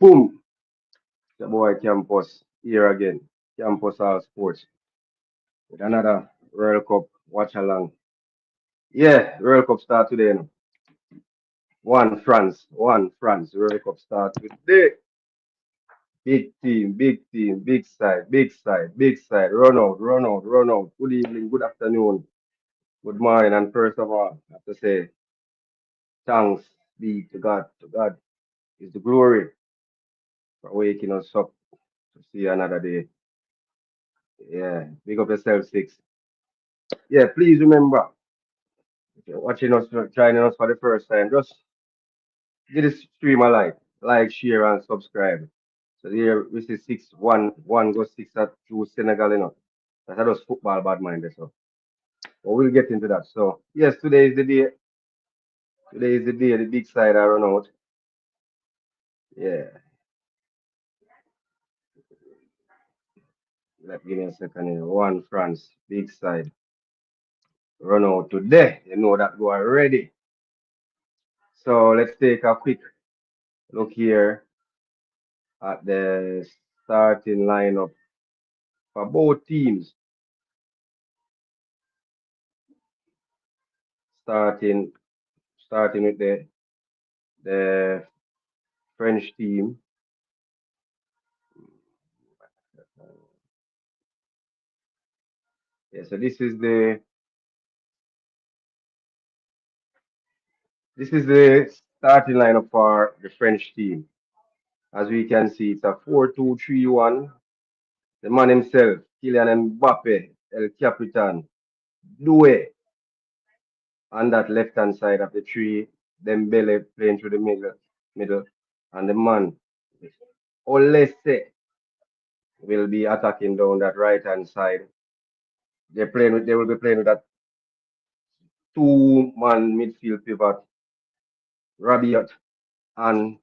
Boom! The boy Campus here again. Campus All Sports with another World Cup watch along. Yeah, World Cup start today. No? One France. World Cup start today. Big team, big side. Run out, run out, run out. Good evening, good afternoon, good morning. And first of all, I have to say thanks be to God. To God is the glory for waking us up to see another day. Yeah, big up yourself, six. Yeah, please remember, if you're watching us, joining us for the first time, just give this stream a like, share, and subscribe. So here we see 6-1, go 6 at 2 Senegal, That's just football bad mind, so. But we'll get into that. So, yes, today is the day. Today is the day, the big side I run out. Yeah, give me a second here. One France, big side. Run out today. You know that go already. So let's take a quick look here at the starting lineup for both teams. Starting starting with the French team. Yeah, so this is the starting lineup for the French team. As we can see, it's a 4-2-3-1. The man himself, Kylian Mbappe, El Capitan, Doué, on that left hand side of the tree, Dembele playing through the middle, and the man Olese will be attacking down that right hand side. They will be playing with that two-man midfield pivot, Rabiot and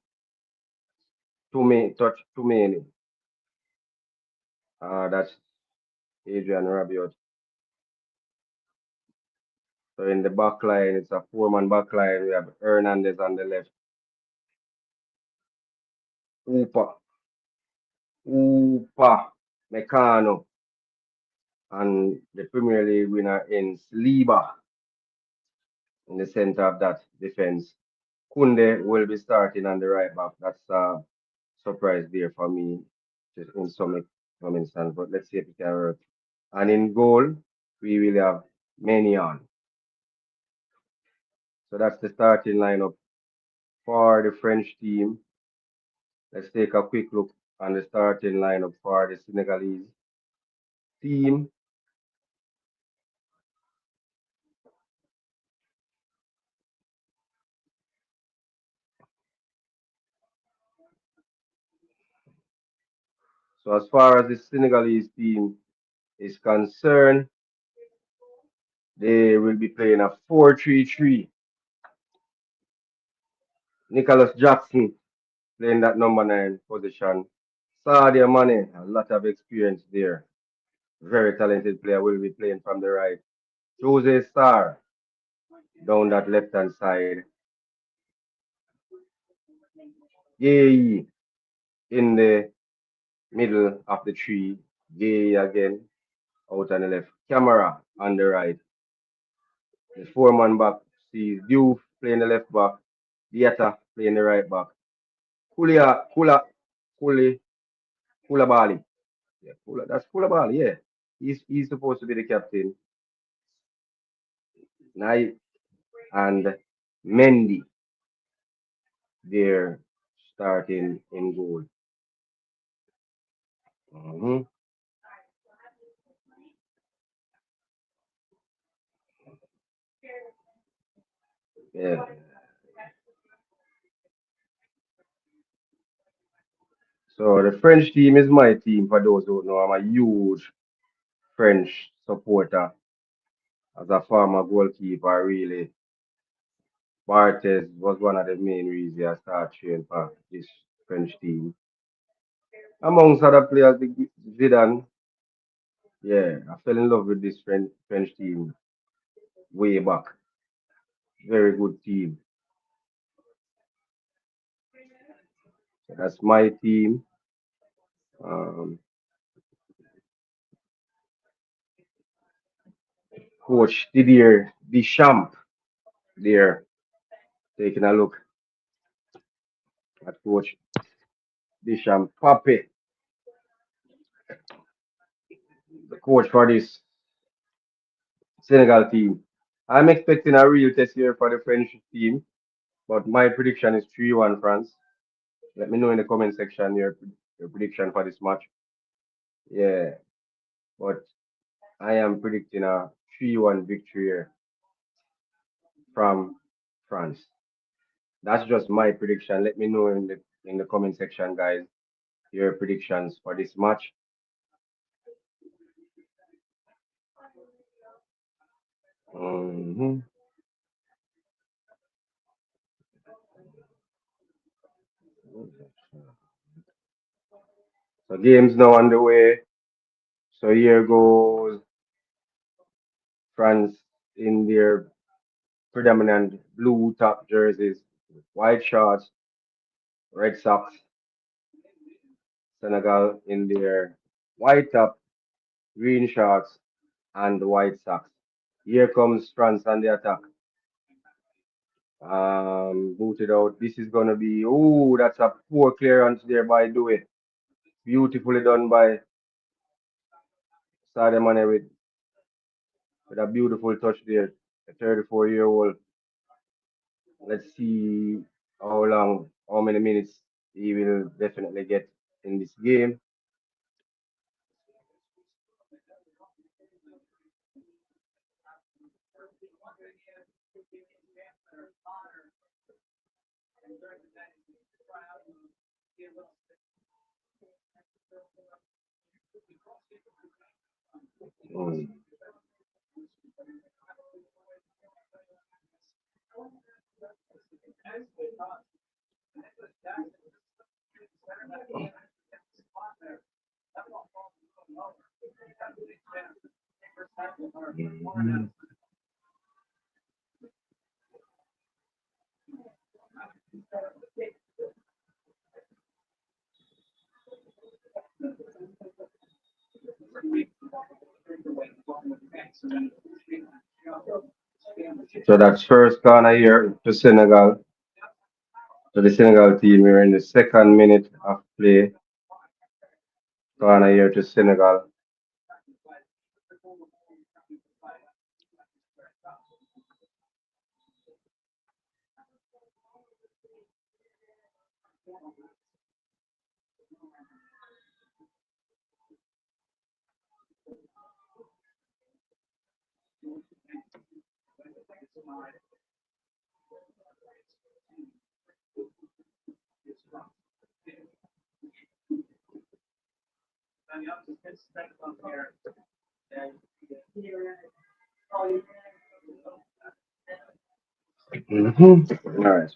Toumani. That's Adrian Rabiot. So in the back line, it's a four-man back line. We have Hernandez on the left, Upa, Meccano, and the Premier League winner in Saliba in the center of that defense. Kunde will be starting on the right back. That's a surprise there for me in some instance, but let's see if it can work. And in goal, we will have Menion. So that's the starting lineup for the French team. Let's take a quick look on the starting lineup for the Senegalese team. So as far as the Senegalese team is concerned, they will be playing a 4-3-3. Nicholas Jackson playing that number 9 position. Sadio Mane, a lot of experience there. Very talented player, will be playing from the right. Jose Sarr down that left hand side. Yay in the middle of the tree. Yay again out on the left. Camera on the right. The four-man back sees Diouf playing the left back. Dieta playing the right back. Kulia, Kula, Kuli, Kulabali. Yeah, that's Kulabali, yeah. He's supposed to be the captain. Nai and Mendy there starting in goal. Mhm. Yeah. So the French team is my team. For those who don't know, I'm a huge French supporter. As a former goalkeeper, really, Barthez was one of the main reasons I started training for this French team. Amongst other players, Zidane, yeah, I fell in love with this French team way back. Very good team. So that's my team. Um, Coach Didier Deschamps there, taking a look at Coach Deschamps. Pape, the coach for this Senegal team. I'm expecting a real test here for the French team, but my prediction is 3-1 France. Let me know in the comment section your prediction for this match. Yeah, but I am predicting a 3-1 victory here from France. That's just my prediction. Let me know in the comment section, guys, your predictions for this match. hmm So games now on the way. So here goes France in their predominant blue top jerseys, white shorts, red socks. Senegal in their white top, green shorts, and white socks. Here comes France on the attack. Booted out. This is gonna be that's a poor clearance there by Dewey. Beautifully done by Sadio Mane with a beautiful touch there. A 34-year-old. Let's see how many minutes he will definitely get in this game. Mm. Mhm. So that's first corner here to Senegal. So the Senegal team, we're in the second minute of play. Corner here to Senegal. All right.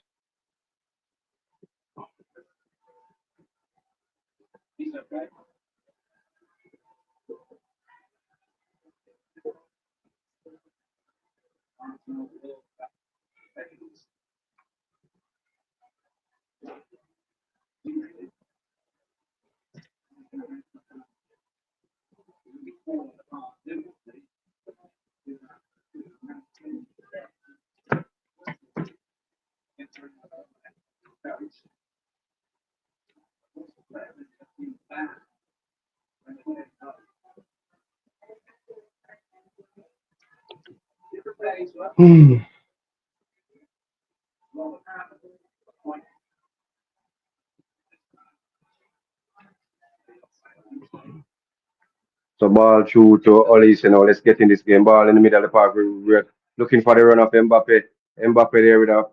So ball through to Olise now. Let's get in this game. Ball in the middle of the park. We're looking for the run of Mbappe. Mbappe there with a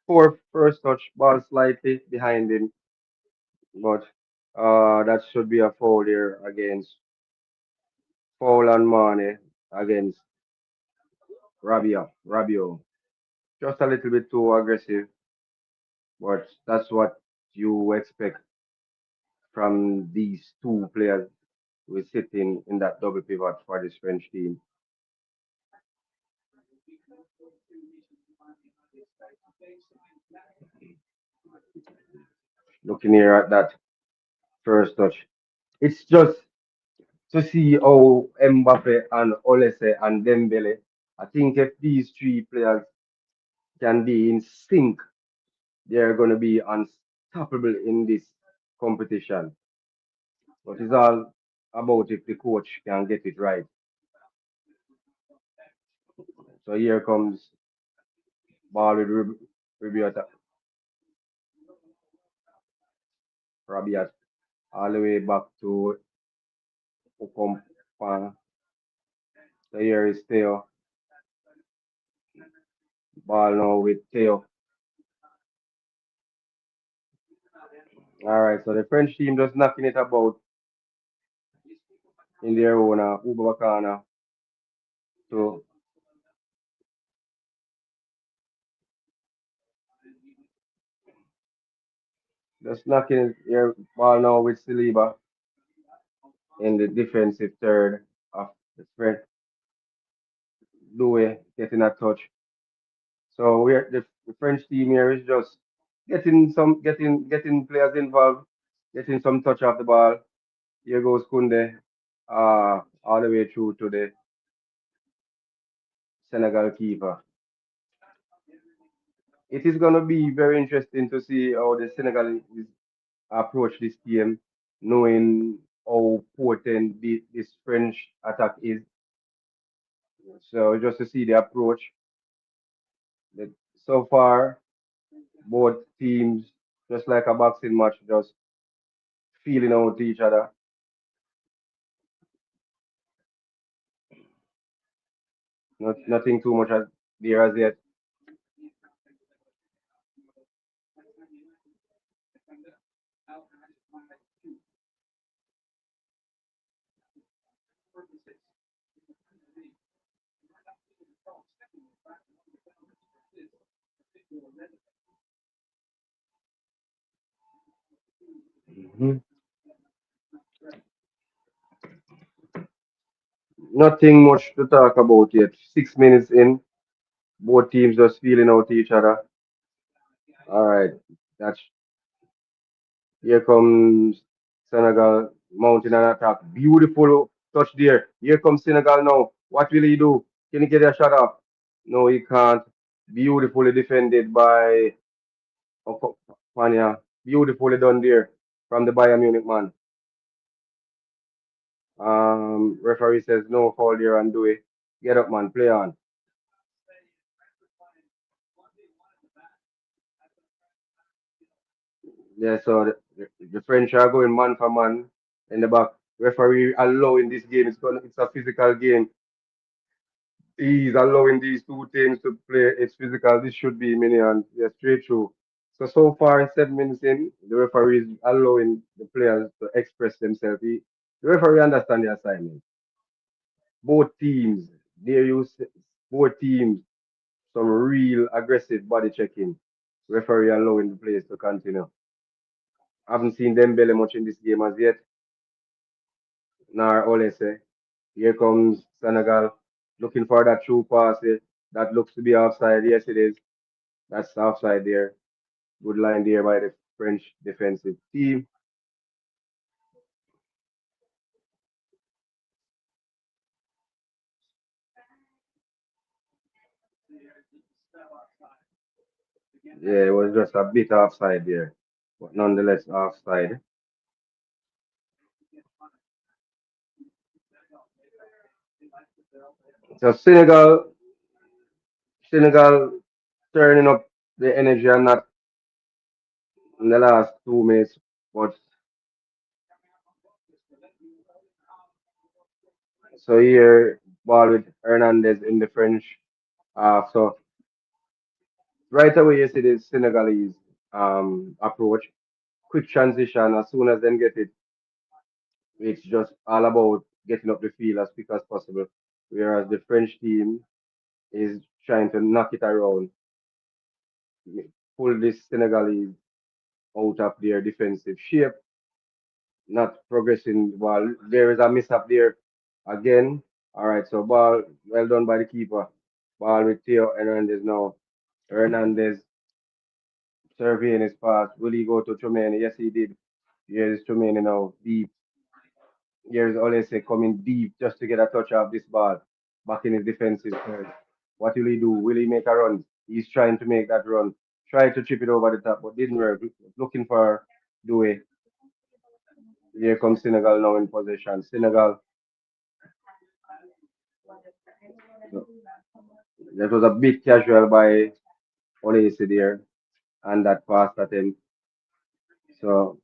poor first touch. Ball slightly behind him, but that should be a foul there against foul on Mane against Rabio. Just a little bit too aggressive, but that's what you expect from these two players who is sitting in that double pivot for this French team. Looking here at that first touch. It's just to see how Mbappe and Olise and Dembele, I think if these three players can be in sync, they're going to be unstoppable in this competition. But it's all about if the coach can get it right. So here comes ball with Rabiot, Rabiot all the way back to Okompa. So here is Theo. Ball now with Theo. All right, so the French team just knocking it about in their own Ubakana to just knocking your ball now with Saliba in the defensive third of the French. Louis getting a touch. So we're the French team here is just getting players involved, getting some touch off the ball. Here goes Kunde, all the way through to the Senegal keeper. It is gonna be very interesting to see how the Senegal is approach this game, knowing how potent this French attack is. So just to see the approach. That so far, both teams, just like a boxing match, just feeling out each other. Nothing too much as there as yet. Mhm. Nothing much to talk about yet. 6 minutes in, both teams just feeling out each other. All right, that's here comes Senegal mounting an attack. Beautiful touch there. Here comes Senegal now. What will he do? Can he get a shot off? No, he can't. Beautifully defended by Panya. Beautifully done there from the Bayern Munich man. Referee says no foul there and do it. Get up, man. Play on. Yeah, so the French are going man for man in the back. Referee allowing this game. It's a physical game. He's allowing these two teams to play. It's physical. This should be mini and yeah, straight through. So far in 7 minutes in, the referee is allowing the players to express themselves. The referee understand the assignment. Both teams, they use both teams some real aggressive body checking. Referee allowing the players to continue. I haven't seen Dembele much in this game as yet, nor Olese. Here comes Senegal looking for that true pass. That looks to be offside. Yes, it is. That's offside there. Good line there by the French defensive team. Yeah, it was just a bit offside there, but nonetheless offside. So Senegal turning up the energy and not in the last 2 minutes, but so here ball with Hernandez in the French. So right away you see the Senegalese approach, quick transition as soon as them get it. It's just all about getting up the field as quick as possible. Whereas the French team is trying to knock it around, pull this Senegalese out of their defensive shape, not progressing the ball. There is a mishap there again. All right, so ball well done by the keeper. Ball with Theo Hernandez now. Hernandez surveying his pass. Will he go to Tremaine? Yes, he did. Here's Tremaine now, deep. Here's Olise coming deep just to get a touch of this ball back in his defensive third. What will he do? Will he make a run? He's trying to make that run. Tried to chip it over the top, but didn't work. Looking for Due. Here comes Senegal now in possession. Senegal, that was a bit casual by Olise there and that pass attempt. So,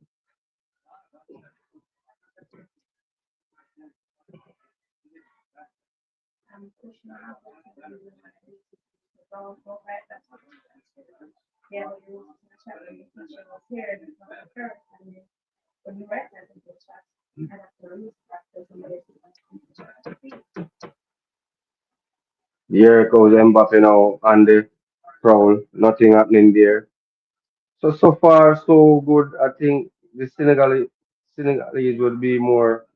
here goes Mbappe now on the prowl. Nothing happening there. So far, so good. I think the Senegalese would be more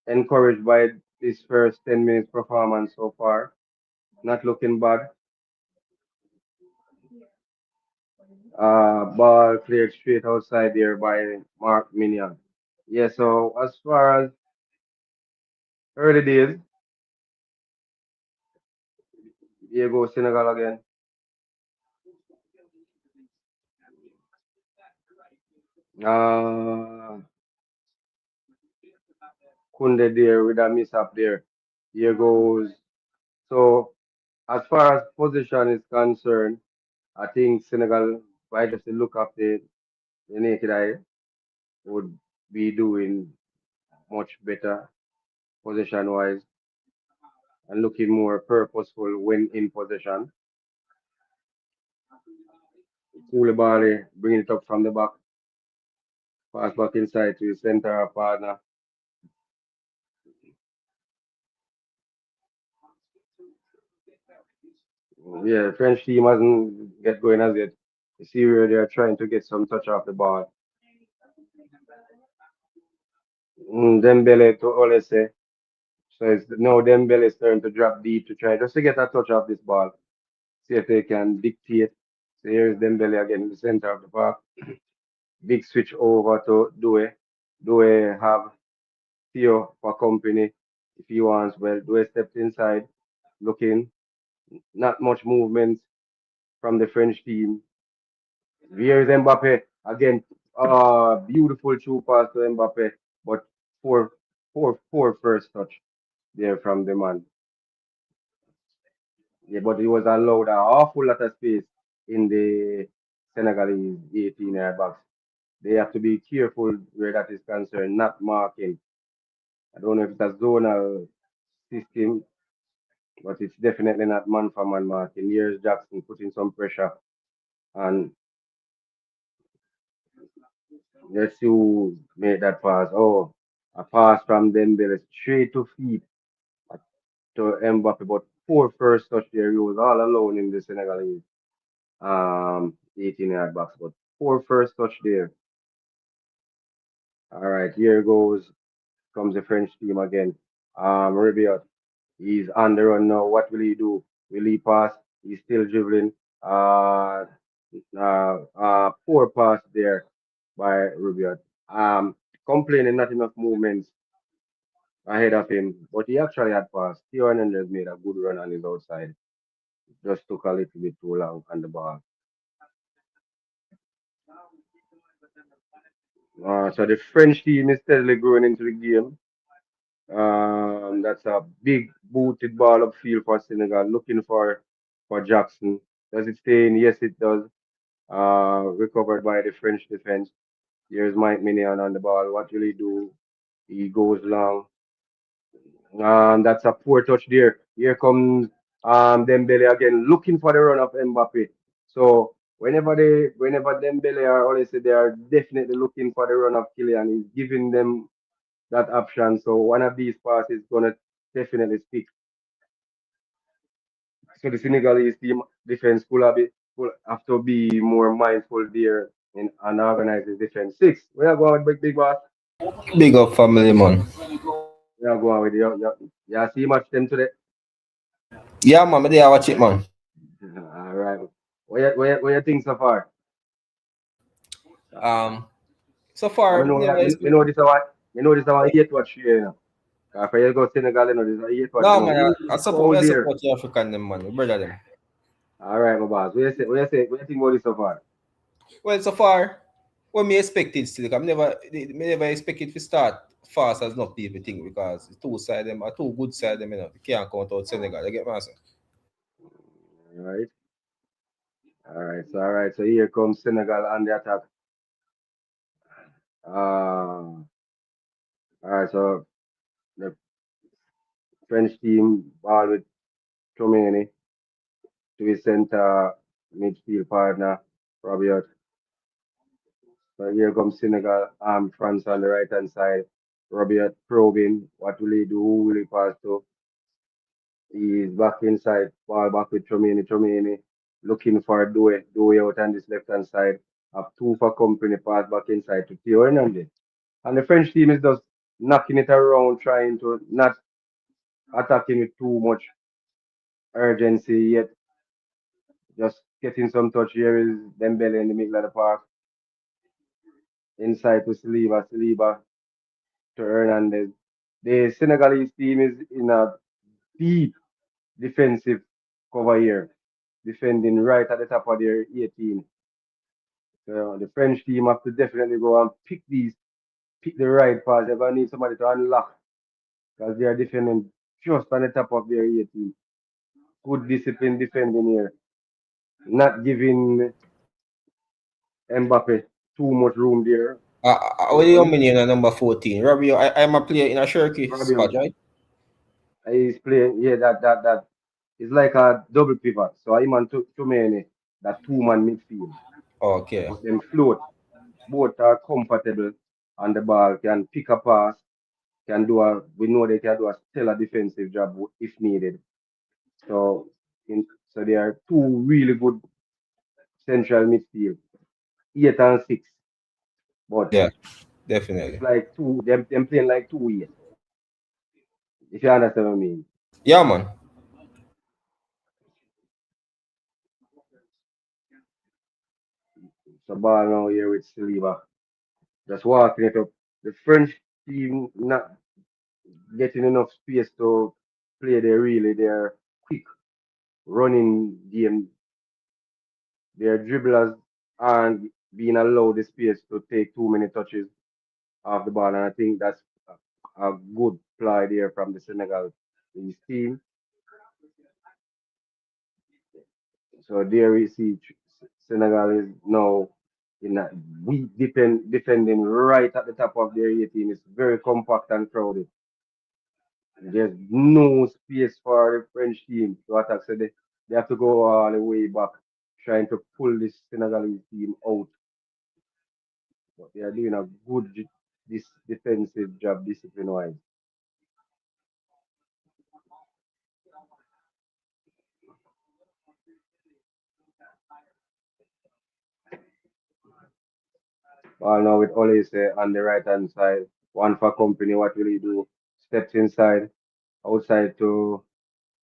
encouraged by this first 10 minutes performance so far. Not looking bad. Ball cleared straight outside there by Mark Minion. Yeah, so as far as early days, here goes Senegal again. Uh, Kunde there with a miss up there. Here goes. So as far as position is concerned, I think Senegal, by just the look of the naked eye, would be doing much better position wise and looking more purposeful when in possession. Koulibaly bringing it up from the back, pass back inside to his center partner. Yeah, French team hasn't get going as yet. You see where they are trying to get some touch off the ball. Dembele to Olise. So it's now Dembele's turn to drop deep to try just to get a touch off this ball. See if they can dictate. So here's Dembele again in the center of the park. Big switch over to Due. Due have Theo for company if he wants. Well, Due stepped inside, looking. Not much movement from the French team. Here's Mbappe again. Beautiful true pass to Mbappe, but poor, poor first touch there from the man. Yeah, but he was allowed an awful lot of space in the Senegalese 18-yard box. They have to be careful where that is concerned, not marking. I don't know if it's a zonal system, but it's definitely not man for man marking. Here's Jackson putting some pressure, and let's see who made that pass. Oh, a pass from Dembele straight to feet to Mbappe, but poor first touch there. He was all alone in the Senegalese 18-yard box, but poor first touch there. All right, here goes comes the French team again. Rabiot, he's on the run now. What will he do? Will he pass? He's still dribbling. Poor pass there by Rabiot. Complaining not enough movements ahead of him, but he actually had passed. Theo Hernandez made a good run on his outside. Just took a little bit too long on the ball. So the French team is steadily growing into the game. That's a big booted ball upfield for Senegal, looking for Jackson. Does it stay in? Yes, it does. Recovered by the French defense. Here's Mike Minion on the ball. What will he do? He goes long. That's a poor touch there. Here comes Dembele again, looking for the run of Mbappe. So whenever Dembele are honestly, they are definitely looking for the run of Kylian. He's giving them that option. So one of these passes is gonna definitely stick. So the Senegalese team defense will have to be more mindful there and organize his defense. Six. We are going with big boss. Big up family man. We are going with you see much them today. Yeah man, me there watch it man. All right. What you think so far? Um, so I far, know, yeah, never me expect. know this our, me know this our eight watch here, you know. If I go Senegal, you know, this our eight watch, you No know. man, Ooh, I support cold me. I there. support the African them man, brother them. All right, my boss. What you think about this so far? Well, so far, what me expected still, me never expect it to start fast as enough people think because the two side them are two good side them, you know. You can't count out Senegal. You get my answer? All right, all right. So here comes Senegal on the attack. All right. So the French team ball with Chomeni to his center midfield partner, Rabiot. So here comes Senegal, France on the right hand side. Rabiot probing. What will he do? Who will he pass to? He's back inside, ball back with Chomeni looking for Due out on this left hand side. Have two for company, pass back inside to Theo Hernandez. And the French team is just knocking it around, trying to not attacking with too much urgency yet. Just getting some touch. Here is Dembele in the middle of the park. Inside to Saliba to Hernandez. The Senegalese team is in a deep defensive cover here, defending right at the top of their 18. So the French team have to definitely go and pick the right pass. They're gonna need somebody to unlock because they are defending just on the top of their 18. Good discipline defending here, not giving Mbappe too much room there. What do So you mean in number 14? Robbie, I'm a player in a Shirky spot, Rabiot right? is playing. Yeah, that is like a double pivot. So I'm on too many that two-man midfield, Okay. but them float. Both are comfortable on the ball, can pick a pass, can do a. We know they can do a stellar defensive job if needed. So so they are two really good central midfield, 8 and 6. But Yeah, it's definitely. like them playing like two ways, if you understand what I mean. Yeah, man. So ball now here with Saliba. Just walking it up. The French team not getting enough space to play their quick running game. Their dribblers aren't being allowed the space to take too many touches off the ball. And I think that's a good play there from the Senegal team. So there we see Senegal is now in a weak defending right at the top of their 18. It's very compact and crowded. There's no space for the French team to attack. So they have to go all the way back trying to pull this Senegalese team out. But they are doing a good this defensive job discipline wise. Ball now with Olise on the right hand side. One for company. What will he do? Steps inside, outside to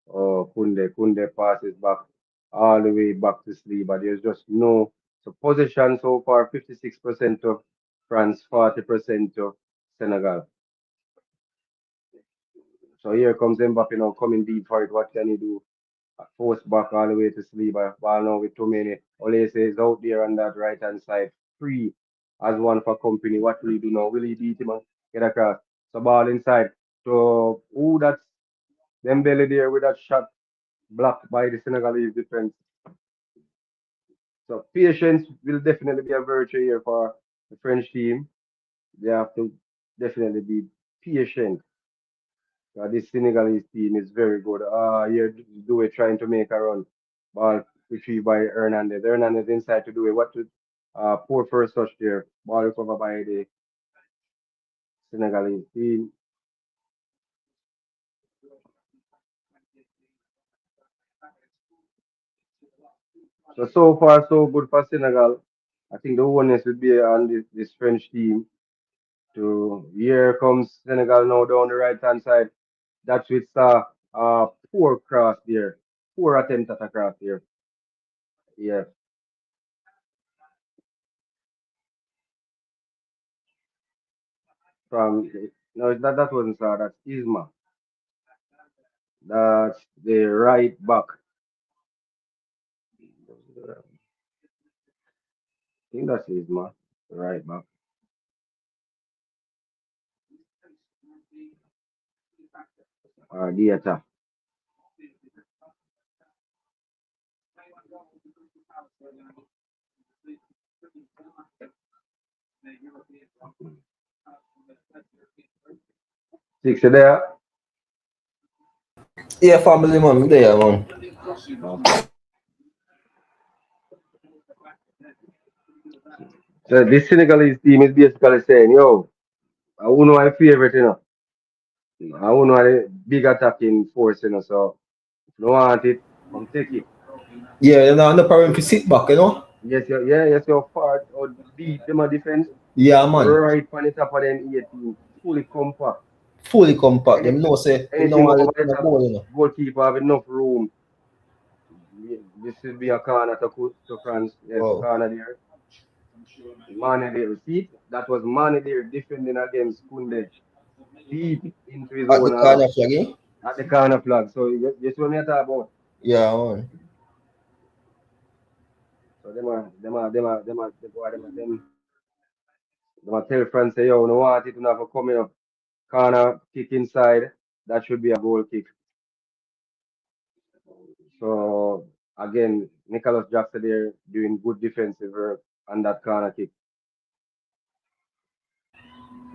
Kunde. Kunde passes back all the way back to sleep. But there's just no. So possession so far 56% to France, 40% to Senegal. So here comes Mbappe now coming deep for it. What can he do? Force back all the way to Saliba. Ball now with too many. Olise is out there on that right hand side. Free as one for company. What will he do now? Will he beat him and get across? So ball inside. So that's Dembele there with that shot blocked by the Senegalese defense. So patience will definitely be a virtue here for the French team. They have to definitely be patient. This Senegalese team is very good. Here do it trying to make a run. Ball retrieved by Hernandez. Hernandez inside to do it. What to poor first touch there. Ball recovered by the Senegalese team. So far so good for Senegal. I think the onus would be on this French team. To here comes Senegal now down the right hand side. That's with poor cross there. Poor attempt at a cross there. Yeah. from no, that wasn't Sar, that's Isma. That's the right back. I think that's Isma, the right back. Theater. 6 there. Yeah, family man, there, man. Okay. So this Senegalese team is basically saying, yo, I won't know my favorite, you know. I won't know the big attacking force, you know. So if you want it, come take it. Yeah, you know, no problem if you sit back, you know. Yes, you're far or deep them a defense. Yeah, man. Right on the top of them 18. Fully compact. Fully compact. Any Them know say them know anything want over to the let the top, ball, you know. goalkeeper have enough room. This should be a corner to France. Yes, Wow. corner there. Mane there. See, that was Mane there defending against Kunde. Deep into his At the own half corner flag, eh? at the corner flag. So you see what me talk about. Yeah, man. So them a tell France say yo, no want it to have a coming up corner kick inside. That should be a goal kick. So again, Nicholas Jackson there doing good defensive work on that corner kick.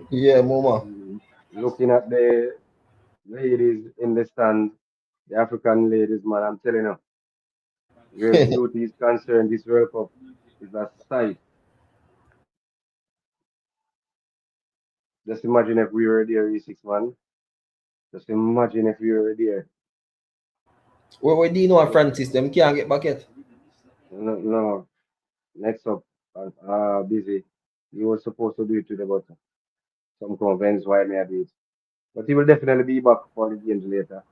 Yeah, mama. Mm, Looking at the ladies in the stand, the African ladies, man, I'm telling you, where beauty is concerned, this World Cup is a sight. Just imagine if we were there, E6 man. Just imagine if we were there. Where do you know Francis? Them can't get back yet. No, no, next up, busy. He was supposed to do it today, but some convince why me I do it. But he will definitely be back for the games later.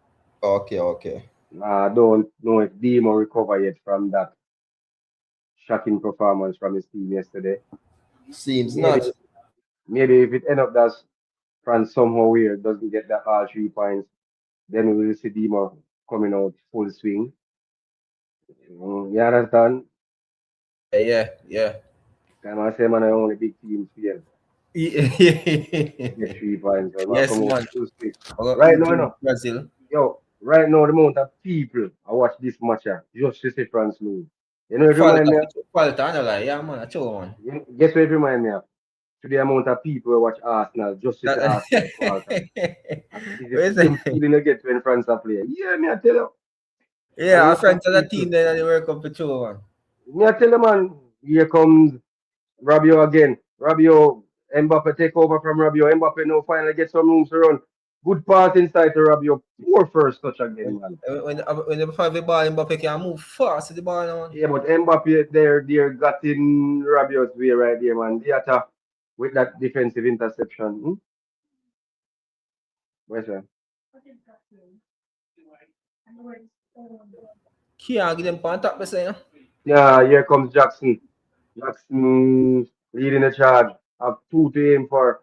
Okay, okay. I don't know if Demo recover yet from that shocking performance from his team yesterday. Seems Maybe, not. maybe if it end up that France somehow weird doesn't get that all 3 points, then we will see Demo coming out full swing. You understand? Yeah, yeah, yeah. Can I say man, I only big team fail to Yeah. get 3 points. So I Yes, come out man. full swing. I got Right now, you include know, Brazil. yo, right now the amount of people I watch this match just to see France lose. You know, it remind me of, Falta, I know like, yeah, man. I told man. guess what it remind me of? To the amount of people who watch Arsenal just to see That, Arsenal falter. It's the what is same it? feeling you get when France are playing. Yeah, me I tell you. A Yeah, our lot of friends on the people. team then and they work up for two, man. Me I tell you, man, here comes Rabiot again. Rabiot, Mbappe take over from Rabiot. Mbappe now finally get some room to run. Good pass inside to Rabiot. Poor first touch again, When man. when they have the ball, Mbappe can move fast to the ball, now, man. Yeah, but Mbappe there got in Rabiot's way right there, man. The attack with that defensive interception. Where's that? Can't give them point up, they say, you know? Yeah, here comes Jackson. Jackson leading the charge. Have two to aim for.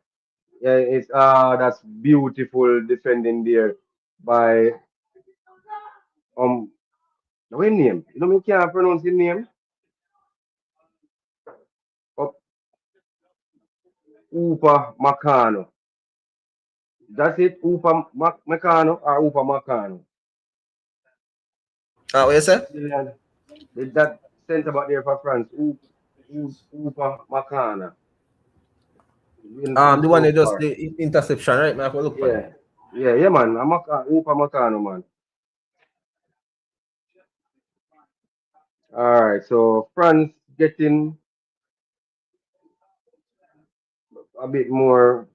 Yeah, it's that's beautiful defending there by what name? You know me can't pronounce his name. Up Upa Macano. That's it, Upa Macano or Upa Macano. Ah, what you say? Brazilian. That centre back there for France. Upa Macana. Doing good The one so that does far. the interception, right? Man, I have to look for him. Yeah. Yeah, man. Upa Macano, man. All right, so France getting a bit more,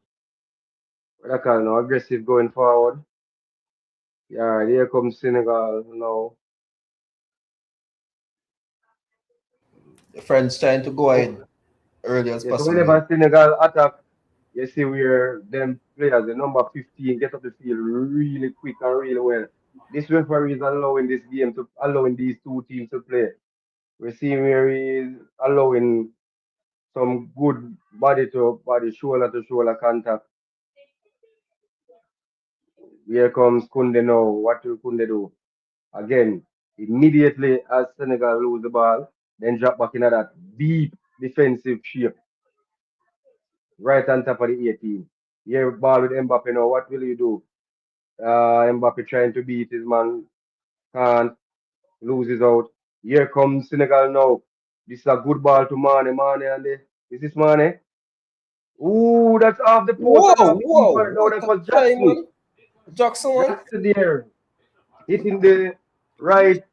what I call now, aggressive going forward. Yeah, here comes Senegal now. The friends trying to go Oh, ahead early as yeah, so possible. whenever Senegal attack, you see where them players, the number 15, get up the field really quick and really well. This referee is allowing this game to allowing these two teams to play. We see where he is allowing some good body to body, shoulder to shoulder contact. Here comes Kunde now. What will Kunde do? Again, immediately as Senegal lose the ball, then drop back into that deep defensive shape, right on top of the 18. Here, ball with Mbappe now. What will you do? Mbappe trying to beat his man, can't, loses out. Here comes Senegal now. This is a good ball to Mane. Mane and the, is this Mane? Ooh, that's off the post Whoa, and off the whoa, keeper. No, what that a was try, Jackson. man. Jackson, man. Jackson there, hitting the right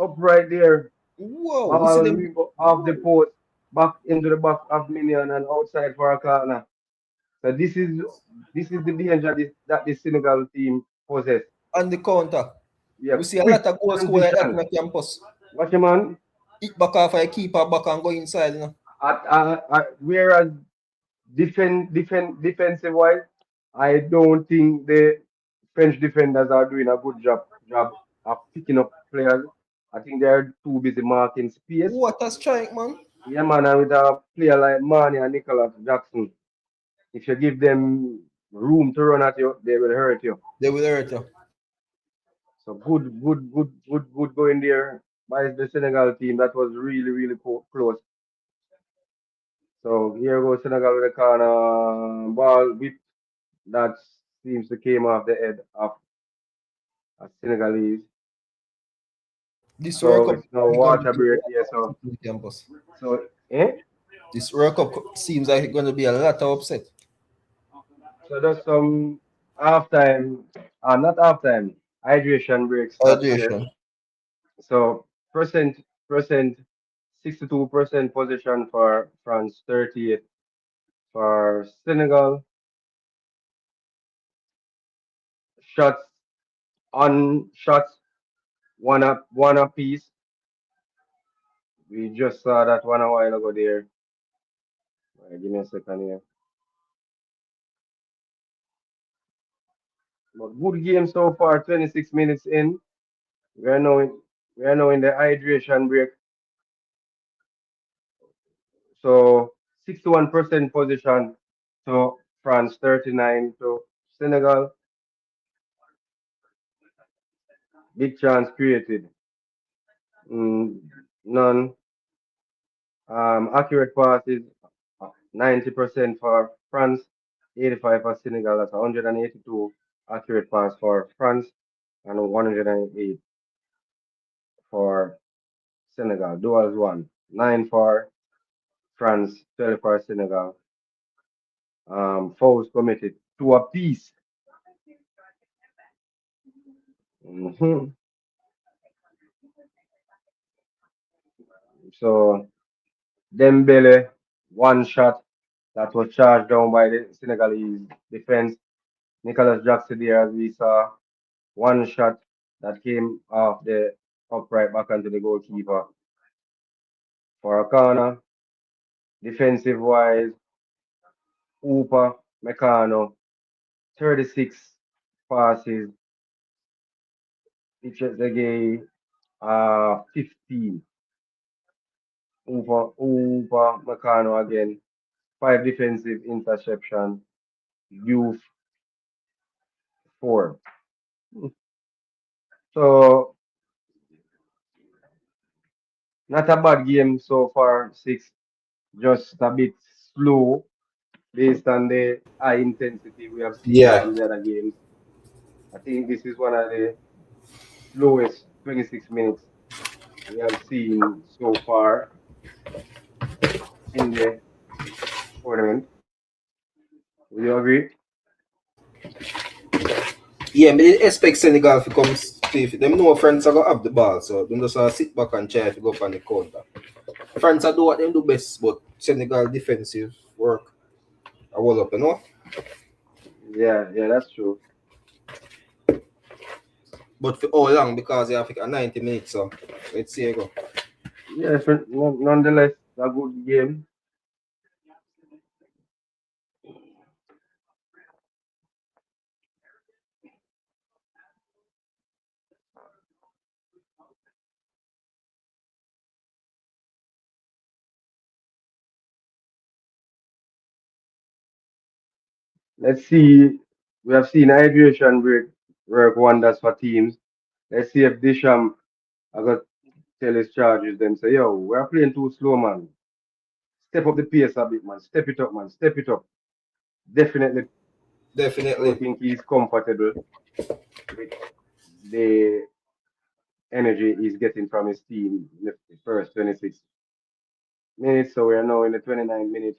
up right there. Whoa, we see Ball them. off the Whoa. post, back into the back of Minion and outside for a corner. So this is the danger that the Senegal team possess. On the counter. Yeah, We see a quick lot of goals scored like that in transition. the campus. Watch your man. Hit back off a keeper back and go inside, you know. Whereas defensive wise, I don't think the French defenders are doing a good job of picking up players. I think they're too busy marking space. What a strike, man. Yeah, man, and with a player like Mane and Nicholas Jackson, if you give them room to run at you, they will hurt you. They will hurt you. So good going there by the Senegal team. That was really close. So here goes Senegal with the corner ball whip that seems to came off the head of a Senegalese. This World So Cup it's now is going to water be a break lot here. of So upset in the campus. so eh? This World Cup seems like it's going to be a lot of upset. So there's some halftime, not halftime, hydration break stats here. Hydration. So percent 62% position for France, 38 for Senegal. Shots on shots, one apiece. We just saw that one a while ago there. Give me a second here. But good game so far, 26 minutes in. We are now in, we are now in the hydration break. So 61% position to France, 39 to Senegal. Big chance created. Mm, none. Accurate passes, 90% for France, 85 for Senegal. That's 182 accurate pass for France and 108 for Senegal. Duels one. 9 for France, 12 for Senegal. Fouls committed, two apiece. hmm So Dembele, one shot that was charged down by the Senegalese defense. Nicholas Jackson there, as we saw, one shot that came off the upright back onto the goalkeeper for a corner. Defensive wise, Upa, Meccano, 36 passes, Ichezege, 15. Upa, Meccano again, 5 defensive interception, youth 4. So, not a bad game so far, 6. Just a bit slow based on the high intensity we have seen Yeah. from the other games. I think this is one of the slowest 26 minutes we have seen so far in the tournament. Would you agree? Yeah, but they expect Senegal to come safe. Them know France are going to have the ball, so them just sit back and try to go up on the counter. France are do what them do best, but Senegal defensive work a wall up, you know. Yeah, that's true. But for how long? Because you have like a 90 minutes, so let's see you go. Yeah, nonetheless, a good game. Let's see. We have seen hydration work wonders for teams. Let's see if Disham I got tell his charges them say, yo, we're playing too slow, man. Step up the pace a bit, man. Step it up, man. Step it up. Definitely don't Definitely. think he's comfortable with the energy he's getting from his team in the first 26 minutes. So we are now in the 29th minute.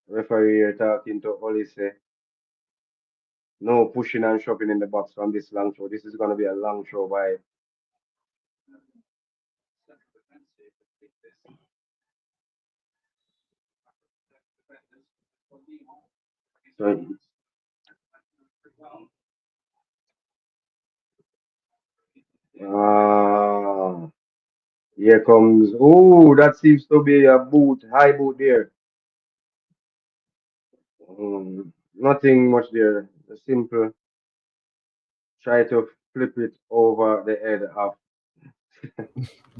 Referee here talking to Olise. No pushing and shoving in the box from this long show. This is going to be a long show by. So, uh, here comes. Oh, that seems to be a boot, high boot there. Nothing much there. A simple try to flip it over the head of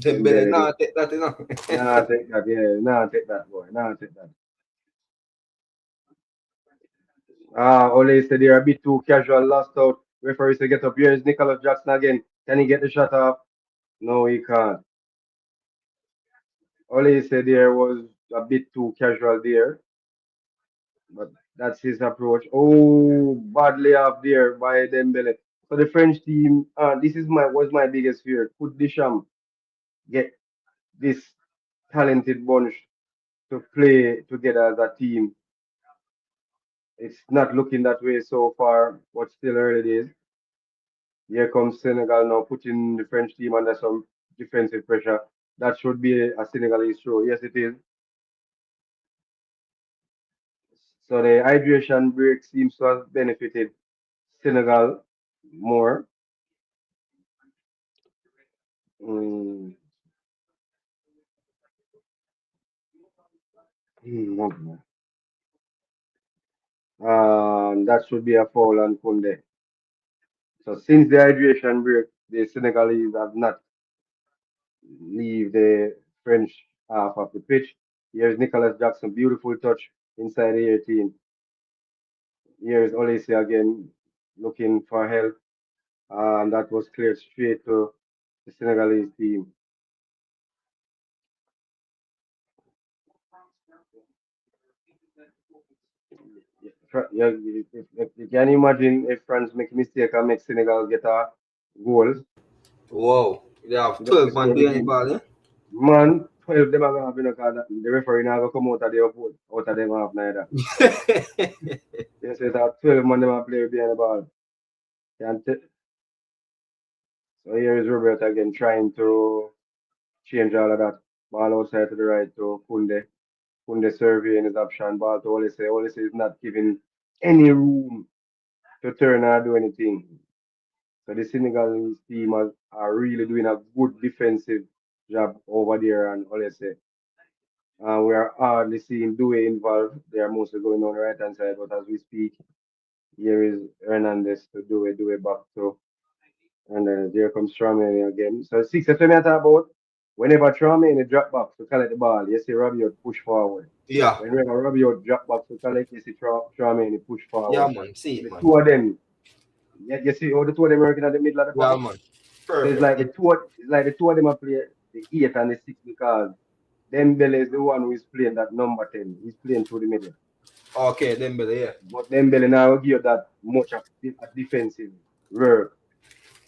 Dembele Dembele. nah take that, you know. Nah, take that. Yeah, nah, take that, boy. Nah, take that. Ole said they're a bit too casual, lost out. Referee said get up. Here's Nicholas Jackson again. Can he get the shot off? No, he can't. Ole said there was a bit too casual there, but that's his approach. Oh, badly off there by Dembele. So the French team, this is my biggest fear. Could Deschamps get this talented bunch to play together as a team? It's not looking that way so far, but still early days. Here comes Senegal now putting the French team under some defensive pressure. That should be a Senegalese show. Yes, it is. So the hydration break seems to have benefited Senegal more. Mm, mm, that should be a foul on Kunde. So since the hydration break, the Senegalese have not leave the French half of the pitch. Here's Nicholas Jackson, beautiful touch inside the 18. Here's Olise again, looking for help. That was cleared straight to the Senegalese team. You can imagine if France make mistake and make Senegal get a goal. Wow. They have Just 12 the man score the behind the game. ball, eh? Man, 12 them are going to have, because the referee now going to come out of the boat, out of them half neither. Yes, it's a 12 man them are play behind the ball. Can So here is Robert again trying to change all of that. Ball outside to the right to Kunde. Kunde surveying his option. Ball to Olise. Olise is not giving any room to turn or do anything. So the Senegalese team are really doing a good defensive job over there and Olise. We are hardly seeing Due involved. They are mostly going on the right hand side, but as we speak, here is Hernandez to Due back to. And there comes Traoré again. So six if me talk about whenever Traoré in the drop box to collect the ball, you see Rabiot push forward. Yeah. Whenever Rabiot drop box to collect, you see Traoré in the push Yeah, forward. man. See it, The man. two of them, you see how the two of them working at the middle of the Yeah, park. man. So it's Perfect. like the two of them are play the 8 and the 6 because Dembele is the one who is playing that number 10. He's playing through the middle. Okay, Dembele, yeah. But Dembele now will give that much of a defensive work.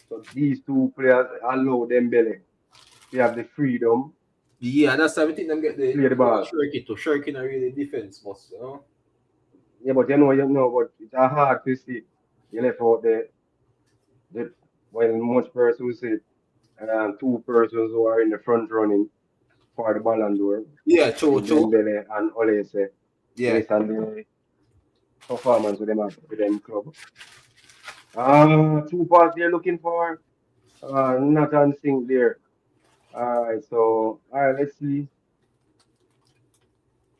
So these two players allow Dembele to have the freedom Yeah, that's how I think them get to the play the ball. Shirky to. Shirky not really defense must, you know. Yeah, but but it's hard to see. You left out the when much persons say two persons who are in the front running for the Ballon d'Or, Yeah, true, in true. Dembele and Olise, Yeah. based on the performance with them at with them club. Two parts they're looking for. Not on sync there. All right, let's see.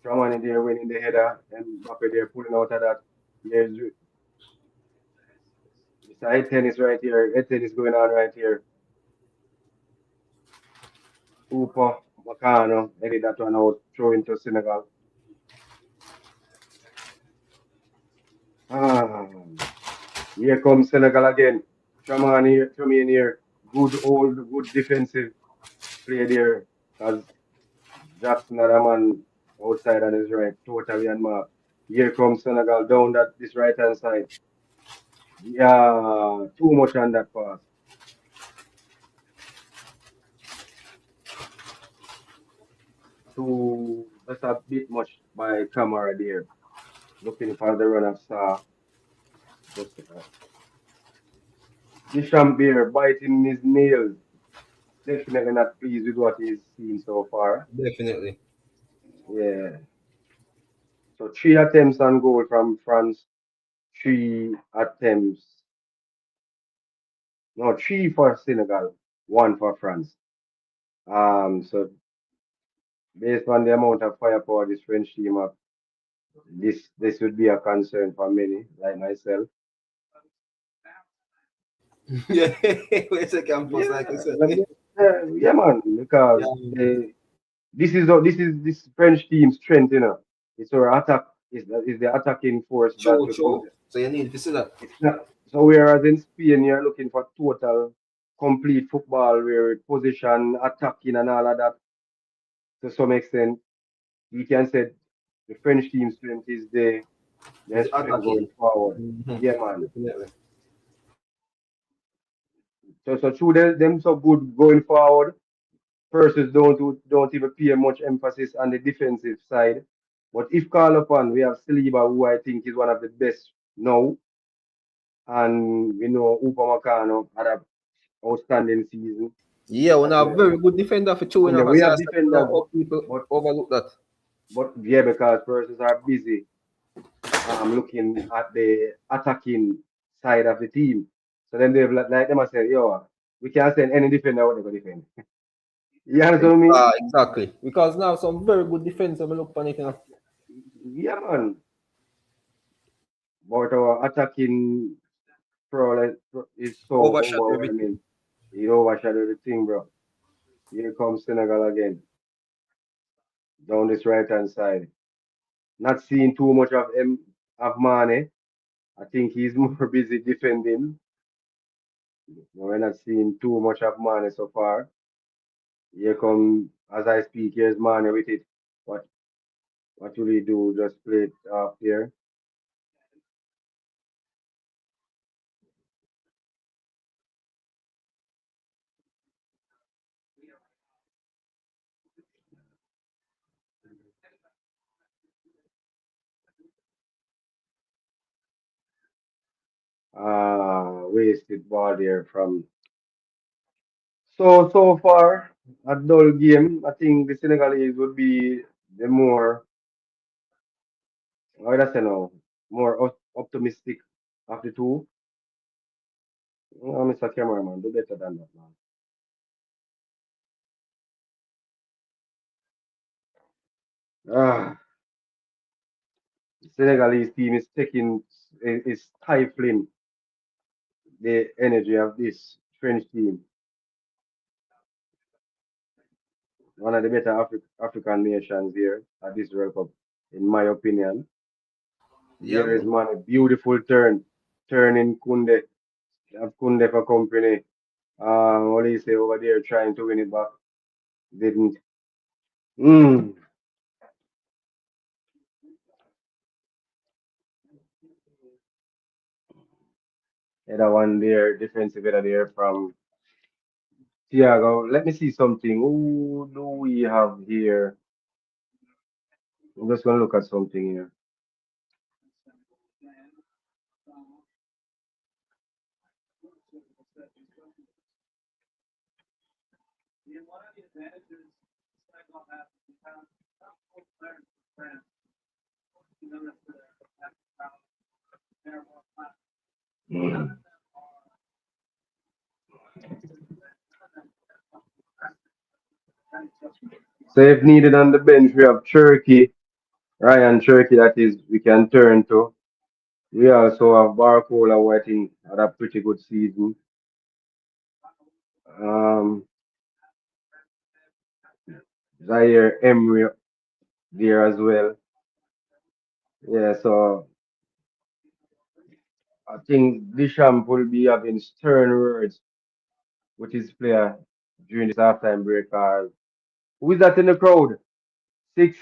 Someone in there winning the header and Mbappe there pulling out of that. There's it's a head tennis right here. Head tennis going on right here. Cooper, Macano, headed that one out, throw into Senegal. Ah, here comes Senegal again. Come in here. Good old, good defensive play there. As Jackson man outside on his right, totally unmarked. Here comes Senegal down that this right hand side. Yeah, too much on that pass. That's a bit much by Camara there. Looking for the run of Star. Just Deschamps biting his nails. Definitely not pleased with what he's seen so far. Definitely. Yeah. So 3 attempts on goal from France. 3 attempts. No, three for Senegal, one for France. So based on the amount of firepower this French team have, this would be a concern for many, like myself. Yeah, it's a campus, Yeah, like I said. yeah, man. Because Yeah, this French team's strength, It's our attack. Is the attacking force that true, we true. possess. So you need to see that. It's not. So whereas in Spain, you're looking for total, complete football, where position, attacking, and all of that. To some extent, we can say the French team's strength is their It's strength attacking. going forward. Mm-hmm. Yeah, man. Definitely. So through them so good going forward. Persons don't even pay much emphasis on the defensive side. But if called upon, we have Saliba, who I think is one of the best now, and we know Upamecano had an outstanding season Yeah, we as have well. very good defender for chewing And off then as we I have said. You know defenders, how people but overlook that. yeah, because persons are busy looking at the attacking side of the team. So then they've like them I said, yo, we can't send any defender out there to defend. You understand me? Exactly. Because now some very good defense when we look on it, you know. Yeah, man. But our attacking is so Overshadow everything. overwhelming. It overshadowed the thing, bro. Here comes Senegal again, down this right hand side. Not seeing too much of Mane. I think he's more busy defending. We're not seeing too much of Mane so far. Here come, as I speak, here's Mane with it. What what will he do? Just play it up here. Wasted ball there from. So far, a dull game. I think the Senegalese would be the more, how would I say now, more optimistic of the two. Mr. Cameraman, do better than that, man. Ah, the Senegalese team is is stifling the energy of this French team, one of the better African nations here at this World Cup, in my opinion. Yeah, Here is man. man, a beautiful turning Kunde, have Kunde for company. What do you say over there, trying to win it back? Didn't. Mm. Header one there, defensive header there from Thiago. Let me see something. Who do we have here? I'm just gonna look at something here. Mm. So if needed on the bench, we have Turkey, Ryan Turkey that is we can turn to. We also have Barcola who I think had a pretty good season. Um, Zaire Emery there as well. Yeah, so I think Deschamps will be having stern words with his player during this halftime break. Who is that in the crowd? Six,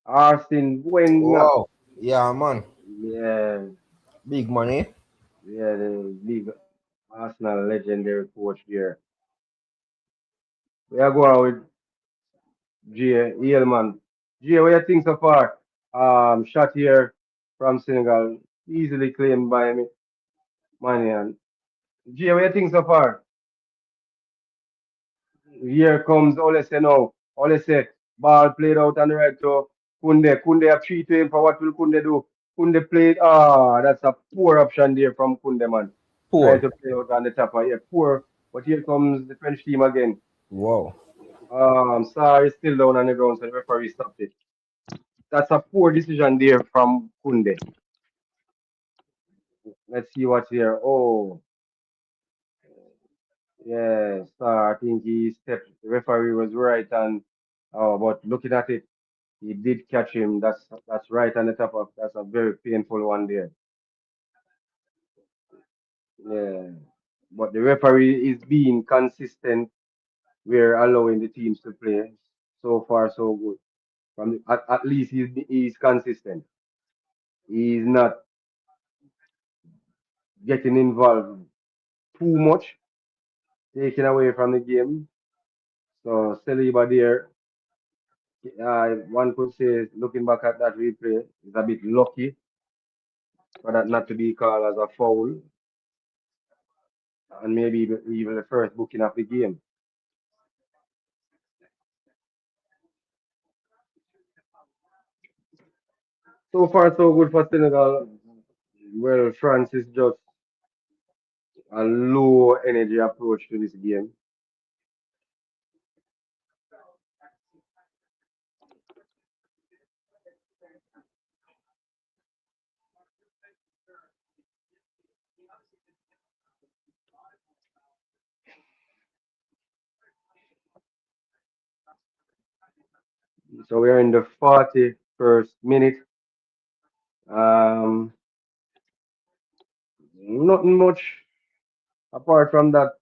Arsene Wenger. Wow. Yeah, man. Yeah, Big money. yeah, the big Arsenal legendary coach there. We are going with Jay Ealman. Jay, what you think so far? Shot here from Senegal, easily claimed by me, Manian. Jay, what you think so far? Here comes Olese now. Olese, ball played out on the right to Kunde. Kunde have three to him for what will Kunde do? Kunde played. That's a poor option there from Kunde, man. Trying Poor. to play out on the top. Yeah, poor. But here comes the French team again. Wow. Sorry, still down on the ground, so the referee stopped it. That's a poor decision there from Kunde. Let's see what's here. Oh, yeah, Star. I think he stepped. The referee was right, and but looking at it, he did catch him. That's right on the top of. That's a very painful one there. Yeah, but the referee is being consistent. We're allowing the teams to play. So far, so good. At least he's consistent. He's not getting involved too much, taking away from the game. So Saliba there, one could say, looking back at that replay, is a bit lucky for that not to be called as a foul, and maybe even the first booking of the game. So far, so good for Senegal. Well, France is just a low energy approach to this game. So we are in the 41st minute. Um, Nothing much apart from that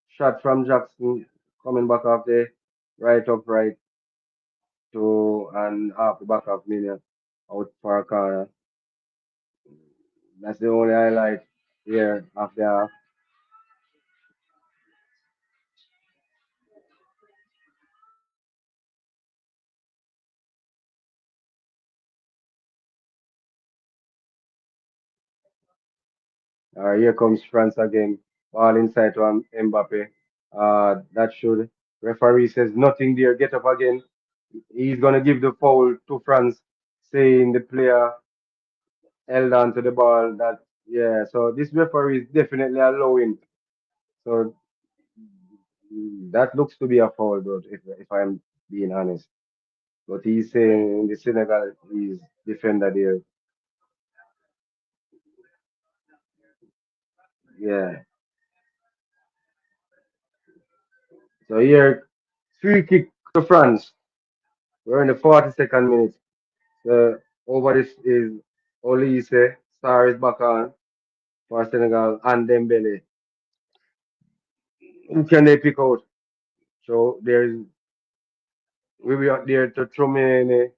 shot from Jackson coming back off the right upright to and off the back of Minion out for a corner. That's the only highlight here after. Here comes France again. Ball inside to Mbappe. That should. Referee says nothing there. Get up again. He's gonna give the foul to France, saying the player held on to the ball. That yeah. So this referee is definitely allowing. So that looks to be a foul, though, if I'm being honest. But he's saying in the Senegal, he's defender there. Yeah. So here, free kick to France. We're in the 42nd minute. Over this is Olise. Star is back on for Senegal and Dembele. Who can they pick out? So we will out there to Trumene,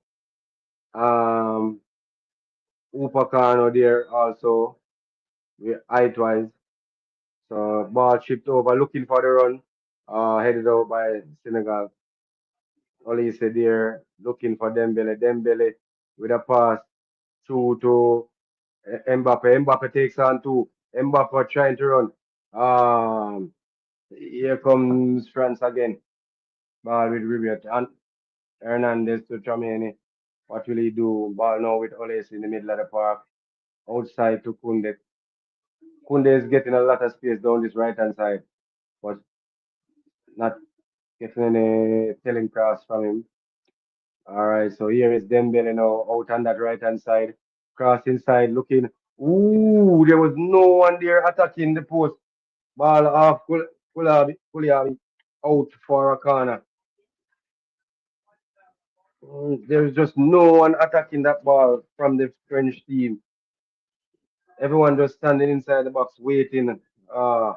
um, Upacano there also. We height wise. So ball chipped over, looking for the run. Headed out by Senegal. Olise there, looking for Dembele. Dembele with a pass through to Mbappe. Mbappe takes on two. Mbappe trying to run. Um, Here comes France again. Ball with Riviere and Hernandez to Chouameni. What will he do? Ball now with Oles in the middle of the park. Outside to Kunde. Kunde is getting a lot of space down this right hand side, but not getting any telling cross from him. All right, so here is Dembele now out on that right hand side. Cross inside looking. Ooh, there was no one there attacking the post. Ball off Kuliabi out for a corner. There's just no one attacking that ball from the French team. Everyone just standing inside the box waiting. Uh,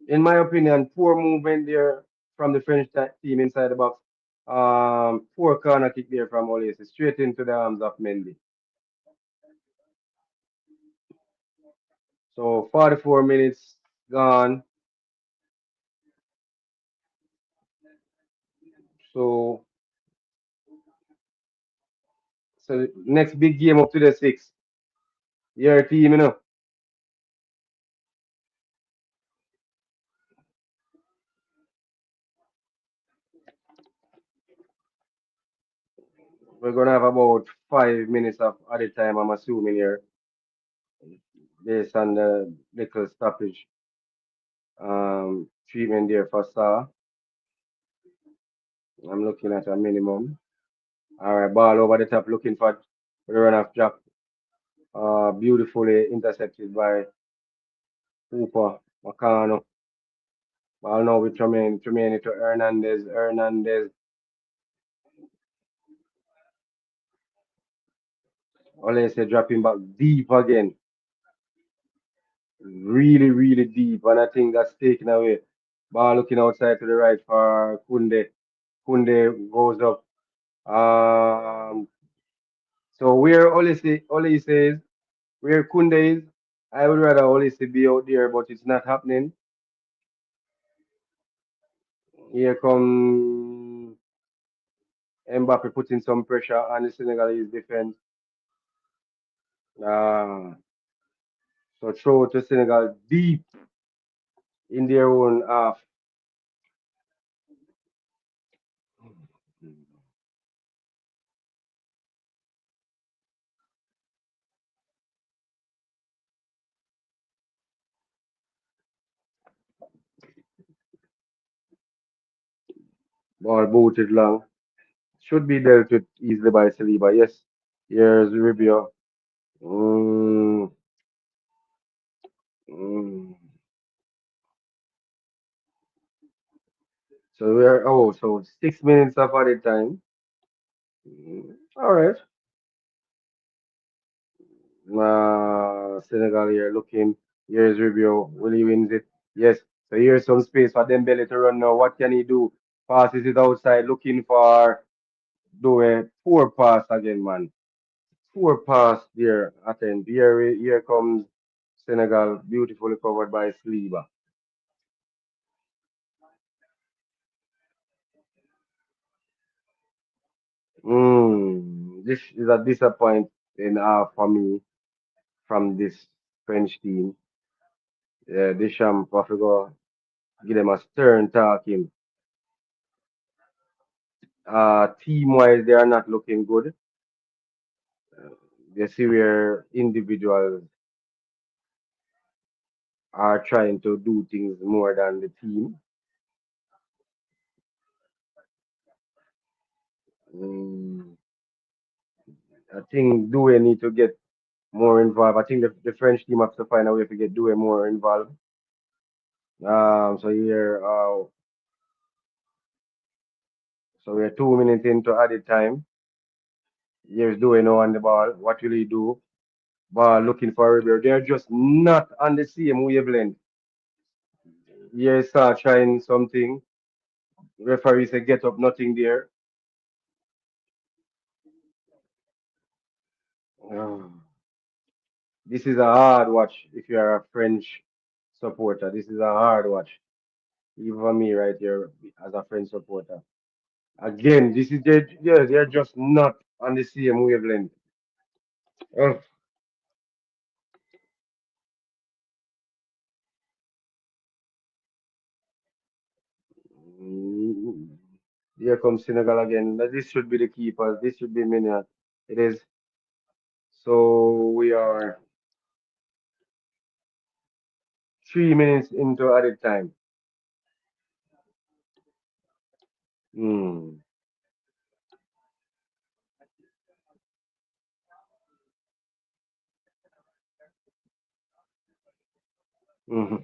in my opinion, poor movement there from the French team inside the box. Poor corner kick there from Olise, straight into the arms of Mendy. So 44 minutes gone. So so next big game up to the six. Your team, we're gonna have about 5 minutes of added time, I'm assuming here, based on the little stoppage treatment there for Star. I'm looking at a minimum. All right, ball over the top, looking for the run of Jack. Beautifully intercepted by Hooper Macano. Ball now with Tremaine. Tremaine to Hernandez. Hernandez. Olese dropping back deep again. Really, really deep. And I think that's taken away. Ball looking outside to the right for Kunde. Kunde goes up. Um, so where Olise is, where Kunde is, I would rather Olise be out there, but it's not happening. Here come Mbappe putting some pressure on the Senegalese defense. So throw to Senegal deep in their own half. Ball booted long. Should be dealt with easily by Saliba. Yes. Here's Rubio. Mm, mm. So we're so 6 minutes of added time. All right. Senegal here looking. Here's Rubio. Will he wins it? Yes. So here's some space for Dembele to run now. What can he do? Passes it outside, looking for do a poor pass again, man. Poor pass there. Attend. Here comes Senegal, beautifully covered by Saliba. This is a disappointing for me from this French team. Deschamps, I forgot, give them a stern talking. Team wise, they are not looking good. They see where individuals are trying to do things more than the team. Mm, I think Doué need to get more involved. I think the French team has to find a way to get Doué more involved. So here, so we're 2 minutes into added time. Here's Doué now on the ball. What will he do? Ball looking for Ribeiro. They're just not on the same wavelength. Here's trying something. Referee said get up, nothing there. Ah, this is a hard watch if you are a French supporter. This is a hard watch. Even for me right here as a French supporter. Again, this is they're just not on the same wavelength. Oh, mm, here comes Senegal again. This should be the keepers. This should be Minya. It is. So we are 3 minutes into added time. Hmm. Hmm.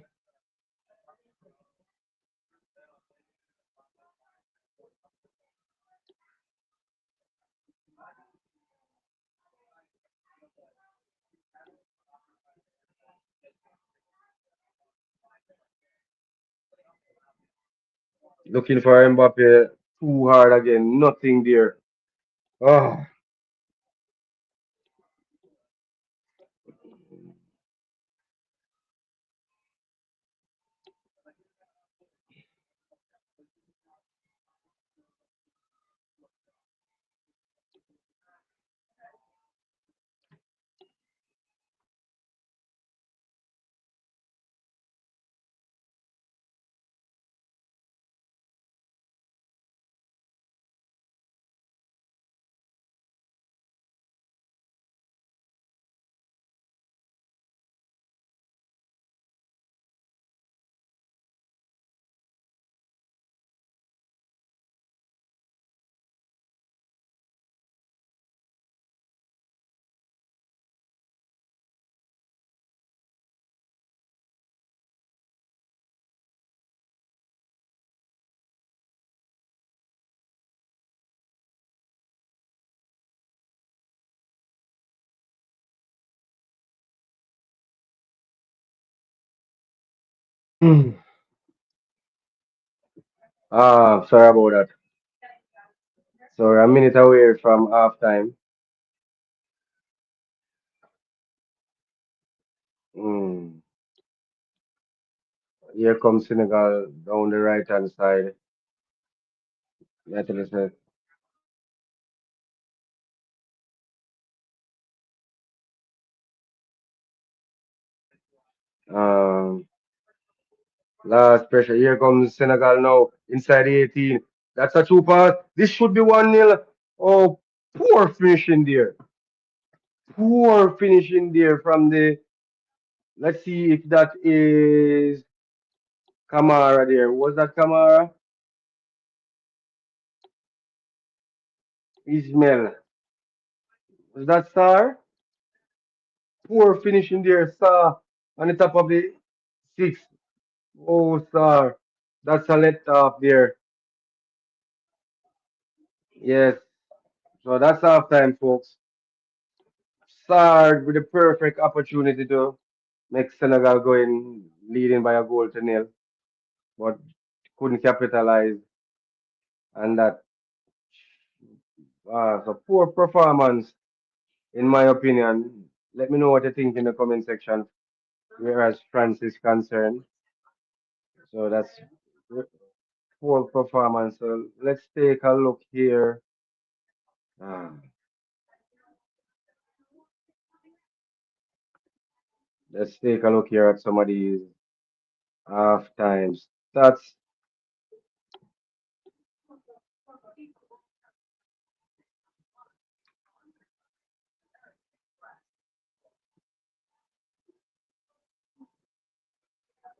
Looking for Mbappe too hard again. Nothing there. Oh. Sorry about that. So we're a minute away from halftime. Mm. Here comes Senegal down the right hand side. Like I said. Um, Last pressure. Here comes Senegal now inside the 18. That's a true pass. This should be 1-0. Oh, poor finishing there. Poor finishing there from the. Let's see if that is Kamara there. Was that Kamara? Ismail. Was that Star? Poor finishing there. Star on the top of the six. Oh, Star. That's a let off there. Yes. So that's half time, folks. Sard with the perfect opportunity to make Senegal go in leading by a goal to nil, but couldn't capitalize on that. So poor performance, in my opinion. Let me know what you think in the comment section, whereas France is concerned. So that's poor performance. So let's take a look here. Uh, let's take a look here at some of these half times stats.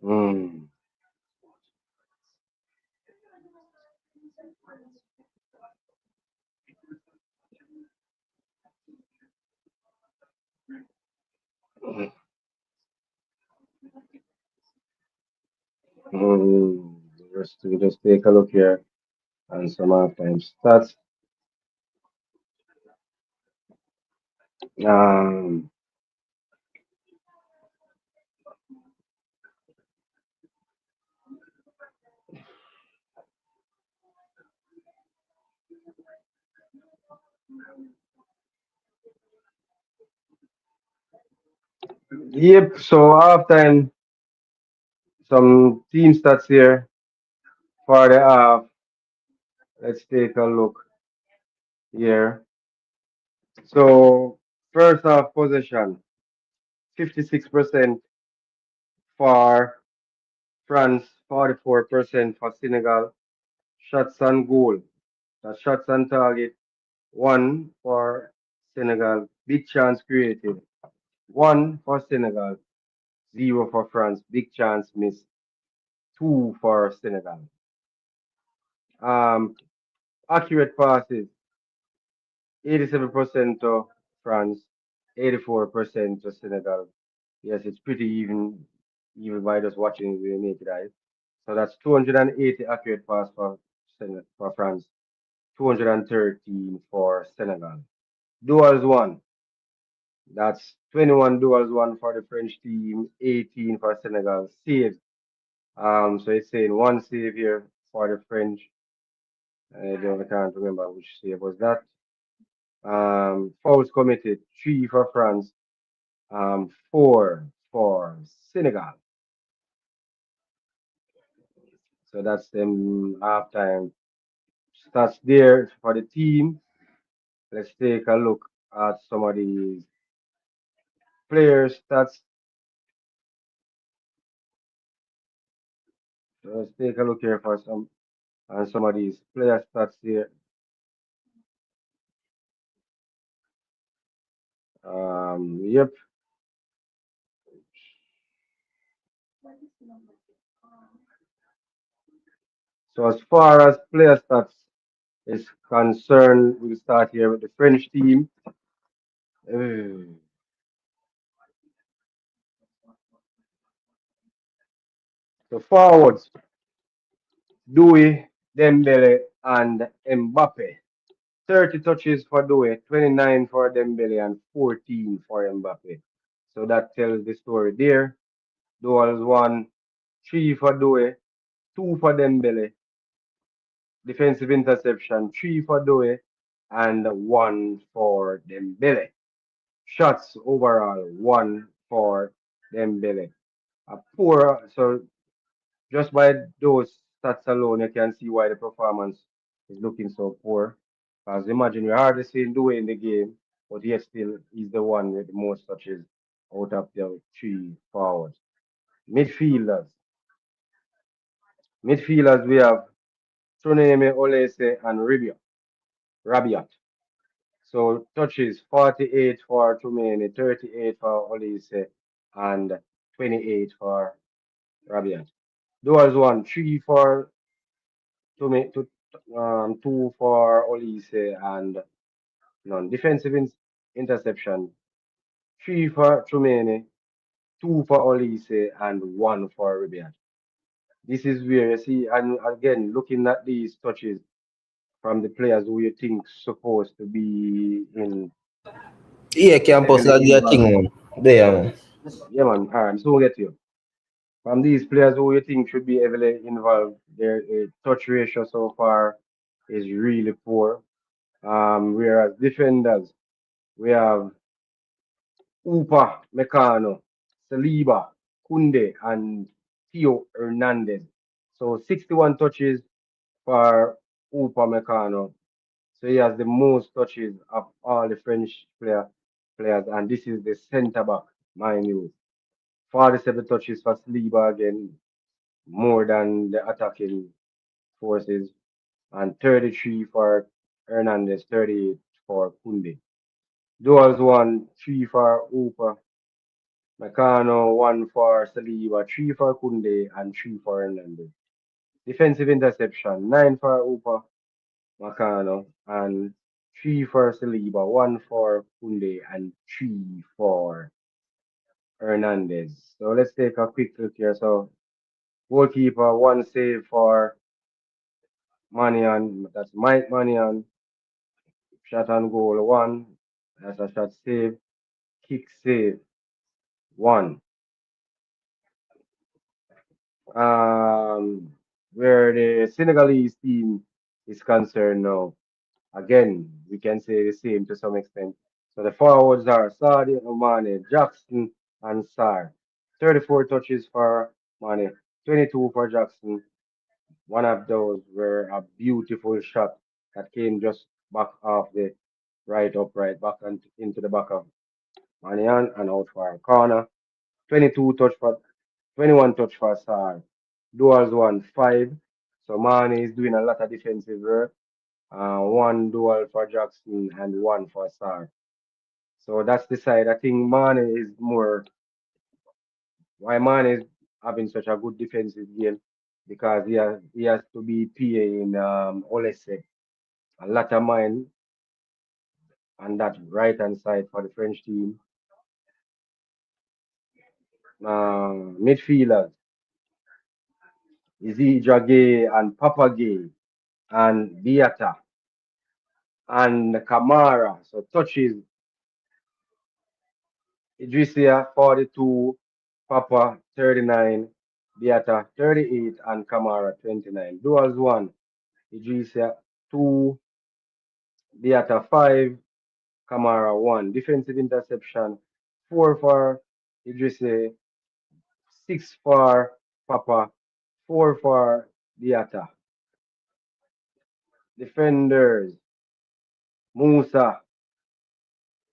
Mm. Mm. Just take a look here and some half time stats. Um, yep, so halftime, some team stats here for the half. Let's take a look here. So, first half possession, 56% for France, 44% for Senegal. Shots on goal, the shots on target, one for Senegal. Big chance created, one for Senegal, zero for France. Big chance missed, two for Senegal. Um, Accurate passes, 87% to France, 84% to Senegal. Yes, it's pretty even by just watching it with the naked eye. So that's 280 accurate pass for for France, 213 for Senegal. Duels one. That's 21 duels one for the French team, 18 for Senegal. Saves. So it's saying one save here. for the French. I can't remember which save was that. Fouls committed, 3 for France, 4 for Senegal. So that's them halftime stats there for the team. Let's take a look at some of these players stats. So let's take a look here for some of these player stats here. Yep. So as far as player stats is concerned, we'll start here with the French team. Uh, so forwards, Dewey, Dembele, and Mbappe. 30 touches for Dewey, 29 for Dembele, and 14 for Mbappe. So that tells the story there. Duels one, 3 for Dewey, 2 for Dembele, defensive interception, 3 for Dewey, and 1 for Dembele. Shots overall, 1 for Dembele. A poor, so just by those stats alone, you can see why the performance is looking so poor. Because imagine you're hardly seeing Dewey in the game, but yet still he's the one with the most touches out of the 3 forwards. Midfielders. Midfielders, we have Troneme, Olese, and Rabiot. So touches 48 for Trumani, 38 for Olise, and 28 for Rabiot. Duels one, 2 for Olise, and none. Defensive interception, 3 for Trumani, 2 for Olise, and 1 for Rabiot. This is where you see, and again, looking at these touches from the players who you think supposed to be in Yeah, campus heavily that your thing, involved. man. There, man. Yeah, man. All right, so we'll get you. From these players who you think should be heavily involved, their touch ratio so far is really poor. Whereas defenders, we have Upa, Meccano, Saliba, Kunde, and Theo Hernandez. So 61 touches for Upa Meccano. So he has the most touches of all the French players, and this is the centre back, mind you. 47 touches for Saliba again, more than the attacking forces, and 33 for Hernandez, 38 for Kunde. Duels one, 3 for Upa, Meccano, 1 for Saliba, 3 for Kunde, and 3 for Hernandez. Defensive interception, 9 for Upa, Meccano, and 3 for Saliba, 1 for Kunde, and 3 for Hernandez. So let's take a quick look here. So goalkeeper, one save for Manian, that's Mike Manian. Shot on goal, one. That's a shot save. Kick save, one. Um, where the Senegalese team is concerned now, again, we can say the same to some extent. So the forwards are Sadio Mane, Jackson, and Sarr. 34 touches for Mane, 22 for Jackson. One of those were a beautiful shot that came just back off the right upright, back into the back of Manian and out for a corner. 22 touch for 21 touch for Sarr. Duels won 5. So Mane is doing a lot of defensive work. One duel for Jackson and 1 for Sarr. So that's the side. I think Mane is more why Mane is having such a good defensive game because he has to be PA in Olese. A lot of mine on that right hand side for the French team. Midfielders, Izzy Gay and Papa Gay and Diata and Kamara. So touches Idrisia 42, Papa 39, Beata 38, and Kamara 29. Duels 1, Idrissa 2, Beata 5, Kamara 1. Defensive interception 4 for Idrissa, 6 for Papa, 4 for Beata. Defenders Musa,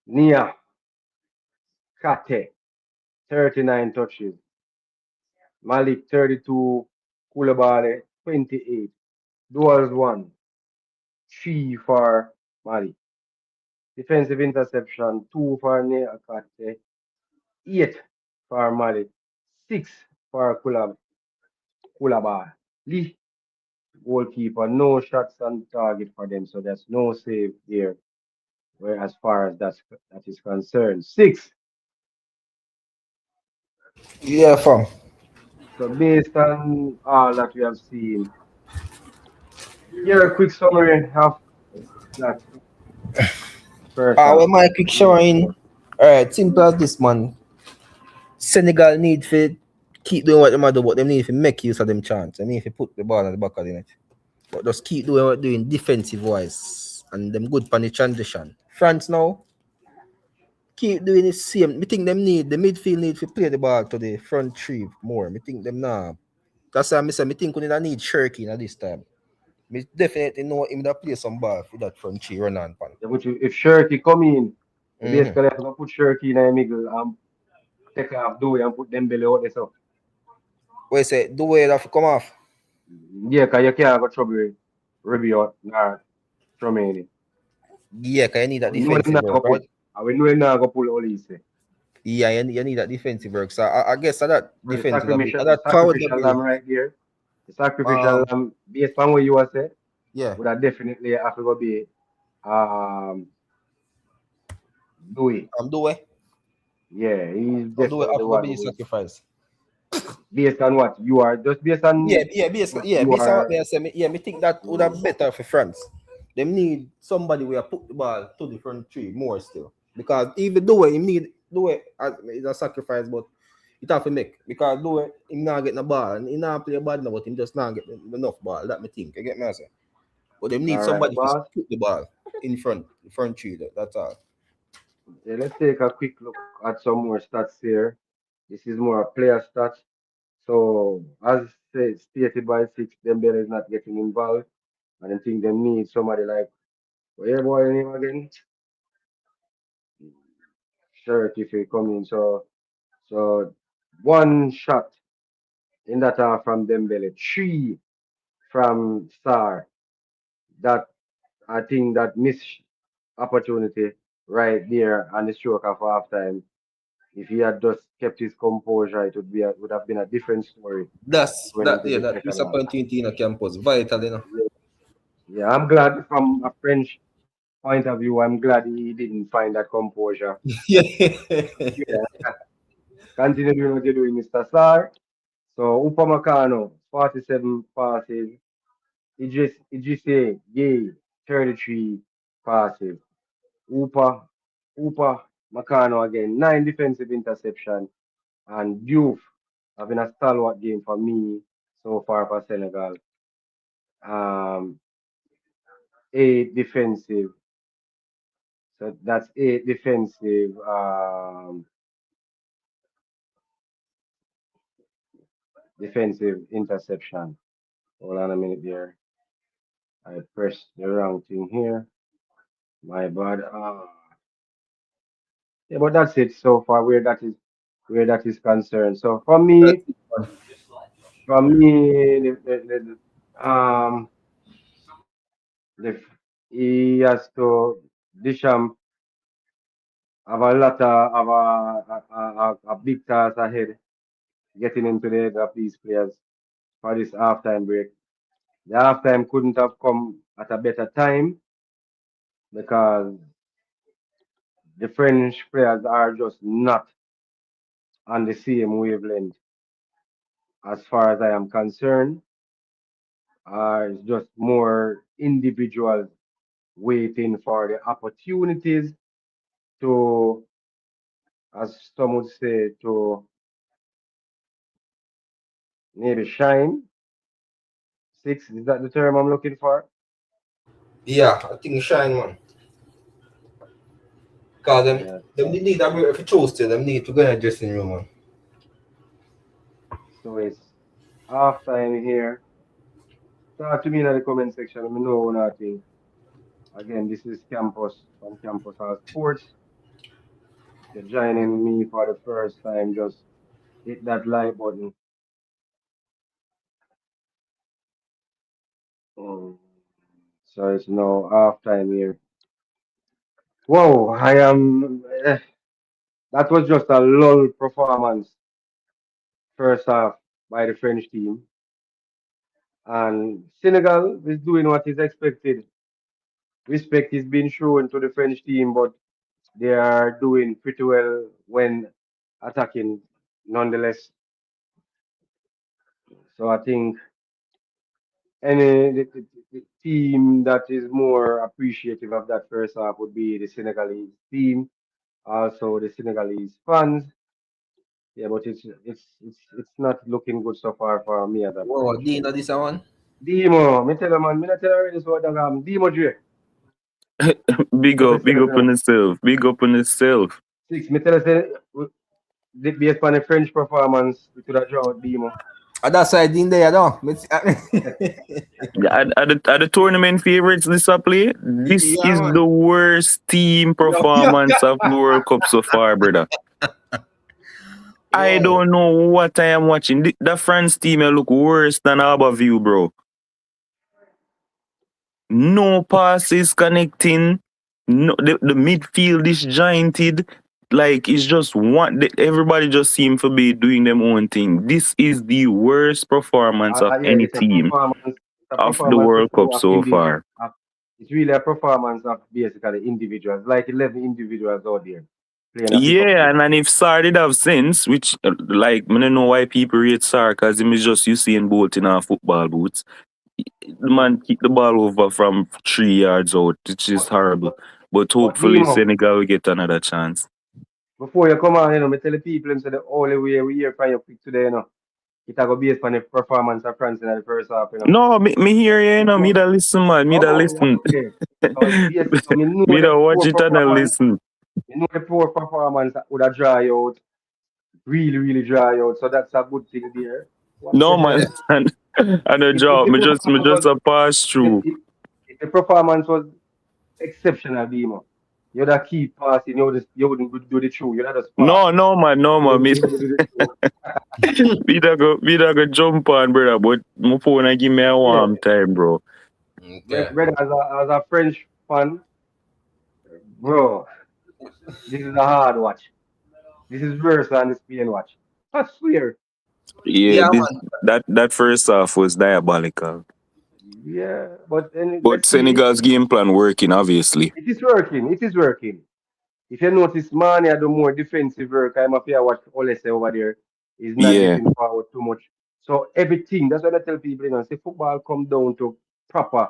Nia, Kate 39 touches. Malik 32, Koulibaly 28. Duels 1, 3 for Malik. Defensive interception 2 for Nia Kate, 8 for Malik, 6 for Koulibaly. Goalkeeper, no shots on target for them, so there's no save here. Where as far as that is concerned, 6. Yeah, fam. So based on all that we have seen, here a quick summary of that first With half. my quick showing. Alright, simple as this, man. Senegal need to keep doing what they do, but they need to make use of them chance. They need to put the ball at the back of the net. But just keep doing what they're doing defensive wise. And them good on the transition. France now, keep doing the same. Me think them need the midfield need to play the ball to the front three more. Me think them now. That's why I say me think we need Shirky at this time. Me definitely know him that play some ball for that front three run on pan. Yeah, but if Shirky come in, you Mm-hmm. basically have to put Shirky in the middle and take off Dewey and put them belly out there. So, Where say the way that come off? yeah, because you can't go trouble Rabiot nor Tremaine. Yeah, cause you need that We know them defensive not work, go right? put, and we know them not go pull Olise. Yeah, you need that defensive work. So I guess that The defense is a bit, the that forward a sacrificial lamb bit. right there. The sacrificial Um, lamb, based on what you were saying, yeah, would have definitely have to go be um Dewey. do it. Yeah, he's Do it definitely the after one be who is sacrifice. based on what you are, just based on what you Based on what are. me I say, me think that would have Mm, better for France. Them need somebody where put the ball to the front three more still. Because even though he need do it as it's a sacrifice, but it have to make because do it him not get the ball and he not play bad now, but him just not get enough ball. That me think. You get me I say. But them need all right, somebody to boss. put the ball in front, the front three. That's all. Yeah, let's take a quick look at some more stats here. This is more a player stats. So, as stated by Six, Dembele is not getting involved. And I think they need somebody like, where boy name again? Shirt if he come in. So one shot in that half from Dembele, three from Sar. That I think that missed opportunity right there on the stroke of halftime. If he had just kept his composure, it would have been a different story going into the That second half. disappointing thing in campus. Vital, you know. Yeah, yeah, I'm glad from a French point of view. I'm glad he didn't find that composure. Yeah. Yeah, continue doing what you're doing, Mr. Sar. So Upamecano, 47 passes. Idrissa Gay, 33 passes. Upa Macano again, 9 defensive interception. And Diouf having a stalwart game for me so far for Senegal. Um, 8 defensive. So that's 8 defensive interception. Hold on a minute there. I pressed the wrong thing here. My bad. Yeah, but that's it so far where that is concerned. So That's it, man. for me, the, he has to Disham have a lot of a big task ahead, getting into the head of these players for this halftime break. The halftime couldn't have come at a better time because the French players are just not on the same wavelength as far as I am concerned. It's just more individuals waiting for the opportunities to, as some would say, maybe shine. Six, is that the term I'm looking for? Yeah, I think shine man. Cause Yeah. them need a if you choose to them need to go in the dressing room man. So it's half time here. Talk to me in the comment section. Let me know what I think. Again, this is Campus from Campus House Sports. If you're joining me for the first time, just hit that like button. Mm. So it's now half time here. Whoa, I am. That was just a lull performance first half by the French team. And Senegal is doing what is expected. Respect is being shown to the French team, but they are doing pretty well when attacking nonetheless. So I think the team that is more appreciative of that first half would be the Senegalese team, also the Senegalese fans. Yeah, but it's not looking good so far for me as a Whoa, French. Dina this one? Demo, me tell you man, me not tell you already so that Demo Dre. What is Big saying, up on yourself. Big up on yourself. Six, me tell you say, based on the French performance, we could have drawn out Demo. Ah, that's why Dean there, no? Yeah, are the tournament favorites this I play? This Yeah, is man. the worst team Yeah, yeah, performance of the World Cup so far, brother. I yo. don't know what I am watching. The France team look worse than View, bro. No passes connecting. No, the midfield is gianted. Like it's just one. Everybody just seem to be doing them own thing. This is the worst performance of Yeah, any team it's a of the performance World Cup of so far. it's really a performance of basically individuals, like 11 individuals out there playing a FIFA Yeah, and football. then if Sar did have sense, which like I don't know why people rate Sar, because him is just Usain Bolt in our football boots. The man kick the ball over from 3 yards out, which is But, horrible. But but hopefully Demo, Senegal will get another chance. before you come on, me tell the people, say the only way we hear from you quick today, it's going to be based on the performance of France in the first half. No, me hear you, me No. da listen, man. Me da Oh, listen. okay. Because based, so me know Me the da poor watch it and da performance, listen. that would have dry out, really, really dry out. So that's a good thing there. Watch No, man. yourself. And the If job, the me performance just was a pass if, through. if, if the performance was exceptional, Demo, you'd have keep passing, you wouldn't do the throw, you'd have just pass. No, man. Me, You wouldn't do the throw. me da go jump on, brother. But my phone I give me a Yeah. warm time, bro. Okay. Brother, as a French fan, bro, this is a hard watch. This is worse than the Spain watch. I swear. Yeah, Yeah, this man. that first half was diabolical. Yeah, but then But let's see. Senegal's game plan working, obviously. It is working. It is working. If you notice, Mane I do more defensive work. I'm up here watch Olese over there. He's not Yeah. getting forward too much. So everything, that's what I tell people, say football come down to proper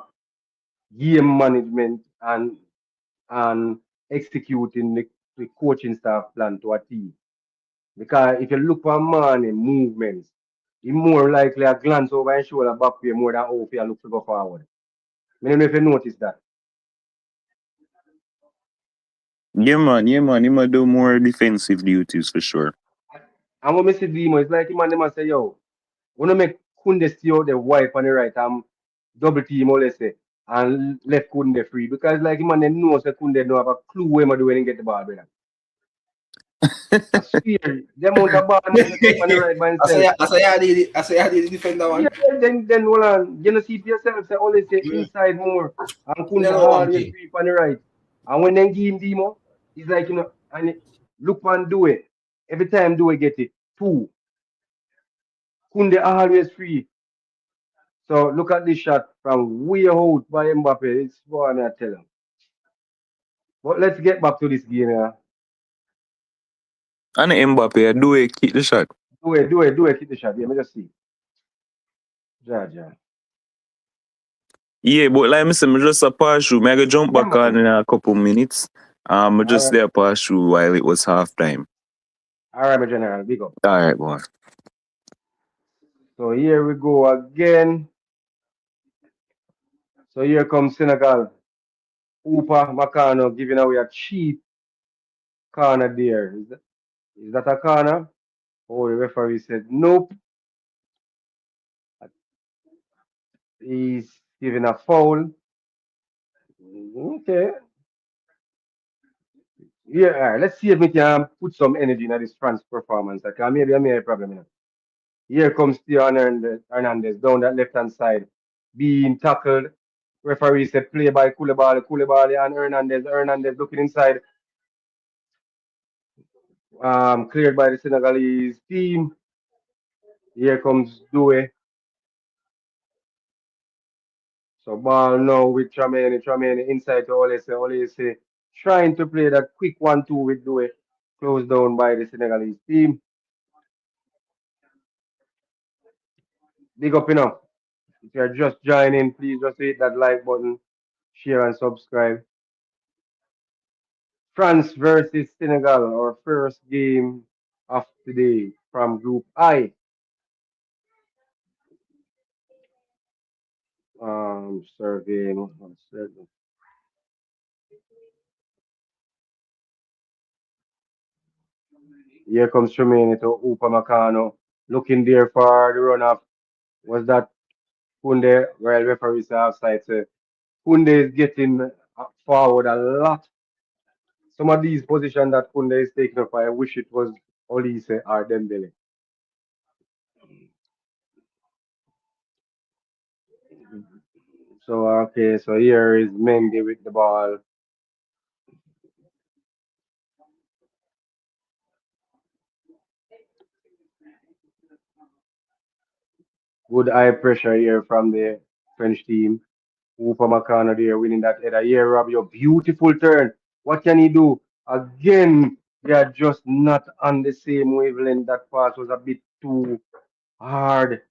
game management and executing the coaching staff plan to a team. Because if you look for Mane movements, he more likely a glance over his shoulder back way more than how he look to go forward. I don't know if you notice that. Yeah, man. Yeah, man. He might do more defensive duties for sure. And when I see Demo, it's like him and them and say, yo, wanna make Kunde stay out the wipe on the right double team or let's say and left Kunde free because like him and them know say Kunde don't have a clue where am I doing and get the ball, brother. I swear, the amount of ball him get up on the right by himself. I say I did defend that Yeah, one. then hold on. You know see for yourself, say always say Mm. inside more and You Kunde know one always thing. free on the right. And when they give him Demo, he's like, and look and do it. Every time do it get it. Two. Kunde always free. So look at this shot from way out by Mbappe. It's what I tell him. But let's get back to this game. Yeah. And Mbappe, do it, kick the shot. Do it, hit the shot. Yeah, let me just see. Ja, ja. Yeah, but like I said, me just a pass through. Me I go jump Yeah, back on man. in a couple minutes. Me All just right. there pass through while it was half time. All right, my general. Big up. All right, boy. So here we go again. So here comes Senegal. Upa Makano giving away a cheap corner there. Is that a corner? Oh, the referee said nope. He's giving a foul. Okay. Yeah, all right. Let's see if we can put some energy in this France performance. Okay, maybe I may have a problem. Here comes Theo Hernandez down that left hand side, being tackled. Referee said play by Koulibaly, Koulibaly and Hernandez. Hernandez looking inside, cleared by the Senegalese team. Here comes Doué. So ball now with Trameni inside to Olise trying to play that quick 1-2 with Doué, closed down by the Senegalese team. Big up enough. If you're just joining, please just hit that like button, share and subscribe. France versus Senegal, our first game of today from Group I. Surveying. Here comes Tremaine to Upamecano, looking there for the run up. Was that Kunde? Well, referee say offside. So Kunde is getting forward a lot. Some of these positions that Kunde is taking up, I wish it was Olise or Dembele. So okay, so here is Mendy with the ball. Good high pressure here from the French team. Upamecano there winning that header. Here, Rob, your beautiful turn. What can he do? Again, they are just not on the same wavelength. That pass was a bit too hard.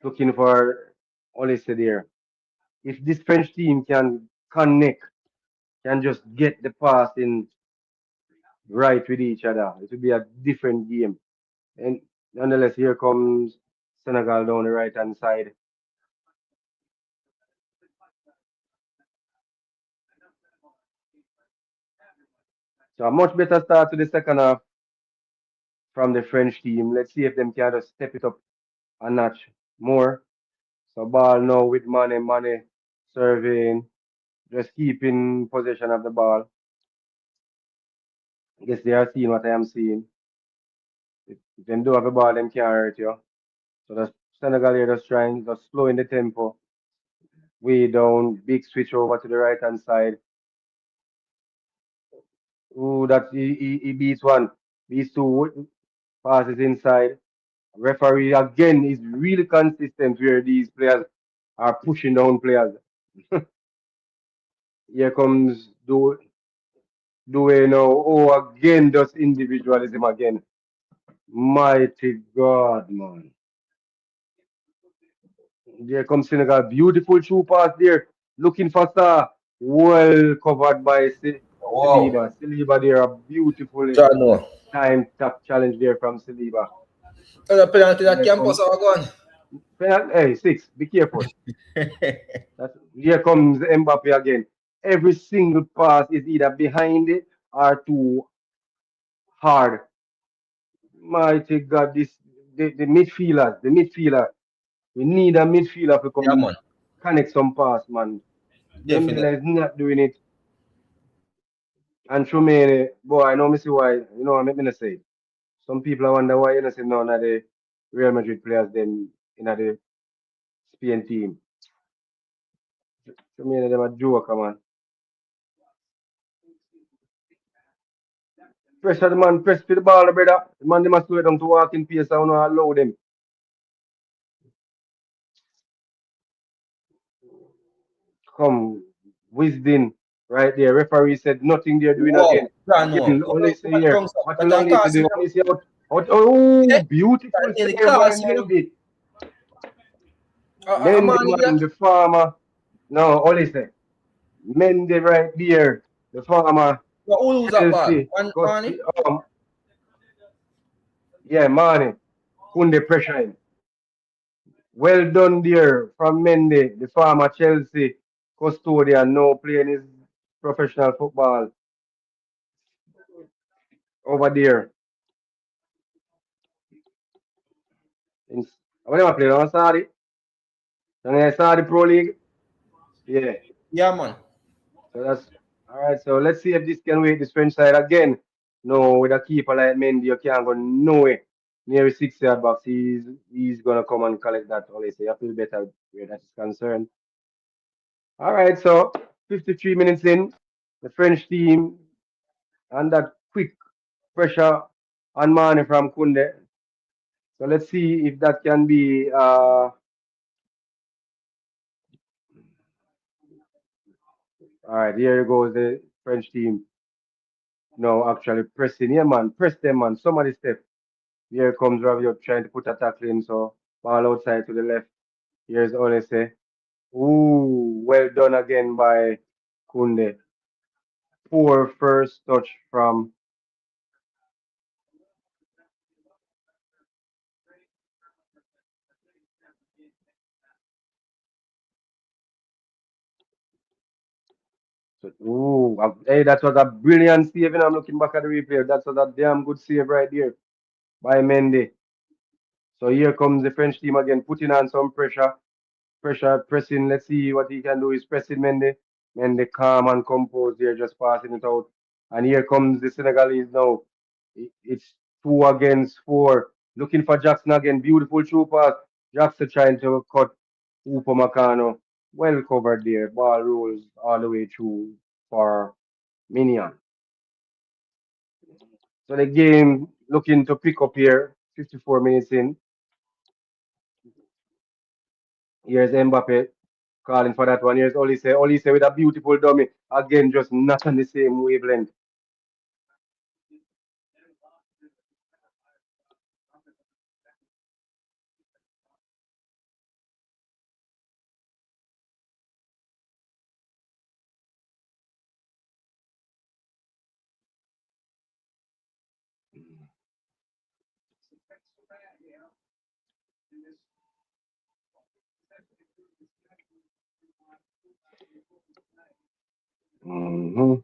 Looking for Olise there. If this French team can connect, can just get the pass in right with each other, it will be a different game. And nonetheless, here comes Senegal down the right hand side. So a much better start to the second half from the French team. Let's see if them can just step it up a notch more. So ball now with Mane serving, just keeping possession of the ball. I guess they are seeing what I am seeing. If them do have a ball, them can't hurt you. So the Senegal here just trying, just slowing the tempo. Way down, big switch over to the right hand side. Ooh, that he beats one. These two passes inside. Referee again is really consistent where these players are pushing down players. Here comes Due now. Oh, again, does individualism again. Mighty God, man. There comes Senegal. Beautiful true pass there. Looking for Star. Well covered by Wow. Saliba. Saliba there, a beautiful Jano. time tap challenge there from Saliba. There's a penalty that Here campus comes are gone. Hey, six. Be careful. Here comes Mbappe again. Every single pass is either behind it or too hard. Mighty God, the midfielder. We need a midfielder to Yeah, come man. connect some pass, man. Definitely. Dembele is not doing it. And Chouameni, boy, I know me see why. You know, I'm gonna say. Some people wonder why you know say none of the Real Madrid players then in the Spain team. Chouameni them a joker, man. Pressure the man, press for the ball, brother. The man they must slow it down to walk in pace. I don't allow them. Come, Wisdom, right there. Referee said nothing they're doing Wow. again. Jano. Again, Look only say at the here. tongue, sir. What That will can only say cause do? him. Only say out. Oh, Yeah. beautiful That nearly save by cause him. Mendy. A man Mendy, man, idiot. the farmer. No, only say Mendy right there. The farmer. But who lose that ball? Chelsea. Got Manny? yeah, Mane. Kunde pressure him. Well done there from Mendy, the former Chelsea custodian, now playing his professional football over there. In, when I played on Saudi, and I Saudi Pro League. Yeah. Yeah, man. So that's all right. So let's see if this can wait this French side again. No, with a keeper like Mendy, you can't go nowhere near his 6 yard box. He's gonna come and collect that only. So you have to be better where that is concerned. All right, so 53 minutes in, the French team under quick pressure on Mane from Kunde. So let's see if that can be. All right, here goes the French team now actually pressing. Yeah, man, press them, man. Somebody step. Here comes Rabiot trying to put a tackle in, so ball outside to the left. Here's Olise. Ooh, well done again by Kunde. Poor first touch from. Ooh, hey, that was a brilliant save. And I'm looking back at the replay. That was a damn good save right there by Mendy. So here comes the French team again, putting on some pressure, pressing. Let's see what he can do. He's pressing Mendy. Mendy calm and composed here, just passing it out. And here comes the Senegalese now. It's 2 against 4. Looking for Jackson again. Beautiful true pass. Jackson trying to cut Upamecano. Well covered there. Ball rolls all the way through for Minion. So the game looking to pick up here. 54 minutes in. Here's Mbappe calling for that one. Here's Olise. Olise with a beautiful dummy. Again, just not on the same wavelength. Hmm.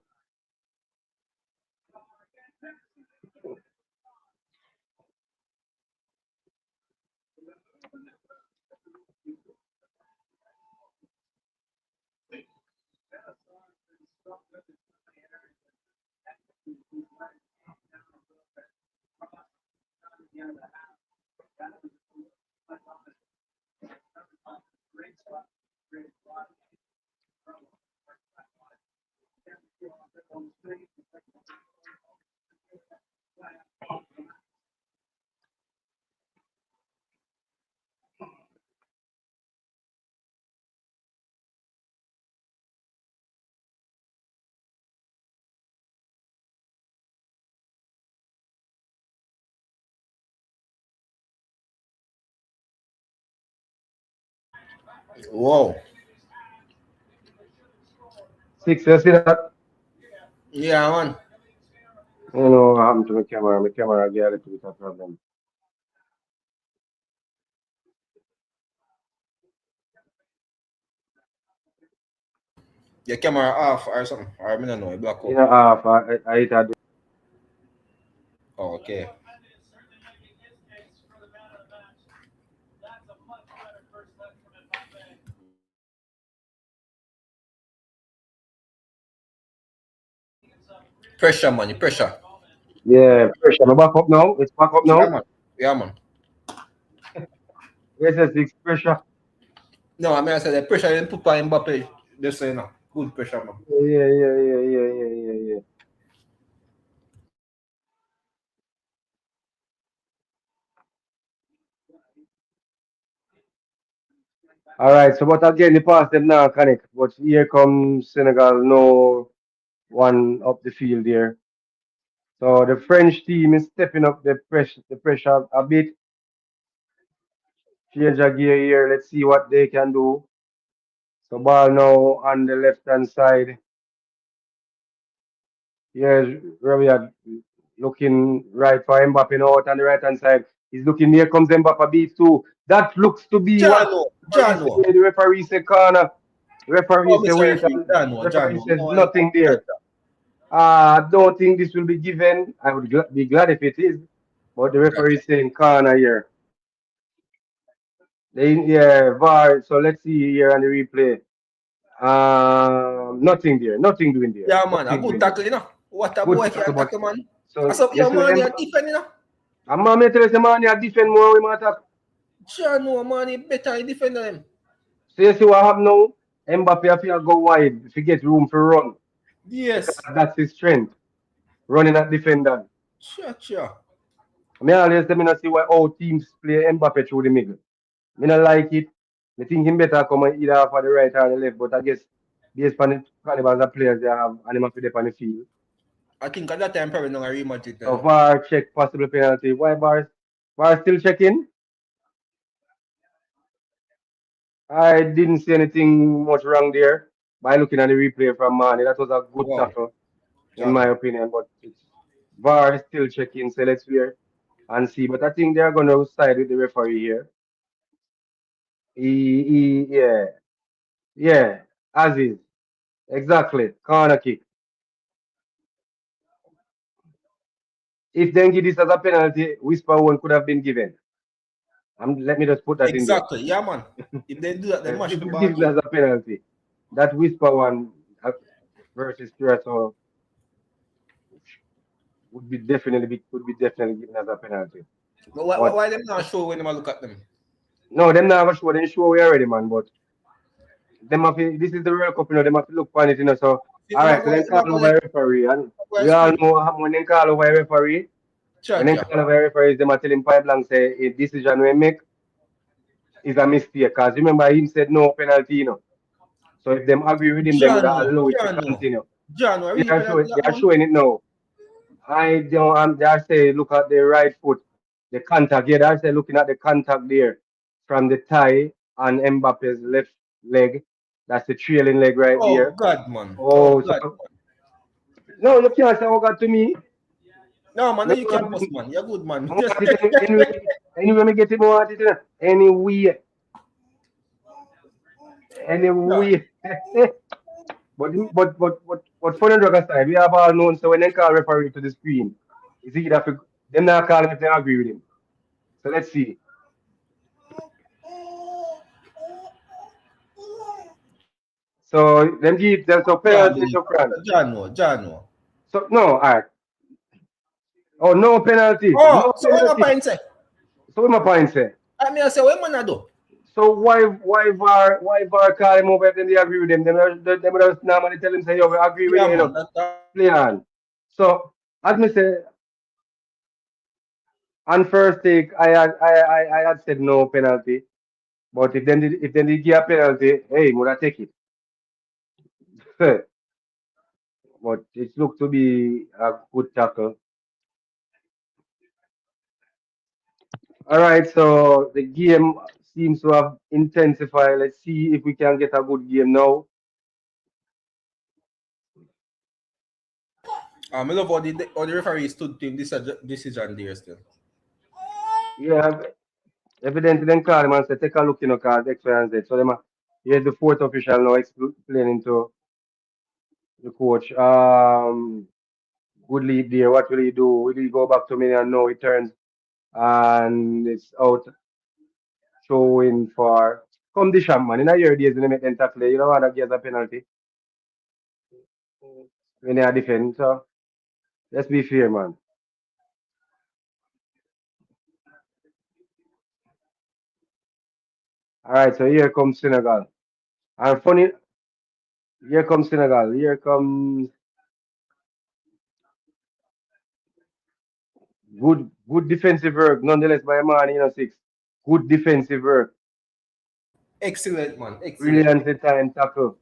Wow. Six, you see that? Yeah, man. You know what happened to my camera? My camera get a little bit of problem. Your camera off or something. Or I don't know, it black You out. know, I hit a Oh, okay. Pressure, man. Pressure. yeah, pressure. I'm back up now. It's back up Yeah, now. man. Yeah, man. Where's the six pressure? No, I mean, I said the pressure you put on Mbappe. Just say no. Good pressure, man. Yeah. All right, so but again, the pass them now connect. But here comes Senegal, no one up the field here. So the French team is stepping up the pressure a bit. Change a gear here. Let's see what they can do. So ball now on the left hand side. Here's Rabiot looking right for Mbappe now out on the right hand side. He's looking there comes Mbappe beat two. That looks to be what Jano, referee Jano. say. The referee say corner. The referee Oh, say Mr. wait Referee, and Jano, referee Jano. says No, I nothing like there. that. I don't think this will be given. I would be glad if it is. But the referee is saying corner here. Yeah, VAR. So let's see here on the replay. Nothing there. Nothing doing there. Yeah, man, a Nothing good doing there. tackle, you know. What a Good boy tackle, can but tackle, man. I so saw you your see man, them. you defend, you know. I'm not tell you, man, you defend more with my attack. Jano, man, he better he defend them. So you see what happened now? Mbappe have to go wide if he get room for run. Because Yes. that's his strength. Running at defender. Sure, sure. I mean, always let me not see why all teams play Mbappe through the middle. Me not like it. I think him better come either for the right or the left. But I guess based on the caliber of players they have and him have to on the field. I think at that time probably not a Real Madrid So now. VAR check possible penalty. Why VAR still checking? I didn't see anything much wrong there by looking at the replay from Mane. That was a good Wow, tackle in my Jano. opinion. But it's VAR is still checking. So let's wait and see. But I think they're gonna side with the referee here. Yeah, yeah, as is. Exactly. Corner kick. If they give this as a penalty, Whisper one could have been given. Let me just put that in there. Exactly, yeah, man. If they do that, they mash If the they ball give it game. as a penalty, that Whisper one versus Curacao would be definitely given as a penalty. But But why them not show when them a look at them? no, them not gonna show. They show we already, man. But them have to, this is the World Cup, you know. Them have to look on it, you know. So all right, so then Him a call go over let a referee, and go we let all screen. know what happen when they call over a referee. Cha When they cha. call over a referee, them are telling point blank say a decision we make is a mistake. Cause remember him said no penalty, you know. So if them agree with him, them would Jano, allow it to Jano. continue. Jano, a They real are penalty showing, they that are one. showing it now. I don't. They are saying look at the right foot, the contact. Yeah, they are saying looking at the contact there from the thigh on Mbappe's left leg. That's the trailing leg right Oh there. God, man. Oh Oh, so God. no, you can't say oh God to me. No, man, no, Me you can't want bust, man. You're good, man. I want it anyway. Me get it. I want it anyway. Yeah. Anyway. But for the drug aside, we have all known so when they call referee to the screen, it's either for them not calling if they agree with him. So let's see. So them give them so Can't penalty believe to France. that. Jano, Jano. So no, alright. Oh no penalty. Oh, No so what my penalty. point say? So what my point say? I mean, I say, what man I do? So why VAR call him over if they agree with him? Them just normally tell him say yo we agree with Yeah, you, you man. know. Play on. So as me say on first take I had said no penalty. But if they did give a penalty, hey, would I take it? But it looked to be a good tackle. All right, so the game seems to have intensified. Let's see if we can get a good game now. I love how the referee stood to him this decision there still. Yeah, evidently then call him and say, take a look, you know, cause X, Y, and Z. So them, here's the fourth official now explaining to the coach. Good lead there. What will he do? Will he go back to me and no, he turns and it's out showing for condition, man. In a year days when they make them tackle, you don't want to get a penalty when they are defend. So let's be fair, man. All right, so here comes Senegal. And funny, here comes Senegal. Here comes good defensive work, nonetheless by a man, you know, six. Good defensive work. Excellent, man. Excellent. Brilliantly timed tackle.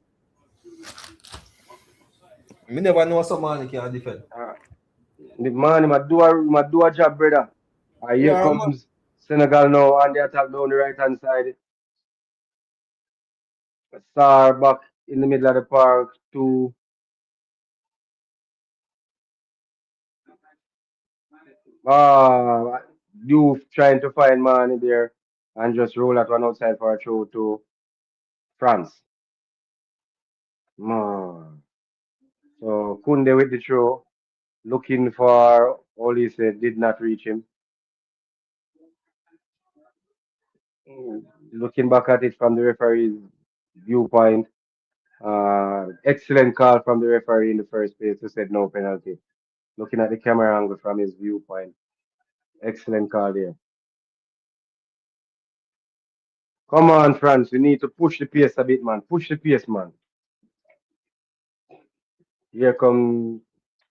Me never know some man can defend. Uh, the man, he do a job, brother. Here Yeah, man. comes Senegal now on the attack down the right hand side. Star back in the middle of the park to Diouf trying to find Mane there and just roll that one outside for a throw to France. Man. So Kunde with the throw, looking for Olise, did not reach him. Looking back at it from the referee's viewpoint, excellent call from the referee in the first place who said no penalty. Looking at the camera angle from his viewpoint, excellent call there. Come on, France, we need to push the pace a bit, man. Push the pace, man. Here comes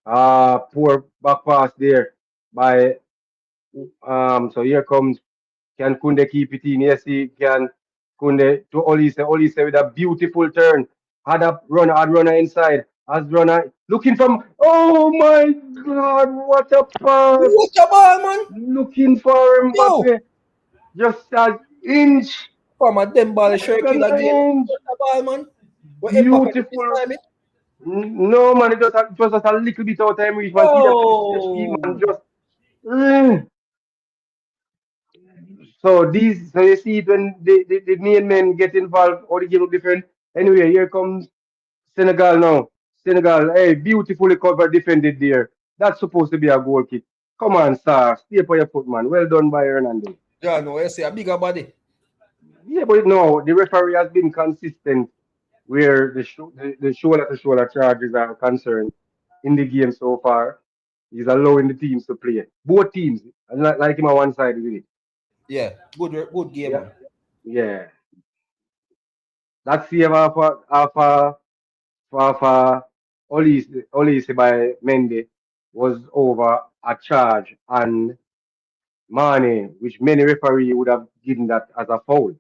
poor back pass there by so here comes, can Kunde keep it in? Yes, he can. Kunde to Olise. Olise with a beautiful turn. Had runner inside. Has runner looking from. Oh my God! What a pass! What the ball, man? Looking for Yo! Mbappe. Just an inch. From a them ball Just shake an kill again. inch. What the ball, man? What Mbappe did this Beautiful. time it? No man, it was just a little bit out of time reach. Man, see that keep man Oh! just. Mm. So you see it when the main men get involved, or the game look different. Anyway, here comes Senegal now. Senegal, hey, beautifully covered, defended there. That's supposed to be a goal kick. Come on, sir. Stay for your foot, man. Well done by Hernandez. Yeah, no, you see a bigger body. Yeah, but no, the referee has been consistent where the shoulder to shoulder charges are concerned in the game so far. He's allowing the teams to play. Both teams. And not like him on one side, isn't it? Yeah, good game, Yeah. man. Yeah. That save of Olise by Mendy was over a charge and Mane, which many referee would have given that as a foul.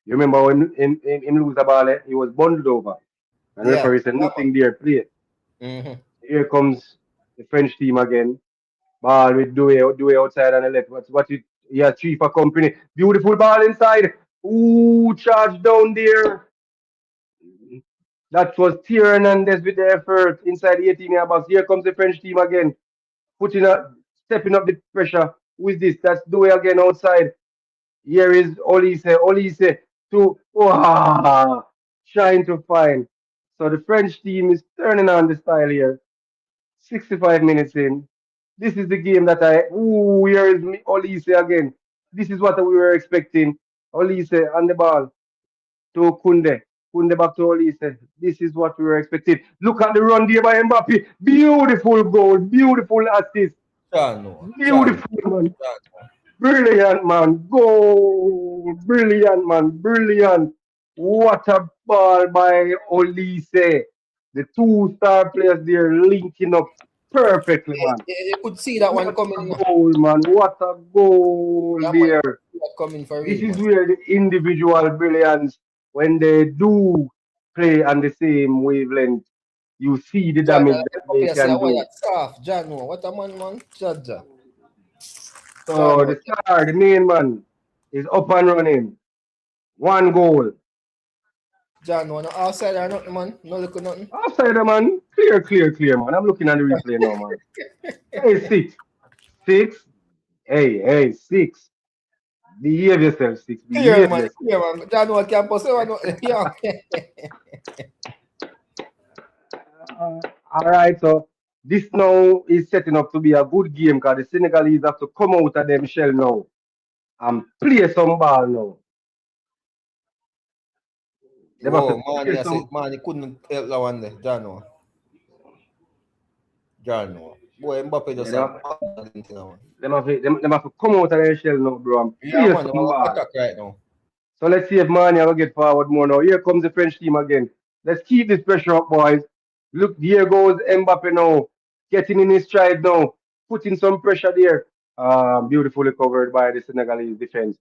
You remember when in lose the ball, he was bundled over and Yeah, referee said yeah, man. nothing there, play. Mm-hmm. Here comes the French team again. Ball with Doué outside on the left. What it he has three for company. Beautiful ball inside. Ooh, charge down there. That was Thierry Hernandez with the effort inside the 18 box. Here comes the French team again, stepping up the pressure. Who is this? That's Doué again outside. Here is Olise. Olise to trying to find. So the French team is turning on the style here. 65 minutes in. This is the game that here is Olise again. This is what we were expecting. Olise on the ball to Kunde. Kunde back to Olise. This is what we were expecting. Look at the run there by Mbappe. Beautiful goal. Beautiful assist. Chano. Beautiful, man. Brilliant, man. Goal. Brilliant, man. Brilliant. What a ball by Olise. The two star players there linking up perfectly, man. You could see that one What a coming, man. goal, man. What a goal Yeah, man, you there. could see that coming for This real, is man. where the individual brilliance, when they do play on the same wavelength, you see the Jaja, damage that they Mbappe say, can why do. that soft? Jano, what a man. Jaja. So Jano, the star, the main man, is up and running. One goal. Jano, no outside or nothing, man. No look at nothing. Outside the man, clear, man. I'm looking at the replay now, man. Hey, six. Six. Hey, six. Behave yourself, six. Clear, Behave man. yourself. Clear, man. Jano campus, yeah. Uh, all right, so this now is setting up to be a good game because the Senegalese have to come out of them shell now and play some ball now. They have to Oh, man, play I said, some. man, he couldn't help that one there. Jano. Jano. Boy, Mbappe Yeah, just a bad into that one. them have to come out of their shell now, bro, and Yeah, play man, some we're ball. attack right now. So let's see if Mane will get forward more now. Here comes the French team again. Let's keep this pressure up, boys. Look, here goes Mbappe now, getting in his stride now, putting some pressure there. Beautifully covered by the Senegalese defense.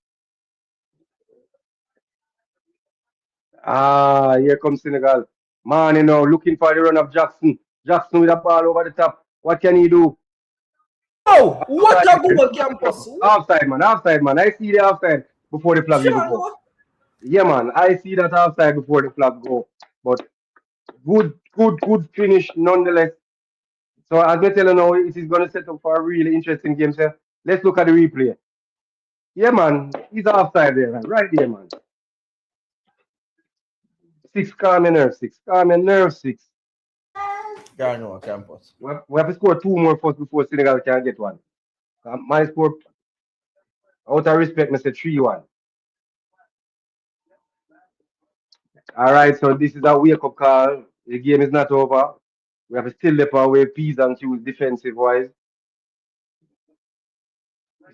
Here comes Senegal. Mane now looking for the run of Jackson. Jackson with a ball over the top. What can he do? Oh, what Offside a there. goal, campus. Offside, man. I see the offside before the flag even go. Jano. Yeah, man. I see that offside before the flag go. But good finish nonetheless. So as I tell you now, it is going to set up for a really interesting game, sir. Let's look at the replay. Yeah, man. He's offside there, man. Right there, man. Six, calm your nerve, six. Calm your nerve, six. Garno campus. We have to score two more first before Senegal can get one. My score, out of respect, I say 3-1. All right, so this is a wake up call. The game is not over. We have to still lep our way P's and Q's defensive wise.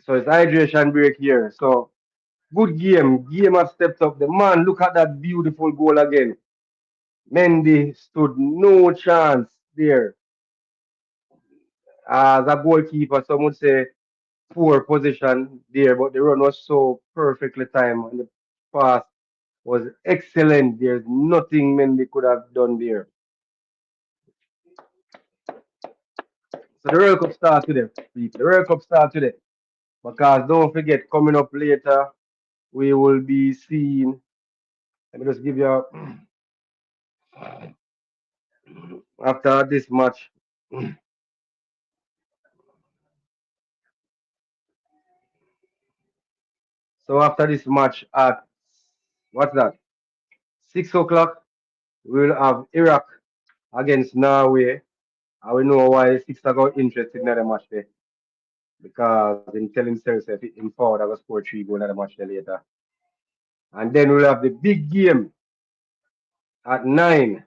So it's hydration break here. So good game. Game have stepped up. The man, look at that beautiful goal again. Mendy stood no chance there. As a goalkeeper, some would say poor position there, but the run was so perfectly timed and the pass was excellent. There's nothing Mendy could have done there. So the World Cup starts today, people. The World Cup starts today. Because don't forget, coming up later, we will be seeing. Let me just give you after this match. So after this match at what's that? 6 o'clock, we will have Iraq against Norway. I will know why six are got interested in the match there. Because in telling himself in forward I will score 3 goals in the match there later. And then we'll have the big game at 9.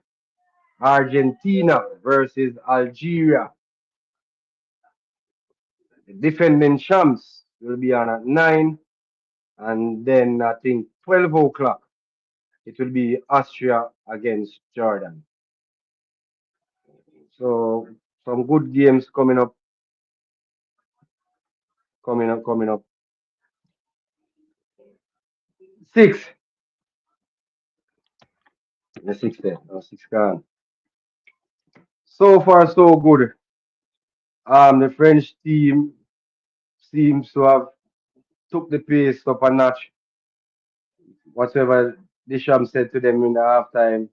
Argentina versus Algeria. The defending champs will be on at 9. And then I think 12 o'clock, it will be Austria against Jordan. So some good games coming up. 6. The 6 there. No, 6 gone. So far, so good. The French team seems to have took the pace up a notch. Whatever Deschamps said to them in the halftime,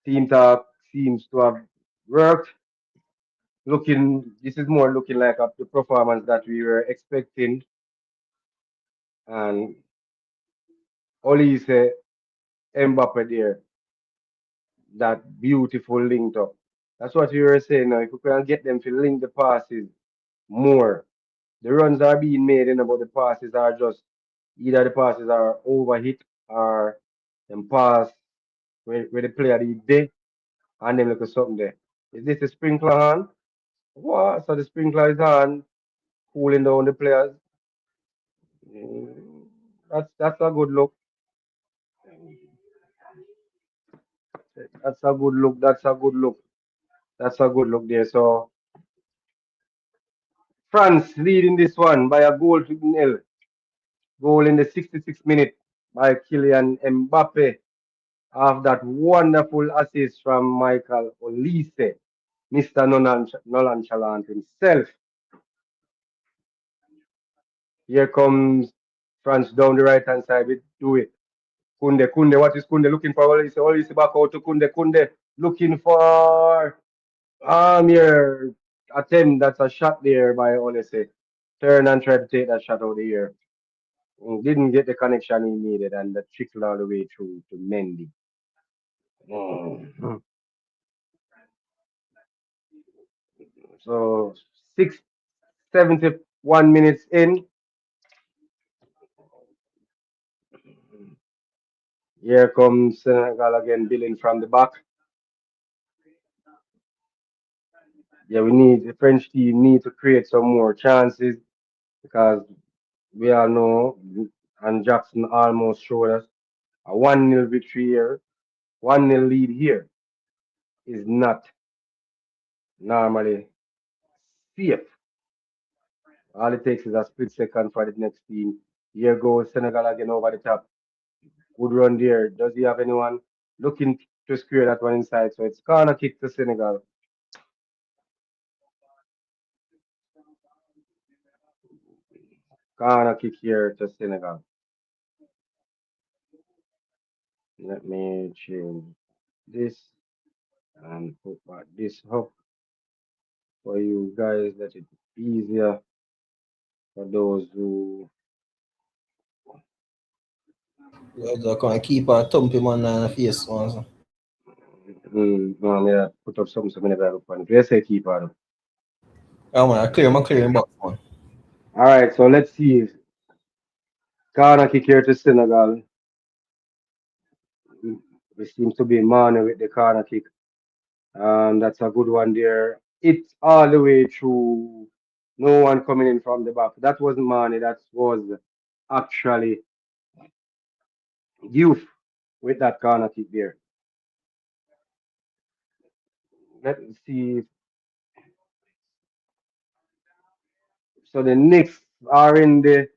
team talk seems to have worked. This is more looking like the performance that we were expecting. And Olise Mbappe there, that beautiful linked up. That's what you were saying now. If we can get them to link the passes more, the runs are being made, but the passes are just either the passes are overhit or them pass where the player is there and them look at something there. Is this the sprinkler on? What? So the sprinkler is on, cooling down the players. Mm, that's a good look. That's a good look. That's a good look. That's a good look there. So France leading this one by a goal to nil. Goal in the 66th minute by Kylian Mbappe. Of that wonderful assist from Michael Olise, Mr. Nonchalant himself. Here comes France down the right hand side with do it. Kunde, what is Kunde looking for? Olise, Olise back out to Kunde, looking for here attempt. That's a shot there by Olise. Turn and try to take that shot out of the air. Didn't get the connection he needed and that trickled all the way through to Mendy. Mm. So 6:71 minutes in. Here comes Senegal again, building from the back. Yeah, the French team need to create some more chances because we all know, and Jackson almost showed us a 1-0 victory here, 1-0 lead here is not normally safe. All it takes is a split second for the next team. Here goes Senegal again over the top. Good run there. Does he have anyone looking to square that one inside? So it's corner kick to Senegal. Corner kick here to Senegal. Let me change this and put back this up for you guys that it's easier for those who You can keep on thumping man in the face once. No, I put up something so I never look on. Let's say keeper. Yeah, man, I clear him back, man. All right, so let's see. Ghana kick here to Senegal. It seems to be Mane with the corner kick. That's a good one there. It's all the way through. No one coming in from the back. That wasn't Mane. That was actually Youth with that corner kick there. Let's see. So the Knicks are in the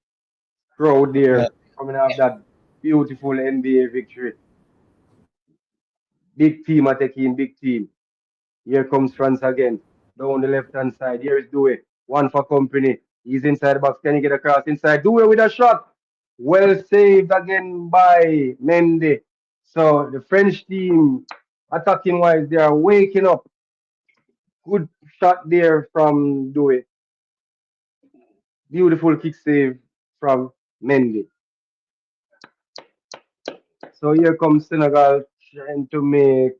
crowd Yeah. there, coming off that beautiful NBA victory. Big team attacking big team. Here comes France again. Down the left hand side. Here is Dewey. One for company. He's inside the box. Can he get across inside? Dewey with a shot. Well saved again by Mendy. So the French team, attacking wise, they are waking up. Good shot there from Dewey. Beautiful kick save from Mendy. So here comes Senegal trying to make,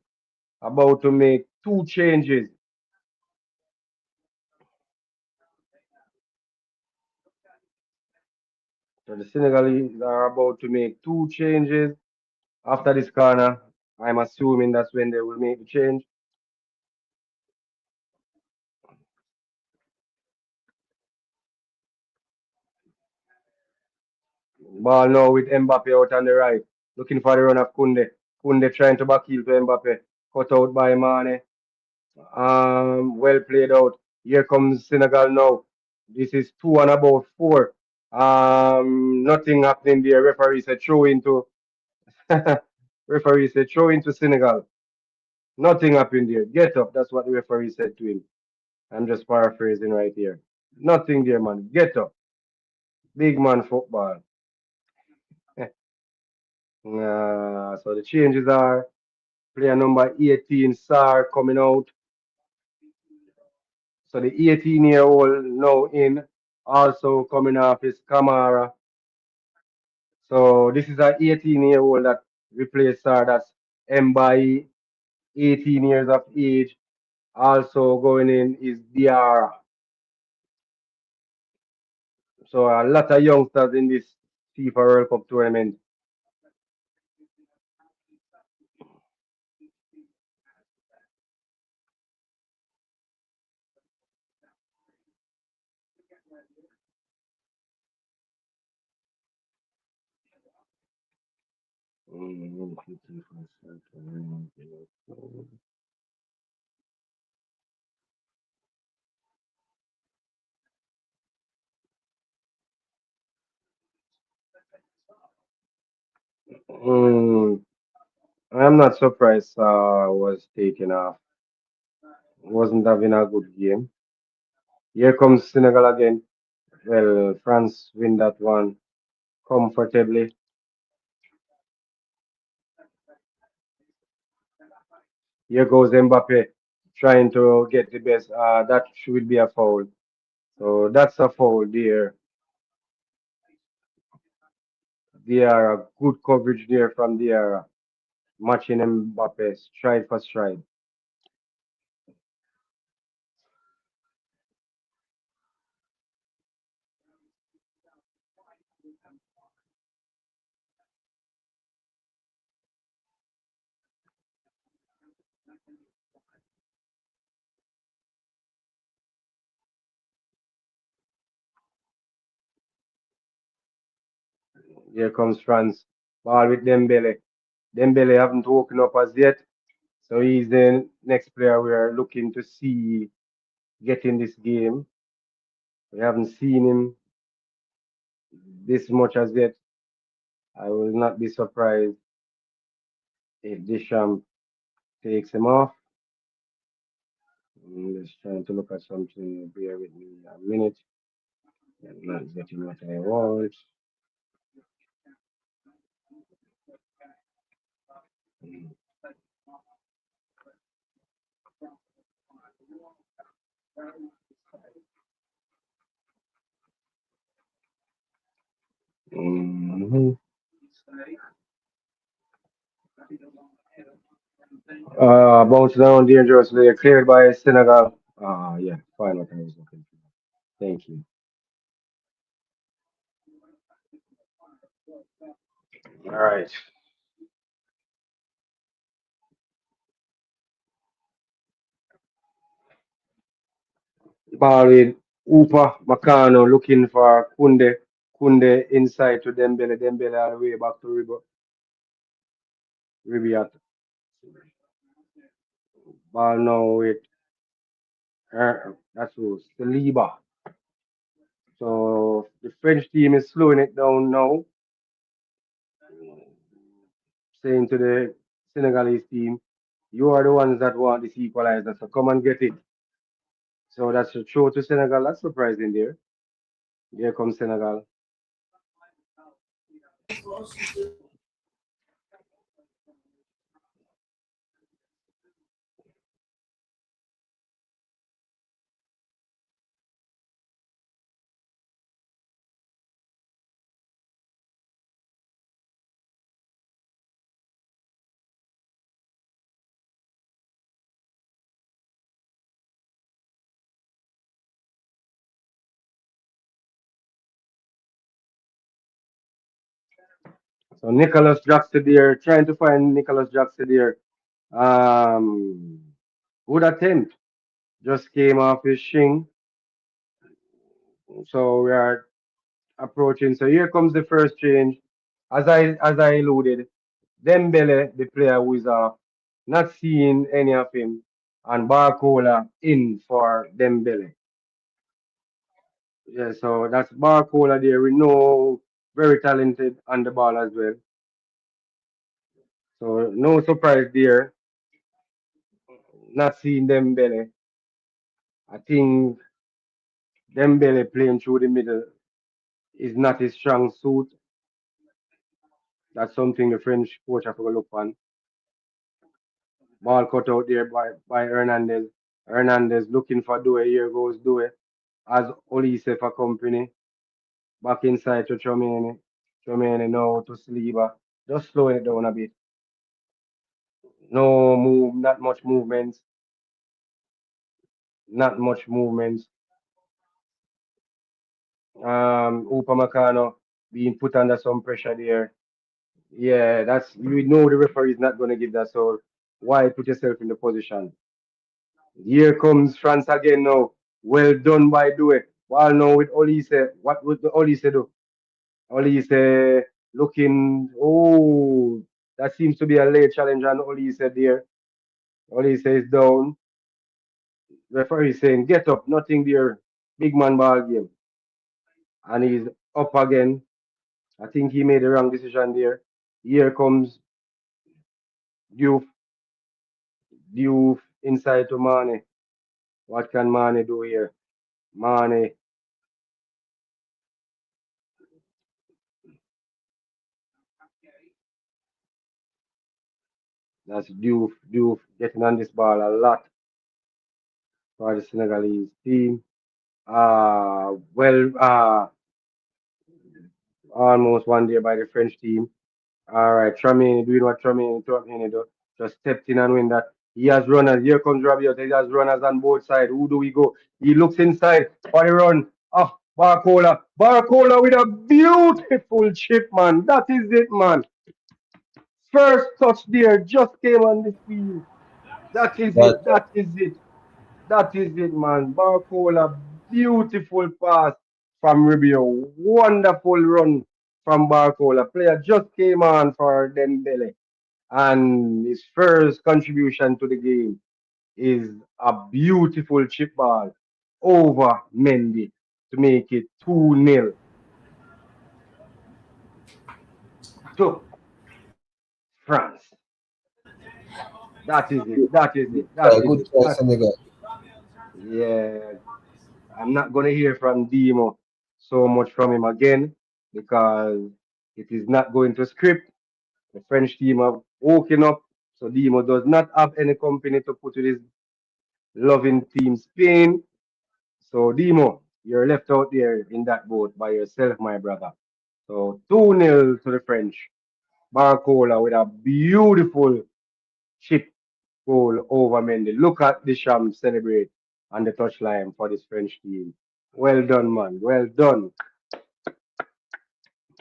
about to make two changes. So the Senegalese are about to make two changes after this corner. I'm assuming that's when they will make the change. Ball now with Mbappe out on the right, looking for the run of Kunde. Kunde trying to back heel to Mbappe, cut out by Mane. Well played out. Here comes Senegal now. This is two and about four. Nothing happening there. Referee said throw into. Referee said throw into Senegal. Nothing happened there. Get up. That's what the referee said to him. I'm just paraphrasing right here. Nothing there, man. Get up. Big man football. So the changes are player number 18, Sar, coming out. So the 18-year-old now in. Also coming off is Kamara. So this is an 18-year-old that replaced Sar. That's Mbai, 18 years of age. Also going in is Diarra. So a lot of youngsters in this FIFA World Cup tournament. Mm, I'm not surprised was taken off. Wasn't having a good game. Here comes Senegal again. Well, France win that one comfortably. Here goes Mbappe trying to get the best. That should be a foul. So that's a foul there. Diarra, good coverage there from Diarra. Matching Mbappe stride for stride. Here comes France. Ball with Dembele. Dembele haven't woken up as yet. So he's the next player we are looking to see get in this game. We haven't seen him this much as yet. I will not be surprised if Deschamps takes him off. I'm just trying to look at something. Bear with me a minute. I'm not getting what I want. Mhm. Bounce down dangerously, cleared by Senegal. Yeah, fine what I was looking for. Thank you. All right. Ball with Upa Makano looking for Kunde. Kunde inside to Dembele. Dembele all the way back to Ribiat. Ball now with that's who Saliba. So the French team is slowing it down now, saying to the Senegalese team, "You are the ones that want this equalizer, so come and get it." So that's a throw to Senegal. That's surprising there. Here comes Senegal. So Nicholas Jackson there, trying to find Nicholas Jackson there. Um, good attempt. Just came off his shin. So we are approaching. So here comes the first change. As I alluded, Dembele, the player who is off, not seeing any of him, and Barcola in for Dembele. Yeah, so that's Barcola there. We know very talented on the ball as well. So no surprise there. Not seeing Dembele. I think Dembele playing through the middle is not his strong suit. That's something the French coach have to look on. Ball cut out there by Hernandez. Hernandez looking for Due. Here goes Due. As Olise for company. Back inside to Chomeni. Chomeni now to Saliba. Just slowing it down a bit. No move, not much movement. Not much movement. Upamecano being put under some pressure there. Yeah, that's you know the referee is not going to give that. So why put yourself in the position? Here comes France again now. Well done by Due. Ball now with Olise. What would the Olise do? Olise looking. Oh, that seems to be a late challenge on Olise there. Olise is down. Referee is saying, get up, nothing there. Big man ball game. And he's up again. I think he made the wrong decision there. Here comes Diouf. Diouf inside to Mane. What can Mane do here? Mane, that's Diouf. Diouf getting on this ball a lot for the Senegalese team. Almost one there by the French team. All right, Tramini doing what Tramini do. Just stepped in and win that. He has runners. Here comes Rabiot. He has runners on both sides. Who do we go? He looks inside for the run. Oh, Barcola. Barcola with a beautiful chip, man. That is it, man. First touch there just came on the field. That is But it. That is it. That is it, man. Barcola, beautiful pass from Rubio. Wonderful run from Barcola. Player just came on for Dembele. And his first contribution to the game is a beautiful chip ball over Mendy to make it 2-0 to France. That is it. That is it. That is good it. try, That Senegal. yeah. I'm not gonna hear from Demo so much from him again because it is not going to script. The French team have woken up, so Demo does not have any company to put with his loving team Spain. So Demo, you're left out there in that boat by yourself, my brother. So 2-0 to the French. Barcola with a beautiful chip. goal over Mendy. Look at Deschamps celebrate on the touchline for this French team. Well done, man. Well done.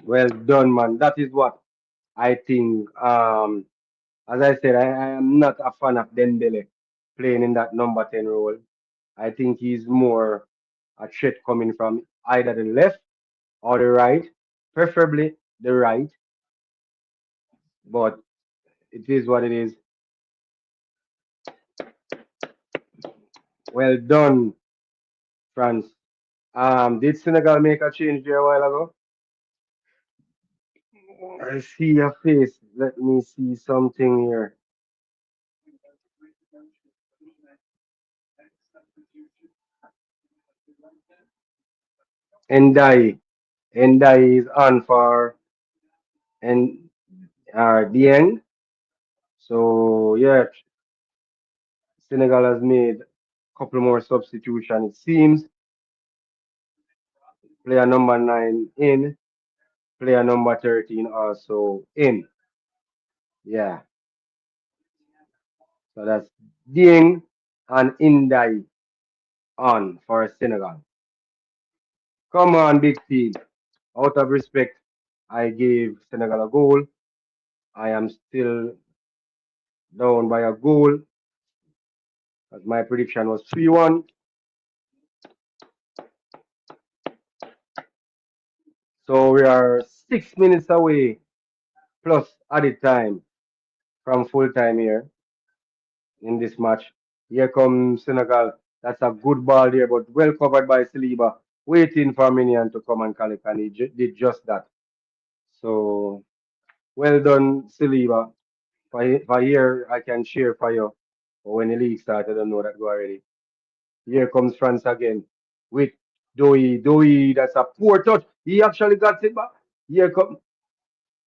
Well done, man. That is what I think. As I said, I am not a fan of Dembele playing in that number 10 role. I think he's more a threat coming from either the left or the right, preferably the right. But it is what it is. Well done, France. Did Senegal make a change there a while ago? I see your face. Let me see something here. Endai. Endai is on for and Dieng. So yeah, Senegal has made a couple more substitution. It seems player number 9 in, player number 13 also in. Yeah, so that's Dieng and Indai on for Senegal. Come on, big team. Out of respect, I gave Senegal a goal. I am still down by a goal, as my prediction was 3-1. So we are 6 minutes away plus added time from full time here in this match. Here comes Senegal. That's a good ball there, but well covered by Saliba, waiting for Minion to come and collect, and he did just that. So well done, Saliba. For here, I can cheer for you. But when the league started, I don't know that go already. Here comes France again with Doi. Doi, that's a poor touch. He actually got it back. Here come.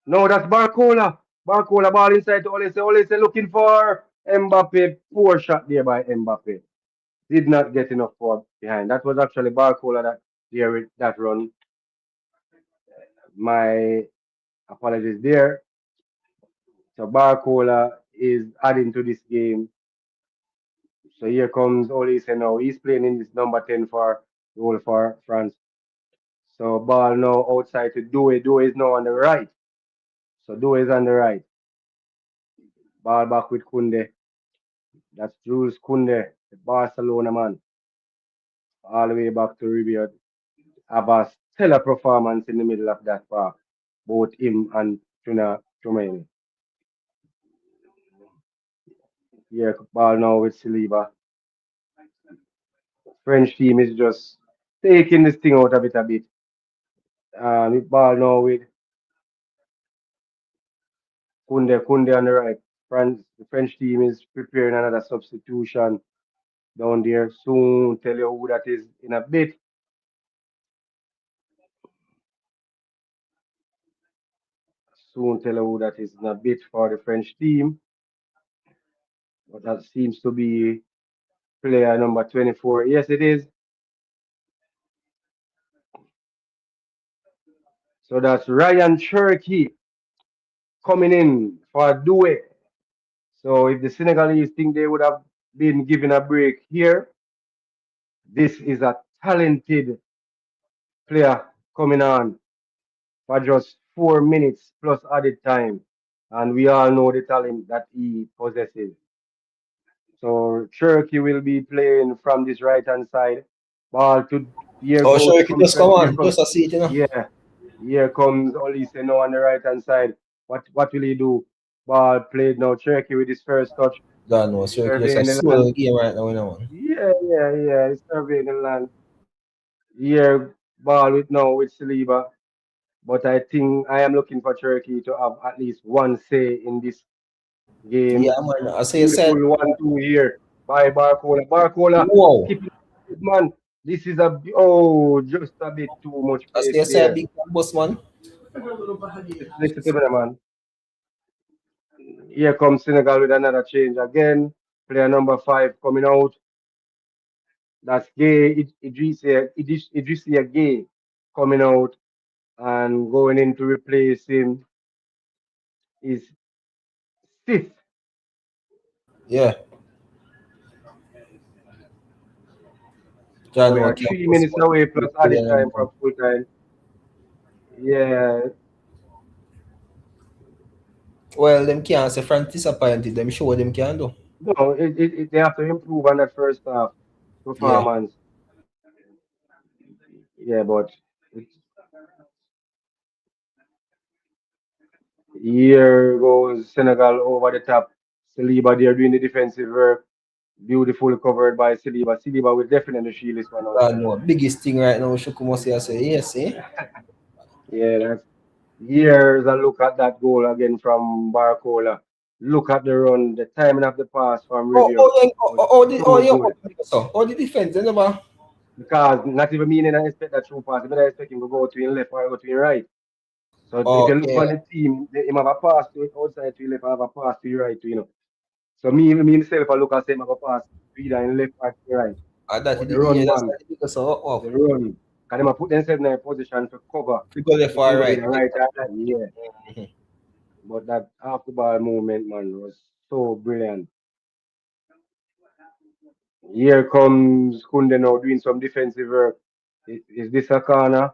No, that's Barcola. Barcola ball inside to Olise. Olise looking for Mbappe. Poor shot there by Mbappe. Did not get enough for behind. That was actually Barcola that there with that run. My apologies there. So Barcola is adding to this game. So here comes Olise now. He's playing in this number 10 for goal for France. So ball now outside to Due. Due is now on the right. So Due is on the right. Ball back with Kunde. That's Jules Kunde, the Barcelona man. All the way back to Ribia. Have a stellar performance in the middle of that park. Both him and Tuna Tremaine. Here ball now with Saliba. French team is just taking this thing out of it a bit. With ball now with Kunde on the right. The French team is preparing another substitution down there. Soon tell you who that is in a bit. Soon tell you who that is in a bit for the French team. But that seems to be player number 24. Yes, it is. So that's Ryan Cherokee coming in for Doué. So if the Senegalese think they would have been given a break here, this is a talented player coming on for just 4 minutes plus added time. And we all know the talent that he possesses. So Cherokee will be playing from this right hand side. Ball to Oh, sure, you can just come on. Just a seat, you know. yeah. Here comes Olise now on the right hand side. What will he do? Ball played now. Cherokee with his first touch. God knows, sure, you can just a Surveying the slow land. game right now, you know, man. Yeah. He's surveying the land. Here ball with now with Saliba. But I think I am looking for Cherokee to have at least one say in this Yeah, game. man. I say you Beautiful said, 1-2 here by Barcola. Barcola wow. skipping this man. This is just a bit too much I say pace you said there. big boss, man. Listen to me, man. Here comes Senegal with another change again. Player number 5 coming out. That's Gay Idrissa Gay coming out and going in to replace him is fifth. Yeah. John We know are can't 3 minutes postpone away the plus play added time from anymore. full time. Yeah, Well, them can't say France disappointed. Them show what them can do. no, they have to improve on that first half Yeah. performance. Yeah, but it, here goes Senegal over the top. Saliba there doing the defensive work. Beautifully covered by Saliba. Saliba will definitely shield this one God outside. know. Biggest thing right now, Shukumasi, I say, yes, eh? Yeah, that's years and look at that goal again from Barcola. Look at the run, the timing of the pass from Rivio was Oh, so you good. so, oh, the defense, they never. Because not even meaning I expect that through pass, but I expect him to go to his left or go to his right. So if you look Okay. on the team, him have a pass to outside to his left, I have a pass to your right, So me myself, I look and say him have a pass to either in left or to the right. That is But the the yeah, run that's man, the because so the oh, run. Because them a put themselves in a position to cover we go left if or anybody right. the right or that, yeah. But that half the ball movement, man, was so brilliant. Here comes Kunde now doing some defensive work. Is this a corner?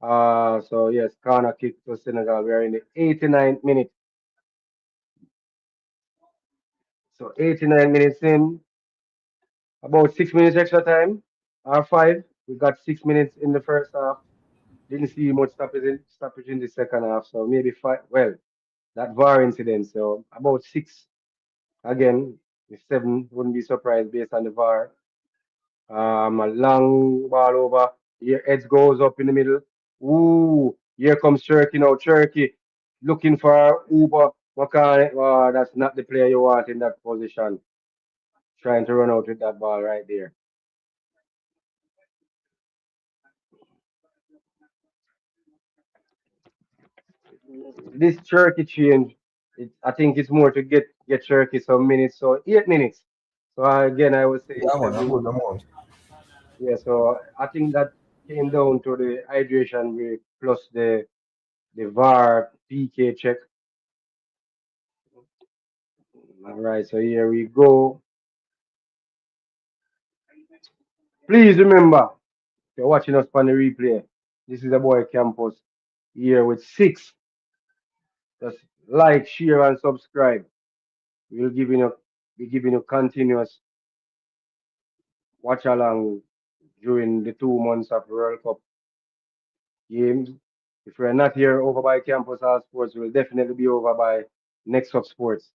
So yes, corner kick to Senegal. We are in the 89th minute. So 89 minutes in, about 6 minutes extra time, or five. We got 6 minutes in the first half. Didn't see much stoppage in the second half. So maybe five. Well, that VAR incident. So about six again. If seven, wouldn't be surprised based on the VAR. A long ball over. Here, Eds goes up in the middle. Ooh, here comes Cherky now. Cherky looking for Uber. McCartney. Oh, that's not the player you want in that position. Trying to run out with that ball right there. This Cherky change, I think it's more to get Cherky some minutes. So 8 minutes. So again, I was saying Yeah, man, a seven. good amount. Yeah, so I think that came down to the hydration break plus the VAR PK check. All right, so here we go. Please remember, if you're watching us on the replay, this is a boy campus here with six. Just like, share, and subscribe. We'll be giving you continuous watch along during the 2 months of World Cup games. If we're not here over by Campus All Sports, we'll definitely be over by Next Up Sports.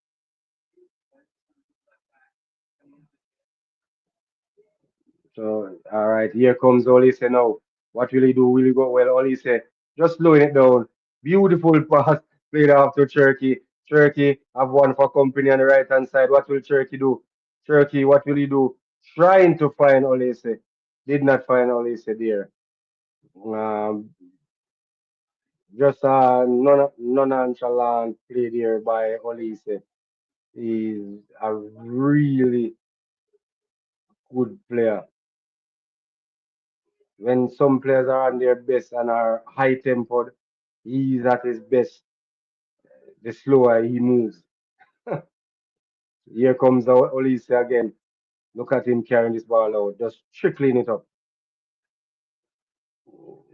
So, all right, here comes Olise now. What will he do? Will he go? Well, Olise just slowing it down. Beautiful pass played off to Cherky. Cherky have one for company on the right hand side. What will Cherky do? Cherky, what will he do? Trying to find Olise. Did not find Olise there. Um, just a nonchalant play there by Olise. He's a really good player. When some players are on their best and are high tempered, he's at his best. The slower he moves. Here comes Olise again. Look at him carrying this ball out, just trickling it up.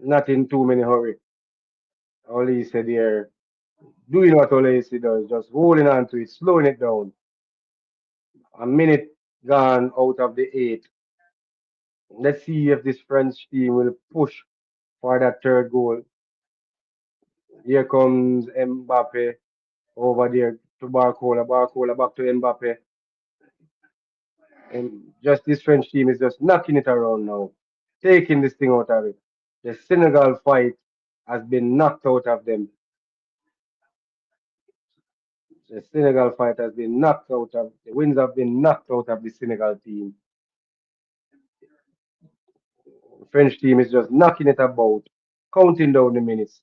Not in too many hurry. Olise there, doing what Olise does, just holding on to it, slowing it down. A minute gone out of the eight. Let's see if this French team will push for that third goal. Here comes Mbappe over there to Barcola. Barcola back to Mbappe. And just this French team is just knocking it around now, taking this thing out of it. The Senegal fight has been knocked out of them. The Senegal fight has been knocked out of the wins have been knocked out of the Senegal team. The French team is just knocking it about, counting down the minutes.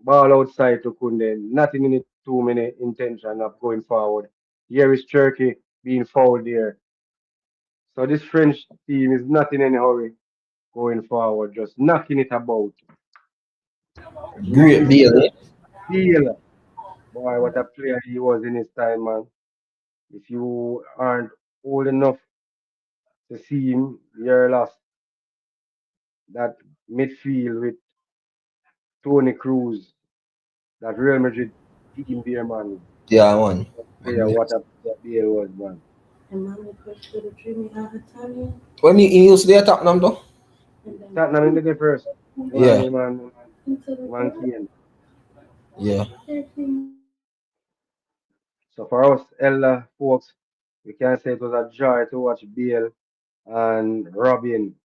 Ball outside to Kunde, nothing in it too many intention of going forward. Here is Turkey being fouled there. So this French team is not in any hurry going forward, just knocking it about. Great Beautiful. deal, eh? Deal. Boy, what a player he was in his time, man. If you aren't old enough to see him, you're lost. that midfield with Tony Cruz, that Real Madrid team there, man. Yeah, man. Player, what a player was, man. When he used to the attack them though? Tottenham in the first. Yeah, Man, Kane. yeah. So for us, elder folks, we can say it was a joy to watch Bale and Robin.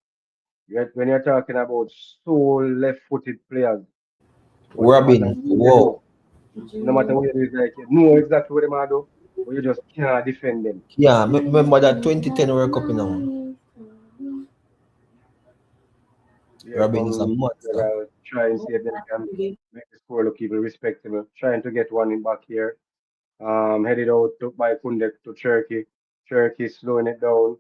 When you're talking about sole left-footed players, but no matter Robin. what you Whoa. do, no matter what you do, it's like you know exactly what they might do, but you just can't defend them. Yeah, remember that 2010 World Cup, you know. Here Robin is a come monster. Senegal, try and see if they can make the score look even respectable. Trying to get one in back here. Headed out by Kundek to Turkey. Turkey slowing it down.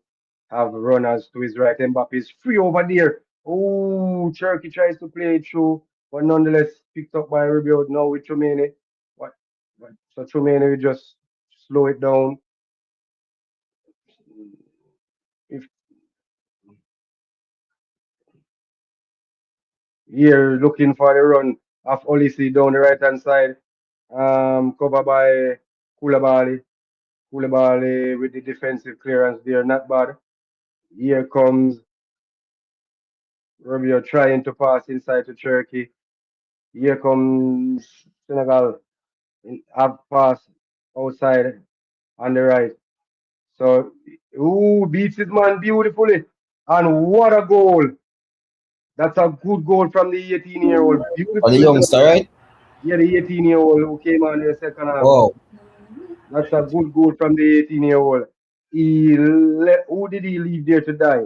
Have runners to his right. Mbappe is free over there. Oh, Turkey tries to play it through, but nonetheless picked up by Rubio now with Chumene. What? So Chumene will just slow it down. If here looking for the run of Olisi down the right hand side, covered by Koulibaly. Koulibaly with the defensive clearance there, not bad. Here comes Rubio trying to pass inside to Turkey. Here comes Senegal. Have pass outside on the right. So, ooh, beats his man beautifully. And what a goal. That's a good goal from the 18-year-old. On the Beautifully done. youngster, right? Yeah, the 18-year-old who came on in the second half. Wow. That's a good goal from the 18-year-old. Who did he leave there to die?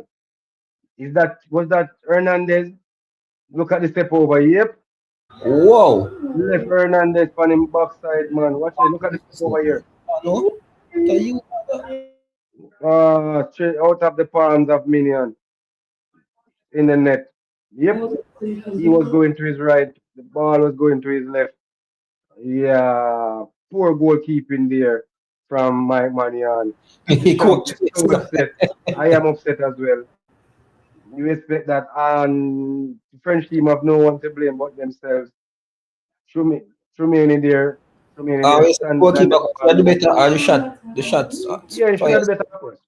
Was that Hernandez? Look at the step over. Yep. Wow. Left Hernandez on him backside, man. Watch it. Look at the step over here. No? Tell you. Straight out of the palms of Minion in the net. Yep. He was going to his right. The ball was going to his left. Yeah. Poor goalkeeping there from Mike Manion. The He champ coached is this. so upset. I am upset as well. You expect that, and the French team have no one to blame but themselves. Trumi, Trumani there, Trumani there We said standing on goalkeeper the should have ball. do better or the shots. Yeah, he should have Fires. the better, of course.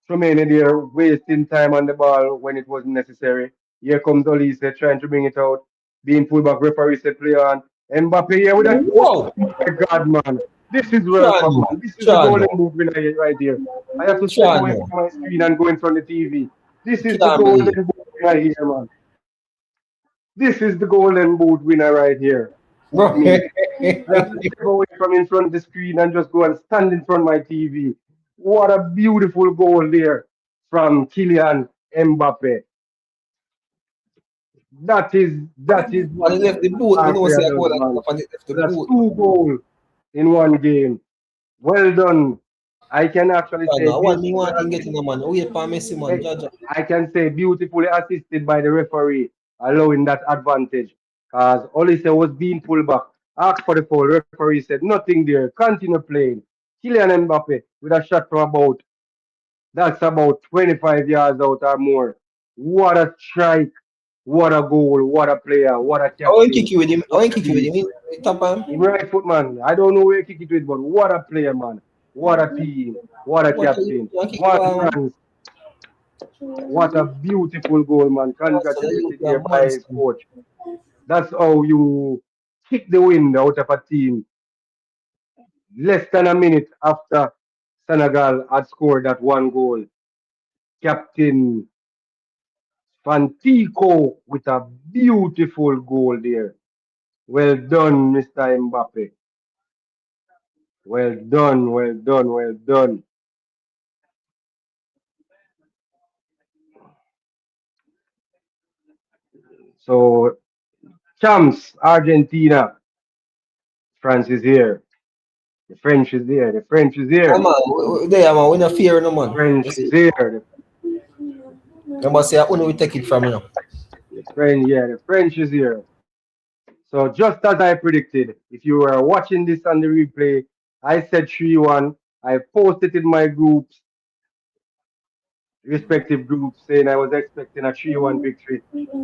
Trumani there wasting time on the ball when it wasn't necessary. Here comes Olise trying to bring it out, being pulled back. Referee said play on. Mbappe here with a Whoa. oh my God, man. This is World Cup, Chano. man. This is the golden Chano. boot winner right here. I have to step away Chano. from my screen and go in front of the TV. This is the Can't believe. golden boot winner here, man. This is the golden boot winner right here for Bro. me. I have to step away from in front of the screen and just go and stand in front of my TV. What a beautiful goal there from Kylian Mbappe. That is And what he left the boot. We our know player say I go does, that man. stuff and he left the That's boot. two goals in one game. Well done. I can actually say Chano. I want me beautifully want him getting a man. Wait for Messi, man. Jaja. I can say beautifully assisted by the referee, allowing that advantage. Because Olise was being pulled back, asked for the foul. Referee said nothing there, continue playing. Kylian Mbappe with a shot from that's about 25 yards out or more. What a strike! What a goal! What a player! What a I want to kick captain! you with him. I What want a to kick you with beast! him. Top him. Him right foot man. I don't know where he kick it with, but what a player, man! What a team! What a What you captain! want to kick the Man, ball, man? France, what a beautiful goal, man. So the youth Congratulated are here by his monster. coach. That's how you kick the wind out of a team less than a minute after Senegal had scored that one goal. Captain Fantico with a beautiful goal there. Well done, Mr. Mbappe. Well done, well done, well done. So, champs, Argentina. France is here. The French is here. The French is Yeah, here. man. There, man. We no fear no man. You French is see. here. Remember say I only we take it from you. The French, yeah, the French is here. So just as I predicted, if you were watching this on the replay, I said 3-1. I posted in my groups. respective groups saying I was expecting a 3-1 victory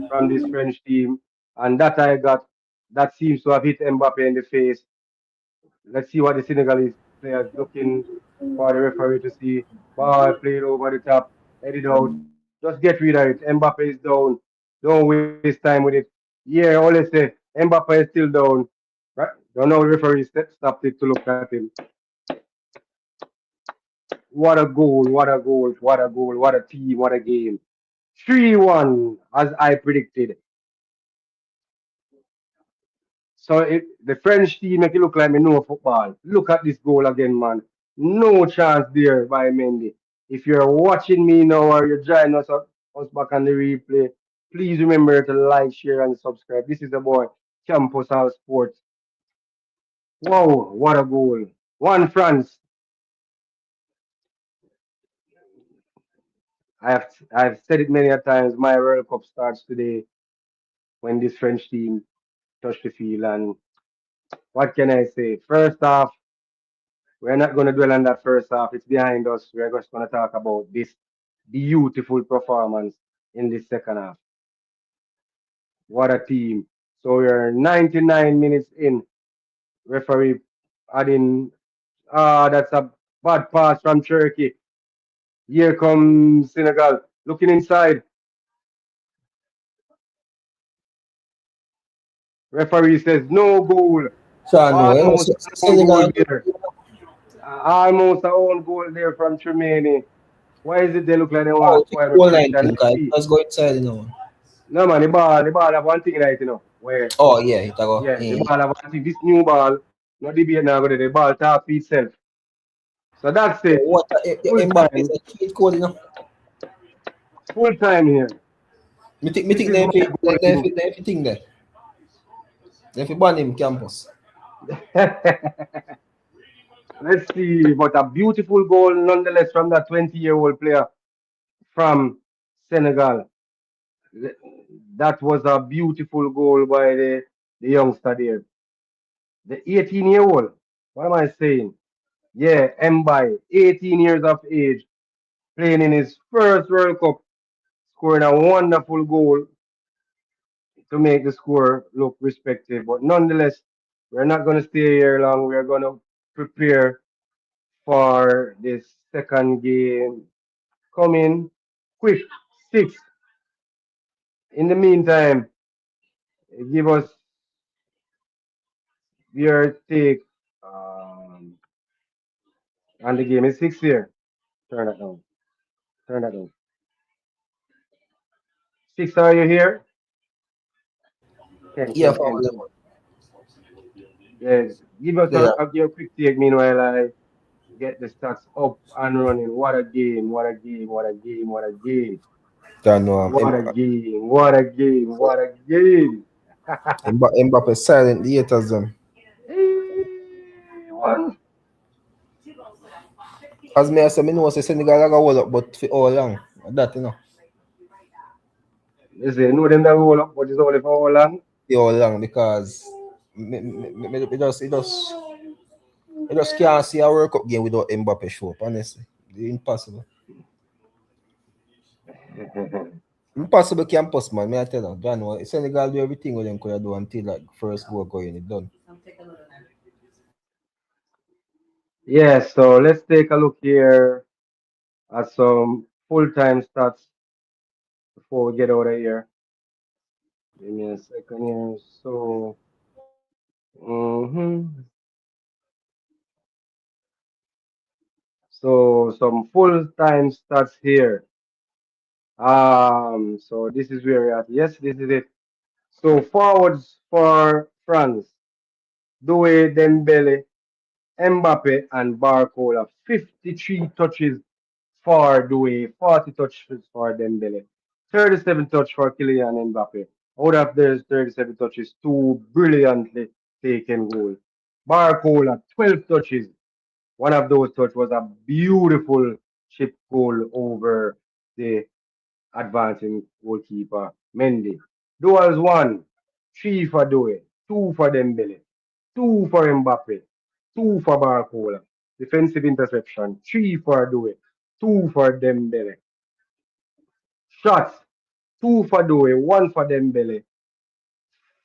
from this French team. And that I got. That seems to have hit Mbappe in the face. Let's see what the Senegalese players looking for the referee to see. Ball played over the top, headed out. Just get rid of it. Mbappe is down. Don't waste time with it. Yeah, all they say, Mbappe is still down. Right? Don't know the referee stopped it to look at him. What a goal, what a goal, what a goal, what a team, what a game. 3-1, as I predicted. So the French team make it look like me know football. Look at this goal again, man. No chance there by Mendy. If you're watching me now or you're joining us back on the replay, please remember to like, share, and subscribe. This is the boy, Campus House Sports. Wow, what a goal. One France. I've said it many a times. My World Cup starts today when this French team touch the field. And what can I say? First off, we're not going to dwell on that first half. It's behind us. We're just going to talk about this beautiful performance in the second half. What a team. So we're 99 minutes in. Referee adding, that's a bad pass from Turkey. Here comes Senegal. Looking inside. Referee says no goal. So no, Almost an own goal Senegal there. Almost a own goal there from Tremaine. Why is it they look like they want out to spoil my goal line prediction? thing, Let's guys. see. Let's go inside now. No man, the ball have one thing right, where Oh yeah, it go. yeah, the ball have one thing. This new ball, not debate now, but the ball talk for itself. So that's it. What Full Mbappe is time, a cheat code, full time here. Me This think is they my fi they golden. fi they fi think that. They fi ban him campus. Let's see, but a beautiful goal nonetheless from that 20-year-old player from Senegal. That was a beautiful goal by the youngster there. The 18-year-old. What am I saying? Yeah, Mbai, 18 years of age, playing in his first World Cup, scoring a wonderful goal to make the score look respective. But nonetheless, we're not going to stay here long. We're going to prepare for this second game coming quick. Six. In the meantime, give us your take on the game. It's six here. Turn that down. Turn that down. Six, are you here? Yeah, Ken. family. Yeah, give us Yeah, your quick take meanwhile I get the stats up and running. What a game, what a game, what a game, what a game. can know What a game, what a game, what a game. Mbappe silent the haters them. One. As me I say, me know say Senegal a go hold up, but for how long? That They say, no, them that roll up, but it's only for how long? for how long because it just can't see a World Cup game without Mbappe show up. Honestly, it's impossible. Impossible campus man. Me I tell you, John, Senegal do everything with them could do until like first goal going it done. Yeah, so let's take a look here at some full-time stats before we get out of here. Give me a second here. So, so some full-time stats here. So this is where we're at. Yes, this is it. So forwards for France, Doué, Dembele, Mbappe, and Barcola. 53 touches for Doué, 40 touches for Dembele, 37 touch for Kylian Mbappe. Out of those 37 touches, two brilliantly taken goals. Barcola, 12 touches. One of those touches was a beautiful chip goal over the advancing goalkeeper Mendy. Duels one, three for Doué, two for Dembele, two for Mbappe, two for Barcola. Defensive interception, three for Doué, two for Dembele. Shots, two for Doe, one for Dembele,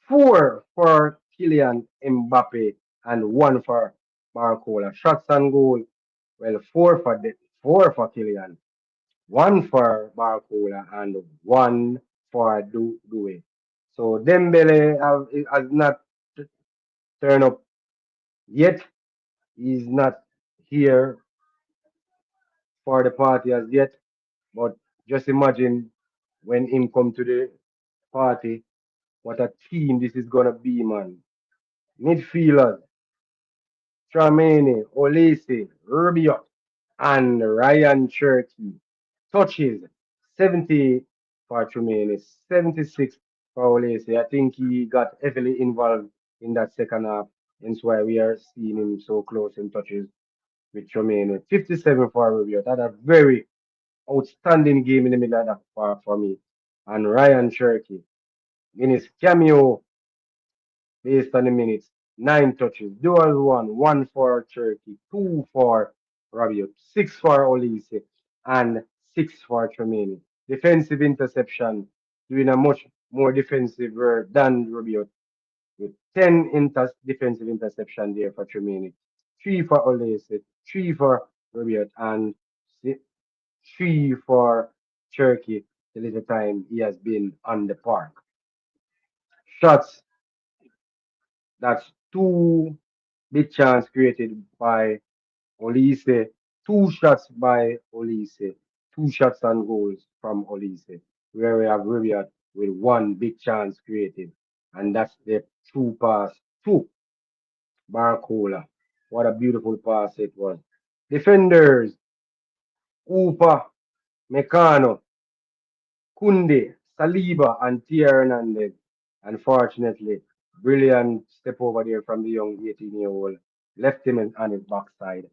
four for Kylian Mbappe, and one for Barcola. Shots on goal, well, four for Kylian, one for Barcola, and one for Doe. So Dembele has not turned up yet. He's not here for the party as yet. But just imagine when him come to the party, what a team this is gonna be, man. Midfielders, Tramini, Olise, Rubio, and Ryan Cherky. Touches, 70 for Tremaine, 76 for Olise. I think he got heavily involved in that second half. Hence why we are seeing him so close in touches with Tremaine. 57 for Rubio. That a very outstanding game in the middle of that park for me. And Ryan Cherky in his cameo based on the minutes. Nine touches, dual one for Cherky, two for Rabiot, six for Olise, and six for Tremaine. Defensive interception, doing a much more defensive work than Rabiot, with 10 defensive interception there for Tremaine, three for Olise, three for Rabiot, and three for Cherky the little time he has been on the park. Shots, that's two big chance created by Olise, two shots by Olise, two shots on goals from Olise, where we have Riviat with one big chance created. And that's the true pass to Barcola. What a beautiful pass it was. Defenders, Upa, Mecano, Kunde, Saliba, and Tia Hernandez. Unfortunately, brilliant step over there from the young 18-year-old. Left him on his backside.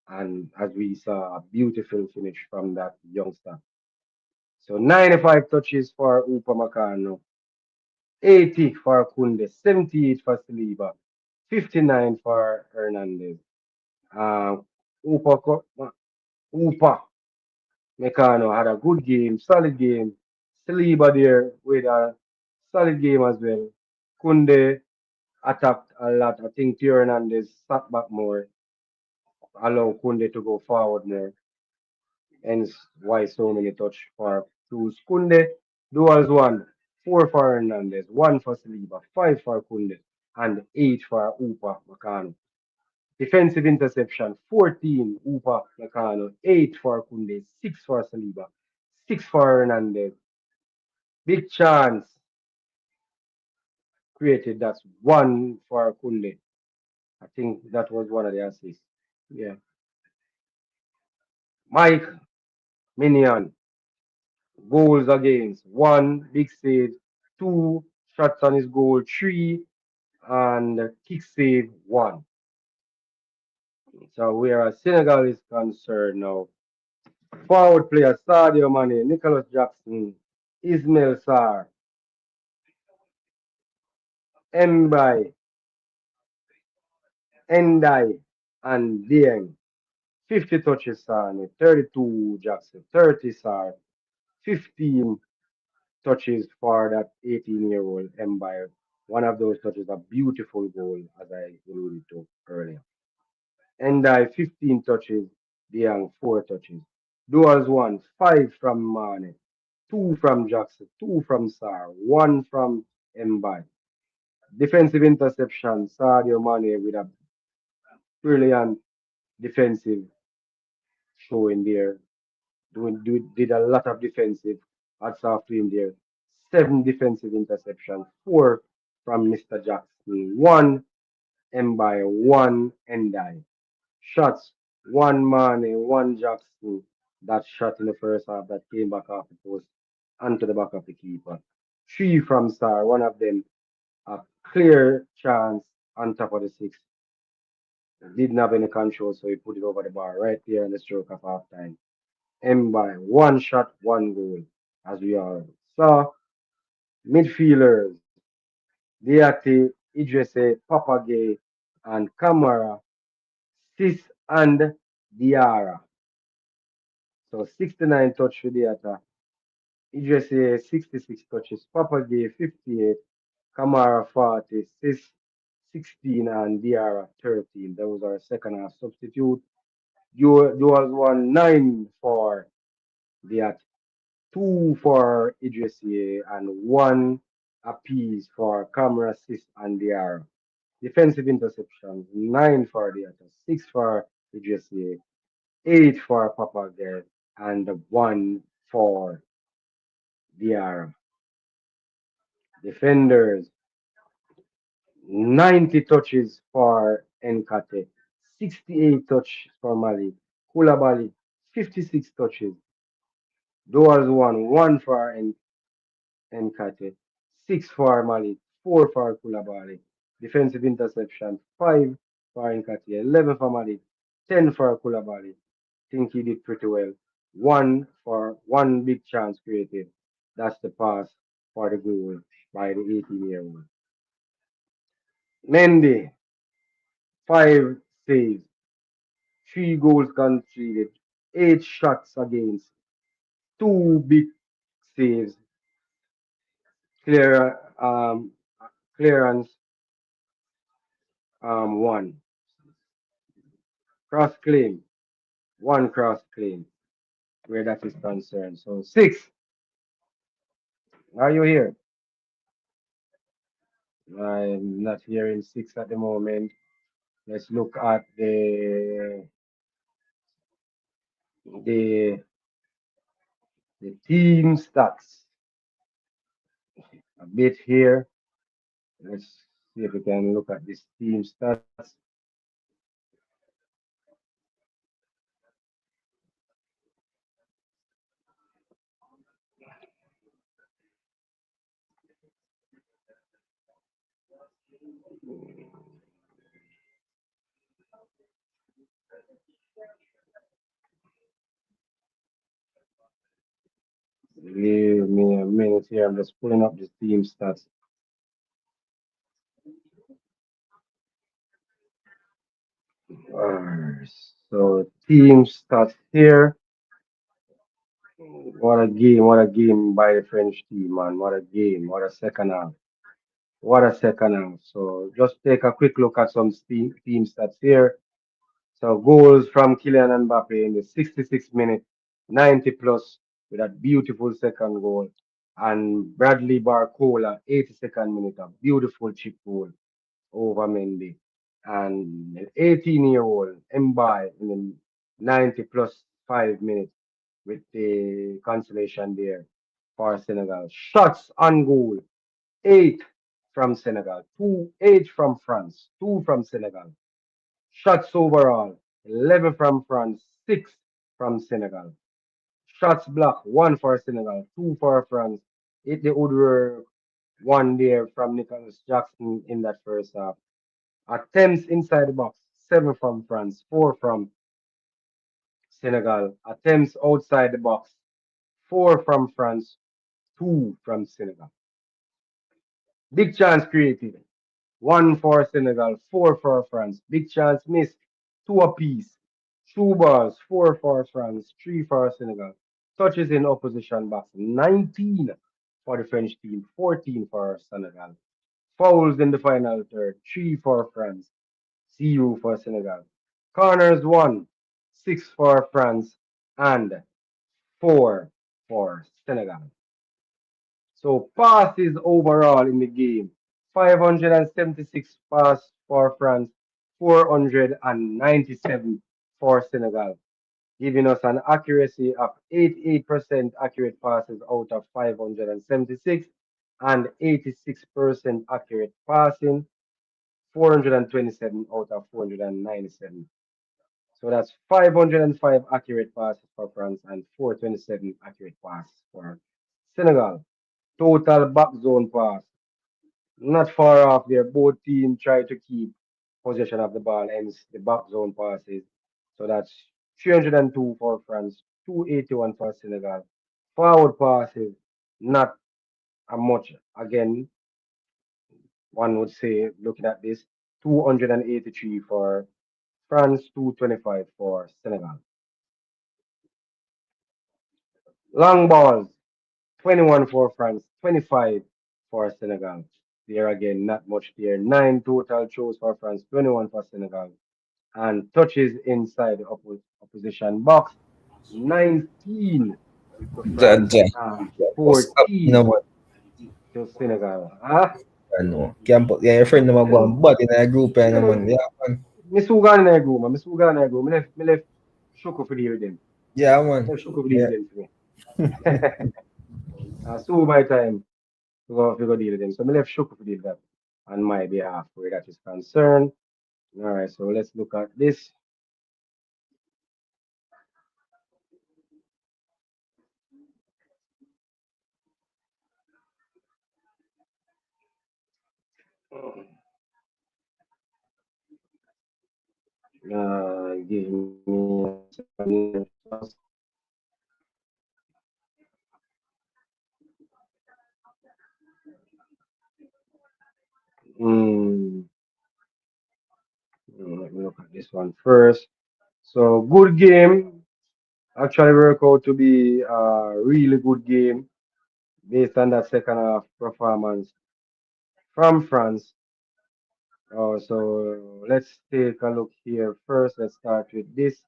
And as we saw, a beautiful finish from that youngster. So 95 touches for Upamecano, 80 for Kunde, 78 for Saliba, 59 for Hernandez. Uh, Upa, Upa Mecano had a good game, solid game. Saliba there with a solid game as well. Kunde attacked a lot. I think Theo Hernandez sat back more, allow Kunde to go forward more. Hence why so many touch for Cruz. Kunde, duels one, four for Hernandez, one for Saliba, five for Kunde, and eight for Upa Macano. Defensive interception, 14 Upa Macano, eight for Kunde, six for Saliba, six for Hernandez. Big chance created, that's one for Kunde. I think that was one of the assists. Yeah. Mike Minion, goals against. One, big save. Two, shots on his goal. Three, and kick save. One. So where Senegal is concerned now, forward player Sadio Mane, Nicholas Jackson, Ismail Sarr, Mbai, Endai, and Dieng. 50 touches Sane, 32 Jackson, 30 Sarr, 15 touches for that 18-year-old Mbai. One of those touches, a beautiful goal, as I alluded to earlier. Endai, 15 touches, Diang, 4 touches. Duals one, 5 from Mane, 2 from Jackson, 2 from Sar, 1 from Mbai. Defensive interception, Sadio Mane with a brilliant defensive show in there. Did a lot of defensive. Hats off to him there. 7 defensive interceptions, 4 from Mr. Jackson, 1 Mbai, 1 Endai. Shots, one Mane, one Jackson. That shot in the first half that came back off the post onto the back of the keeper. Three from Star, one of them a clear chance on top of the six. Didn't have any control, so he put it over the bar right there in the stroke of half time. M by one shot, one goal. As we all saw, midfielders, Diati, Idrisse, Papagay, and Kamara, Sis and Diara. So 69 touch for Diata, Idris 66 touches, Papa Gay 58, Kamara 40, Sis 16, and Diarra 13. Those are second half substitute. Duals won 9 for the 2 for Idris and 1 apiece for Kamara, Sis, and Diarra. Defensive interceptions 9 for the other, 6 for Idris, 8 for Papa Gay, and 1 for Diarra. Defenders 90 touches for Nkate, 68 touches for Mali, Kulabali 56 touches, Doors won 1 for Nkate, 6 for Mali, 4 for Kulabali. Defensive interception 5 for Nkate, 11 for Mali, 10 for Kulabali. Think he did pretty well. One for one big chance created. That's the pass for the goal by the 18-year-old. Mendy, 5 saves, 3 goals conceded, 8 shots against, 2 big saves, clear clearance 1, cross claim 1 cross claim where that is concerned. So 6. Are you here? I'm not hearing 6 at the moment. Let's look at the the team stats a bit here. Let's see if we can look at this team stats. Give me a minute here. I'm just pulling up the team stats. Uh, so team stats here. What a game! What a game by the French team, man! What a game! What a second half! What a second half! So just take a quick look at some team stats here. So goals from Kylian Mbappe in the 66th minute, 90 plus with that beautiful second goal. And Bradley Barcola, 82nd minute, a beautiful chip goal over Mendy. And an 18-year-old Mbappe in the 90 plus 5 minutes with the consolation there for Senegal. Shots on goal, 8 from Senegal, 8 from France, 2 from Senegal. Shots overall, 11 from France, 6 from Senegal. Shots blocked, 1 for Senegal, 2 for France. It the Woodward 1 there from Nicholas Jackson in that first half. Attempts inside the box, 7 from France, 4 from Senegal. Attempts outside the box, 4 from France, 2 from Senegal. Big chance created. 1 for Senegal, 4 for France. Big chance missed. 2 apiece. Through balls, 4 for France, 3 for Senegal. Touches in opposition box, 19 for the French team, 14 for Senegal. Fouls in the final third, 3 for France, 0 for Senegal. Corners 1, 6 for France, and 4 for Senegal. So passes overall in the game, 576 pass for France, 497 for Senegal, giving us an accuracy of 88% accurate passes out of 576 and 86% accurate passing, 427 out of 497. So that's 505 accurate passes for France and 427 accurate passes for Senegal. Total back zone pass. Not far off there. Both teams try to keep possession of the ball, hence the back zone passes. So that's 302 for France, 281 for Senegal. Forward passes, not a much. Again, one would say, looking at this, 283 for France, 225 for Senegal. Long balls, 21 for France, 25 for Senegal. There again, not much there. Nine total throws for France, 21 for Senegal. And touches inside the opposition box, 19 to France Jaja. and What's up, you know 14 what? to Senegal. Ah, I know. Can't put, yeah, your friend them a go you and bud in a group and know, man. Yeah, man. me suga na go, man. Me suga na go. Me left Shoko for deal with them. Yeah, man. Left Shoko for deal Yeah. with them for me. So my time to go deal with them. So me left Shoko for deal with that on my behalf where that is concerned. All right, so let's look at this. Give me a second here. Just, mm, let me look at this one first. So good game. Actually work out to be a really good game based on that second half performance from France. So let's take a look here first. Let's start with this.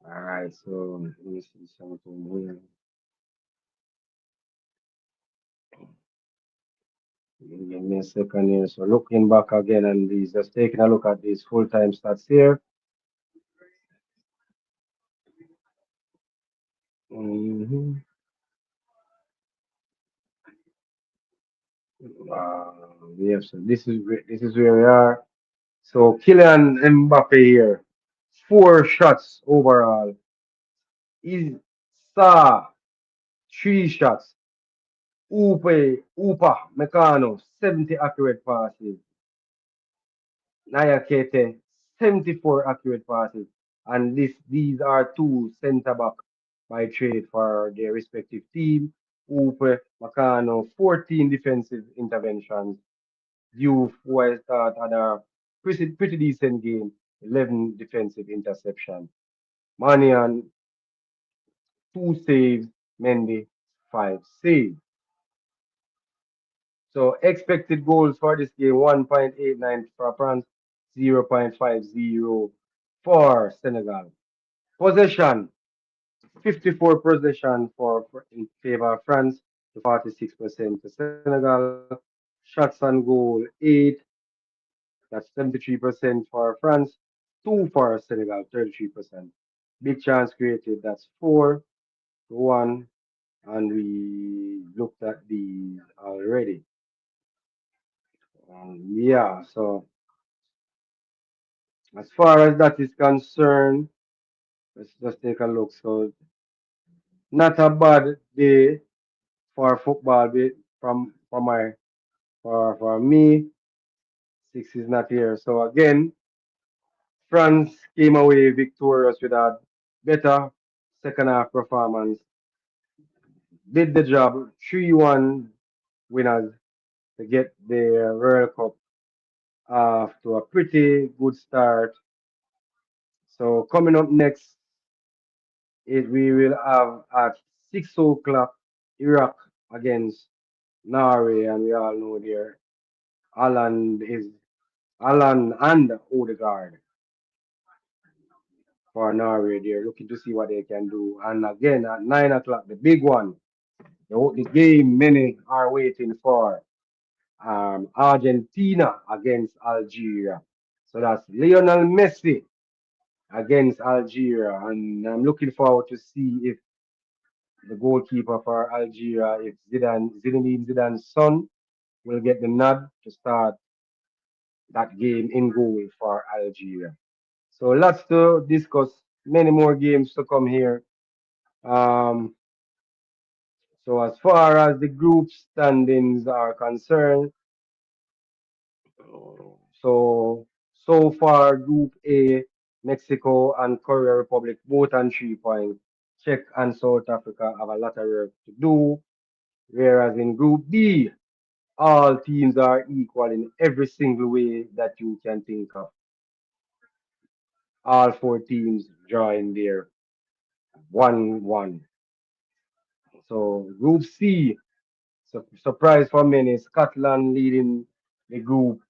All right, so let me see something here. Give me a second here. So looking back again and these, just taking a look at these full-time stats here. hmm yes, so this is where we are. So Kylian Mbappe here, 4 shots overall. Is Sa 3 shots. Upa Meccano, 70 accurate passes. Naya Kete, 74 accurate passes. And these are two centre back by trade for their respective team. Upe Meccano, 14 defensive interventions. Diouf, who I thought had a pretty decent game, 11 defensive interceptions. Manian, 2 saves. Mendy, 5 saves. So expected goals for this game 1.89 for France, 0.50 for Senegal. Possession 54 possession for in favor of France to 46% to Senegal. Shots on goal 8, that's 73% for France, 2 for Senegal, 33%. Big chance created, that's 4 to 1, and we looked at these already. Yeah, so as far as that is concerned, let's just take a look. So not a bad day for football from my for me. Six is not here. So again, France came away victorious with a better second half performance. Did the job. 3-1 winners to get the World Cup off to a pretty good start. So coming up next we will have at 6 o'clock Iraq against Norway, and we all know there Alan is Alan and Odegaard for Norway. They're looking to see what they can do. And again at 9 o'clock, the big one, the game many are waiting for. Argentina against Algeria. So that's Lionel Messi against Algeria, and I'm looking forward to see if the goalkeeper for Algeria, if Zinedine Zidane's son will get the nod to start that game in goal for Algeria. So lots to discuss, many more games to come here. Um, so as far as the group standings are concerned, so far Group A, Mexico and Korea Republic both on 3 points. Czech and South Africa have a lot of work to do. Whereas in Group B, All teams are equal in every single way that you can think of. All four teams join there 1-1. So Group C, surprise for many, Scotland leading the group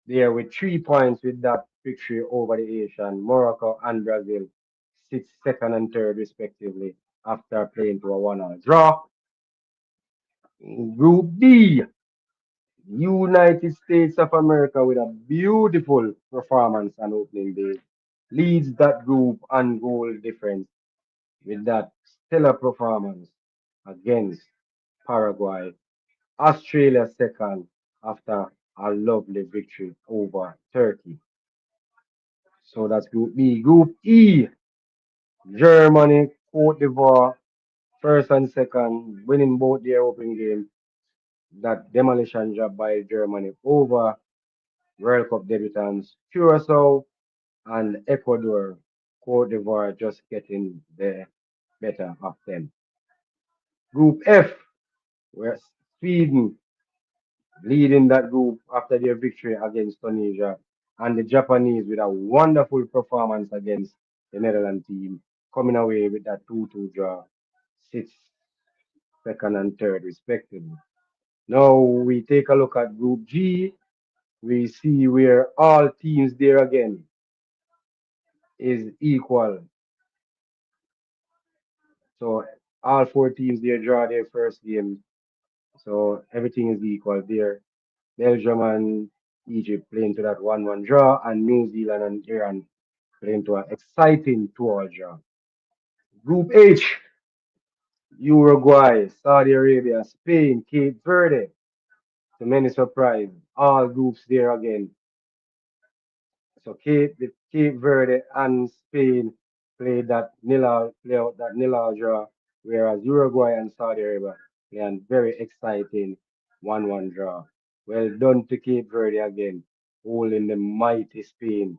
there with 3 points with that victory over the Asian. Morocco and Brazil sits second and third respectively after playing to a 1-1 draw. Group D, United States of America with a beautiful performance on opening day leads that group on goal difference with that stellar performance against Paraguay. Australia second after a lovely victory over Turkey. So that's Group B. Group E, Germany, Cote d'Ivoire, first and second, winning both their opening game. That demolition job by Germany over World Cup debutants Curacao and Ecuador. Cote d'Ivoire just getting the better of them. Group F, where Sweden leading that group after their victory against Tunisia, and the Japanese with a wonderful performance against the Netherlands team, coming away with that 2-2 draw, sixth, second, and third, respectively. Now we take a look at Group G. We see where all teams there again is equal. So all four teams there draw their first game. So everything is equal there. Belgium and Egypt playing to that 1-1 draw, and New Zealand and Iran playing to an exciting 2-all draw. Group H, Uruguay, Saudi Arabia, Spain, Cape Verde. To many surprise, all groups there again. So Cape Verde and Spain played that play out that nil draw, whereas Uruguay and Saudi Arabia play a very exciting 1-1 draw. Well done to Cape Verde again, holding the mighty Spain.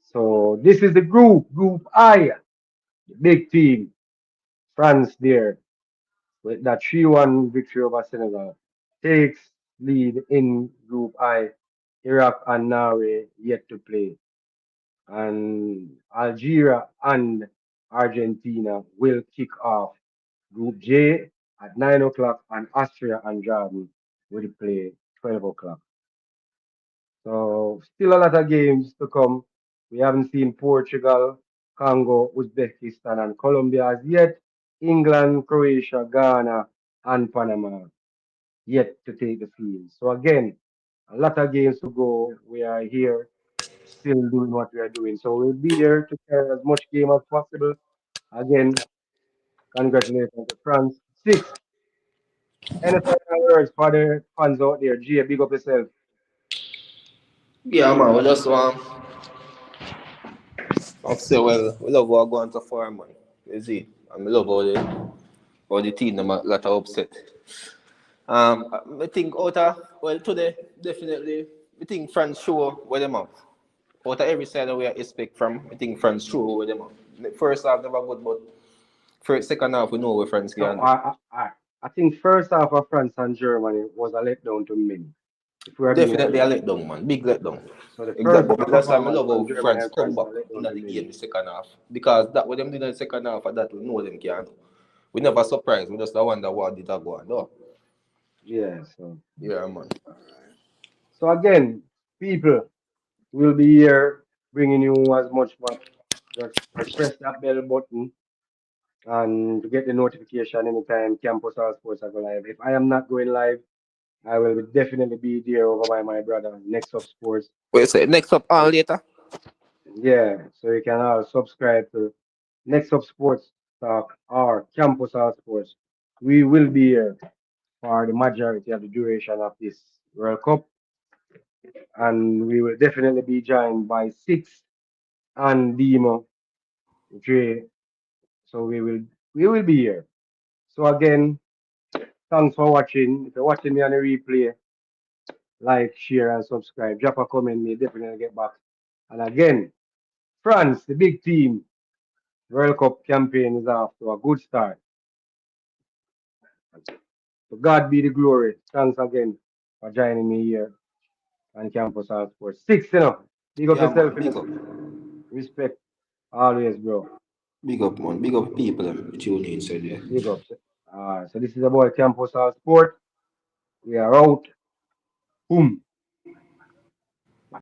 So this is the Group I, the big team, France there with that 3-1 victory over Senegal, takes lead in Group I. Iraq and Norway yet to play, and Algeria and Argentina will kick off Group J at 9 o'clock, and Austria and Jordan will play 12 o'clock. So still a lot of games to come. We haven't seen Portugal, Congo, Uzbekistan, and Colombia as yet. England, Croatia, Ghana, and Panama yet to take the field. So again, a lot of games to go. We are here still doing what we are doing. So we'll be there to share as much game as possible. Again, congratulations to France. Six. Any final words for the fans out there? Gia, big up yourself. Yeah, man, we just want to say, well, we love what going to farm, man. You see, and we love all the team, them a lot of upset. I think well, today, definitely, we think France show where them up. Out of every side that we expect from, I think France show where them up. The first half never good, but first, second half, we know where France So can do. I think first half of France and Germany was a letdown to many, if we are being Definitely a honest. letdown, man. Big letdown. So the first Exactly. half But that's why I performance love from how Germany France and come France back was a in letdown to the game many. the second half. Because that what them did in the second half of that we know them can do. We never surprised. We just wonder what did that go on. No. Yeah, so Yeah, man. so again, people will be here bringing you as much match. Just press that bell button and to get the notification anytime Campus All Sports are go live. If I am not going live, I will definitely be there over by my brother, Next Up Sports. Wait, say next up on later. Yeah, so you can all subscribe to Next Up Sports Talk or Campus All Sports. We will be here for the majority of the duration of this World Cup, and we will definitely be joined by Six and Demo, Dre. So we will be here. So again, thanks for watching. If you're watching me on the replay, like, share, and subscribe. Drop a comment, me definitely get back. And again, France, the big team, World Cup campaign is off to a good start. To God be the glory. Thanks again for joining me here on Campus All Sports. Six, you know. Big up Yeah, yourself, man. you Big know. up. Respect always, bro. Big up, man. Big up people tune in, so yeah. Big up. So this is about Campus All Sport. We are out. Boom.